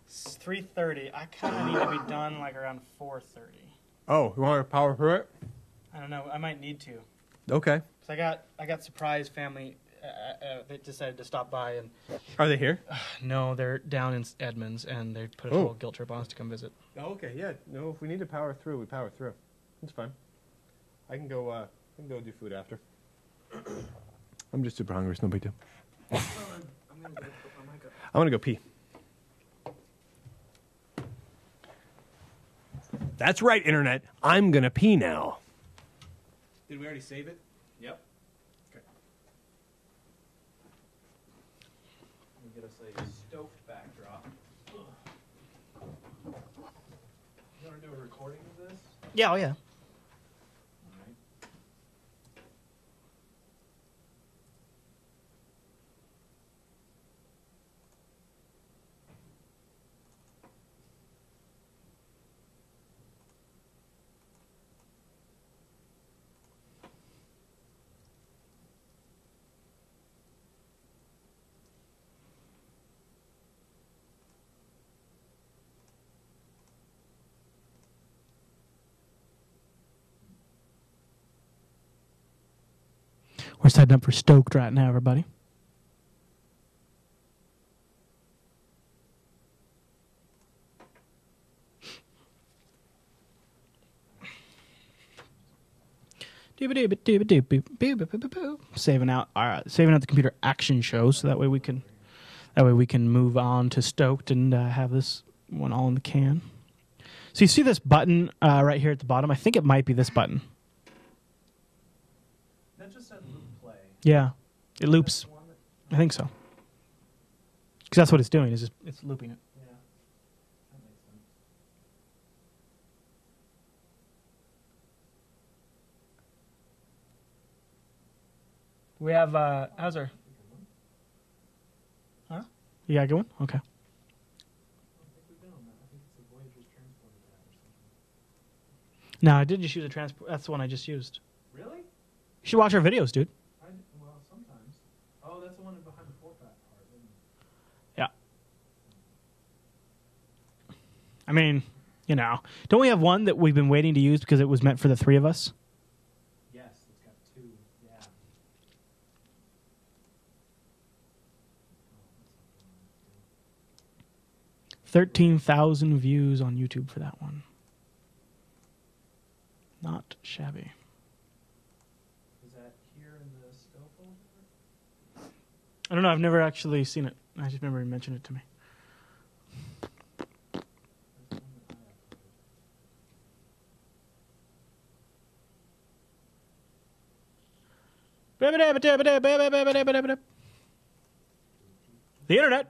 C: It's 3:30. I kind of need to be done like around 4:30.
A: Oh, you want to power through it?
C: I don't know. I might need to.
A: Okay.
C: So I got surprise family that decided to stop by, and
A: Are they here?
C: no, they're down in Edmonds, and they put a
A: Oh.
C: whole guilt trip on us to come visit.
A: Oh, okay. Yeah. No, if we need to power through, we power through. It's fine. I can go do food after. I'm just super hungry. It's no big deal.
B: I'm going to go put my mic up.
A: I'm gonna go pee. That's right, internet. I'm gonna pee now. Did we already save it?
B: Yep.
A: Okay.
B: We get us a stoked backdrop. You want to do a recording of this?
C: Yeah, oh yeah.
B: All right.
C: We're setting up for Stoked right now, everybody. Saving out, all right, saving out the Computer Action Show, so that way we can move on to Stoked and have this one all in the can. So you see this button right here at the bottom? I think it might be this button.
B: That just said loop play.
C: Yeah, it loops.
B: That's the one that,
C: I think so. Because that's what it's doing. It's looping it.
B: yeah. That makes sense.
C: We have how's our? Huh? You got a good one? Okay.
B: I don't think we've been on that. I think it's the Voyager's transporter tab or something.
C: No, I did just use a transport. That's the one I just used.
B: Really?
C: You should watch our videos, dude.
B: Well, sometimes. Oh, that's the one behind the 4-pack part, isn't it?
C: Yeah. I mean, you know, don't we have one that we've been waiting to use because it was meant for the three of us?
B: Yes, it's got 2. Yeah.
C: 13,000 views on YouTube for that one. Not shabby.
B: Is that here in the still folder?
C: I don't know. I've never actually seen it. I just remember he mentioned it to me.
B: That's the one that I uploaded.
C: The internet.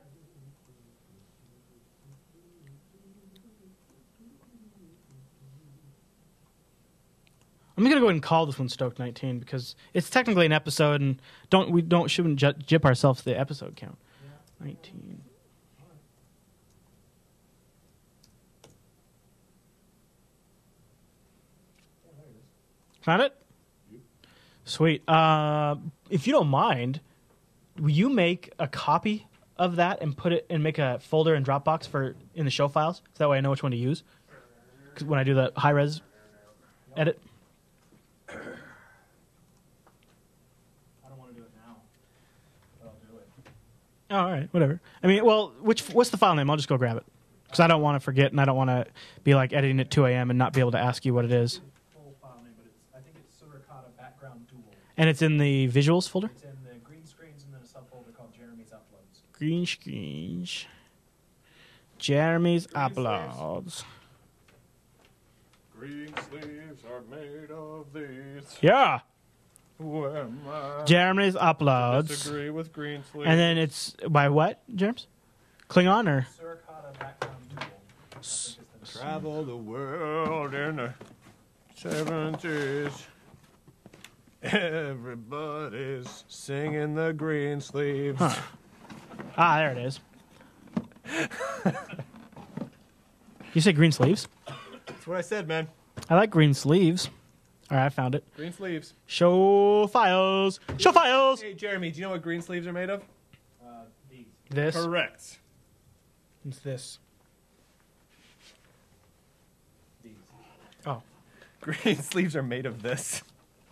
C: I'm gonna go ahead and call this one Stoked 19 because it's technically an episode, and shouldn't jip ourselves the episode count. 19. Found it? Sweet. If you don't mind, will you make a copy of that and put it and make a folder in Dropbox for in the show files? So that way I know which one to use. 'Cause when I do the high res edit.
B: I don't want to do it now, but I'll do it.
C: Oh, all right, whatever. I mean, well, what's the file name? I'll just go grab it because I don't want to forget and I don't want to be like editing at 2 a.m. and not be able to ask you what it is.
B: Full file name, but I think it's Suricata Background Dual.
C: And it's in the visuals folder.
B: It's in the green screens and then a subfolder called Jeremy's Uploads.
C: Green screens. Jeremy's uploads.
A: Green sleeves are made of these.
C: Yeah.
A: Who am I?
C: Jeremy's uploads.
A: Disagree with green sleeves.
C: And then it's by what, James? Klingon or?
B: Suricata Background Dual. I think is the
A: Travel the world in the 70s. Everybody's singing the green sleeves.
C: Huh. Ah, there it is. You say green sleeves?
A: That's what I said, man.
C: I like green sleeves. All right, I found it.
A: Green sleeves.
C: Show files. Show files.
A: Hey, Jeremy, do you know what green sleeves are made of?
B: these.
C: This.
A: Correct.
C: It's this.
B: These.
C: Oh.
A: Green sleeves are made of this.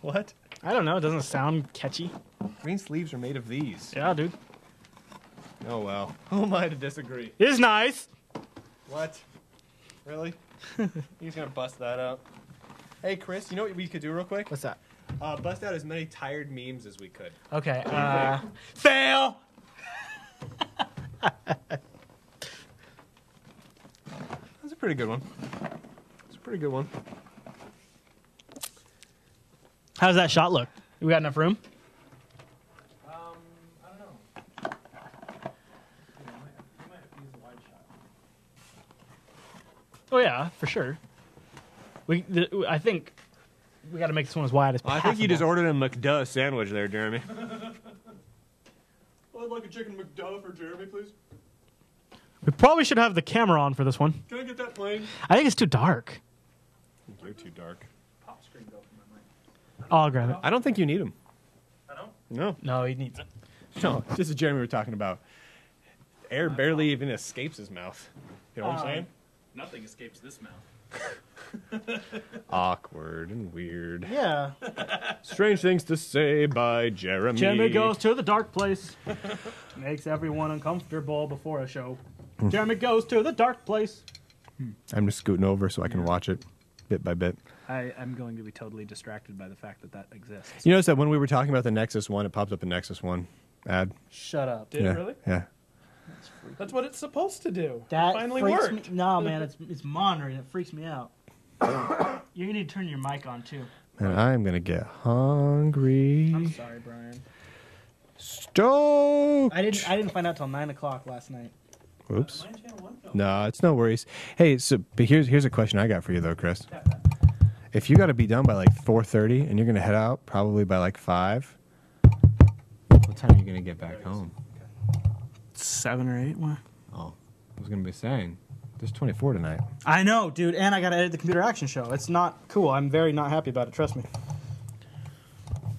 A: What?
C: I don't know. It doesn't sound catchy.
A: Green sleeves are made of these.
C: Yeah, dude.
A: Oh, well. Who am I to disagree?
C: It's nice.
A: What? Really? He's gonna bust that out. Hey, Chris, you know what we could do real quick?
C: What's that?
A: Bust out as many tired memes as we could.
C: Okay. Fail.
A: That's a pretty good one. That's a pretty good one.
C: How's that shot look? We got enough room?
B: I don't know. We might have to use a wide shot.
C: Oh yeah, for sure. I think we got to make this one as wide as possible.
A: I think you just ordered a McDuh sandwich there, Jeremy. I'd like a chicken McDuh for Jeremy, please.
C: We probably should have the camera on for this one.
A: Can I get that plane?
C: I think it's too dark.
A: You're too dark.
B: Pop screen go from my mic.
C: I'll grab it.
A: I don't think you need them.
B: I don't?
A: No.
C: No, he needs it.
A: No, this is Jeremy we're talking about. Air barely even escapes his mouth. You know what I'm saying?
B: Nothing escapes this mouth.
A: Awkward and weird.
C: Yeah.
A: Strange things to say by Jeremy.
C: Jeremy goes to the dark place. Makes everyone uncomfortable before a show. Jeremy goes to the dark place.
A: I'm just scooting over so I can watch it bit by bit.
B: I'm going to be totally distracted by the fact that exists.
A: You notice that when we were talking about the Nexus One, it popped up a Nexus One ad.
C: Shut up.
B: Did it really?
A: Yeah.
B: That's what it's supposed to do.
C: That
B: it finally
C: freaks
B: worked.
C: Me. No, man, it's monitoring. It freaks me out. You need to turn your mic on too.
A: Man, I'm gonna get hungry.
C: I'm sorry, Brian.
A: Stoked.
C: I didn't find out till 9 o'clock last night.
A: Oops.
B: Mine channel 1 film.
A: No, it's no worries. Hey, but here's a question I got for you though, Chris. If you got to be done by like 4:30 and you're gonna head out probably by like 5, what time are you gonna get back home?
C: 7 or 8. What?
A: Oh, I was gonna be saying there's 24 tonight.
C: I know, dude, and I gotta edit the computer action show. It's not cool. I'm very not happy about it. Trust me.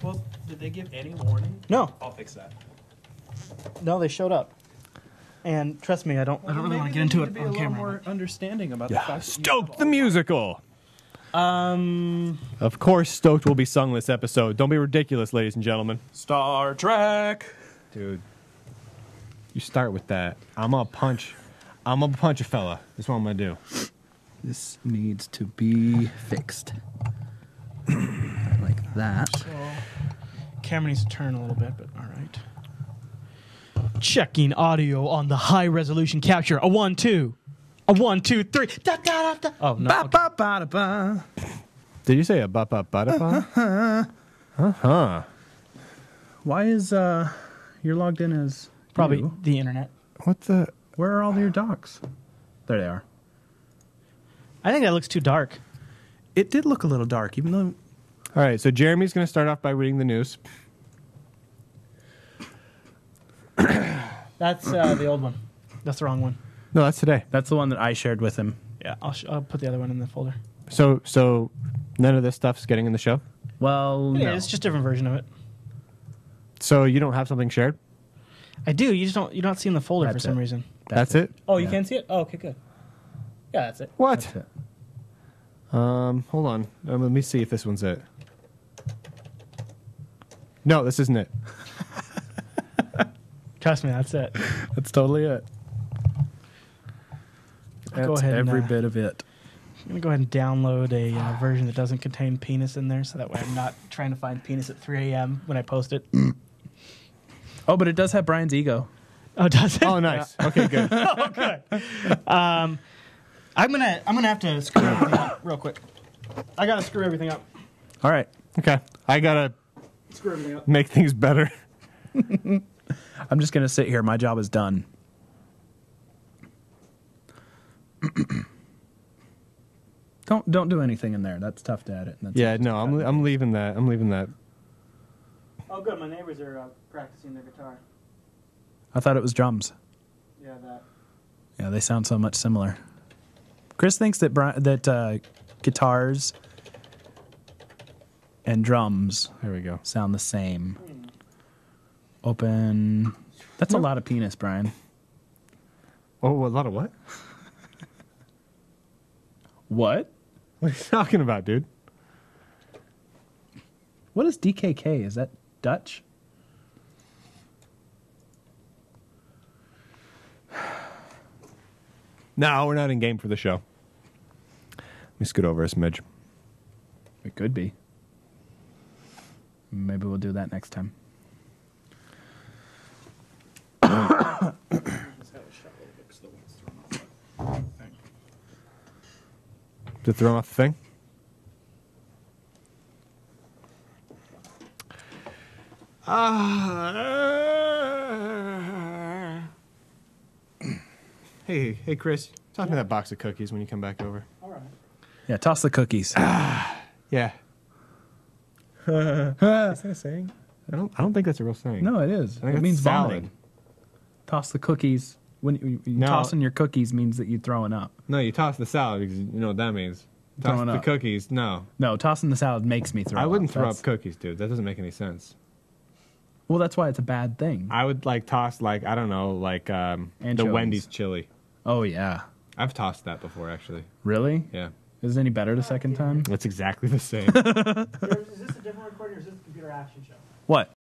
B: Well, did they give any warning?
C: No,
B: I'll fix that.
C: no, they showed up, and trust me, I don't really want to get into it
B: Be
C: on
B: a little
C: camera.
B: more understanding about the
A: Yeah,
B: fact that you
A: Stoked
B: have
A: the
B: all-
A: musical. Of course, Stoked will be sung this episode. Don't be ridiculous, ladies and gentlemen.
B: Star Trek.
A: Dude, you start with that. I'm gonna punch a fella. That's what I'm gonna do.
F: This needs to be fixed. Like that.
C: Camera needs to turn a little bit, but all right. Checking audio on the high resolution capture. A 1, 2. A 1, 2, 3. Da, da, da, da. Oh no.
F: Ba,
C: Okay.
F: ba, ba, da, ba.
A: Did you say a ba ba ba da ba? Uh-huh.
F: Why is you're logged in as
C: Probably
F: you?
C: the internet.
A: What the?
F: Where are all your docs? There they are.
C: I think that looks too dark.
F: It did look a little dark, even though
A: All right, so Jeremy's going to start off by reading the news.
C: That's the old one. That's the wrong one.
A: No, that's today.
F: That's the one that I shared with him.
C: Yeah, I'll put the other one in the folder.
A: So none of this stuff's getting in the show?
F: Well,
C: Yeah,
F: no.
C: it's just a different version of it.
A: So you don't have something shared?
C: I do. You just don't. You're not seeing the folder
F: That's
C: for some
F: it.
C: reason.
A: That's it?
C: Oh, you
F: Yeah.
C: can't see it. Oh, okay, good. Yeah, that's it.
A: What?
F: That's it.
A: Hold on. Let me see if this one's it. No, this isn't it.
C: Trust me, that's it.
F: That's totally it. That's
C: Go ahead and,
F: every bit of it.
C: I'm gonna go ahead and download a version that doesn't contain penis in there, so that way I'm not trying to find penis at 3 a.m. when I post it.
F: Oh, but it does have Brian's ego.
C: Oh, does it?
A: Oh, nice. Okay, good.
C: Oh, good. I'm gonna have to screw everything up real quick. I gotta screw everything up.
F: All right.
A: Okay. I got to
C: Screw everything up.
A: make things better.
F: I'm just going to sit here. My job is done. Don't do anything in there. That's tough to edit. That's
A: Yeah, no, I'm leaving that. I'm leaving that.
C: Oh, good. My neighbors are practicing their guitar.
F: I thought it was drums.
C: Yeah, that.
F: Yeah, they sound so much similar. Chris thinks that guitars and drums
A: There we go.
F: sound the same. Open. That's a lot of penis, Brian.
A: Oh, a lot of what?
F: What?
A: What are you talking about, dude?
F: What is DKK? Is that Dutch?
A: No, we're not in game for the show. Let me scoot over a smidge.
F: It could be. Maybe we'll do that next time.
A: To throw off the thing? Hey, Chris. Toss me that box of cookies when you come back over.
C: All right.
F: Yeah, toss the cookies.
A: Yeah. Is that a saying? I don't think that's a real saying.
F: No, it is.
A: think
F: It
A: that's
F: means
A: salad.
F: vomiting. Toss the cookies. When you
A: No.
F: tossing your cookies means that you're throwing up.
A: No, you toss the salad because you know what that means. Toss
F: Throwing
A: the
F: up.
A: cookies. No.
F: No, tossing the salad makes me throw up.
A: I wouldn't throw
F: That's-
A: up cookies, dude. That doesn't make any sense.
F: Well, that's why it's a bad thing.
A: I would toss I don't know, the
F: Anchovies.
A: Wendy's chili.
F: Oh, yeah.
A: I've tossed that before, actually.
F: Really?
A: Yeah.
F: Is it any better the second time?
A: That's exactly the same.
C: Is this a different recording or is this the computer action show?
F: What?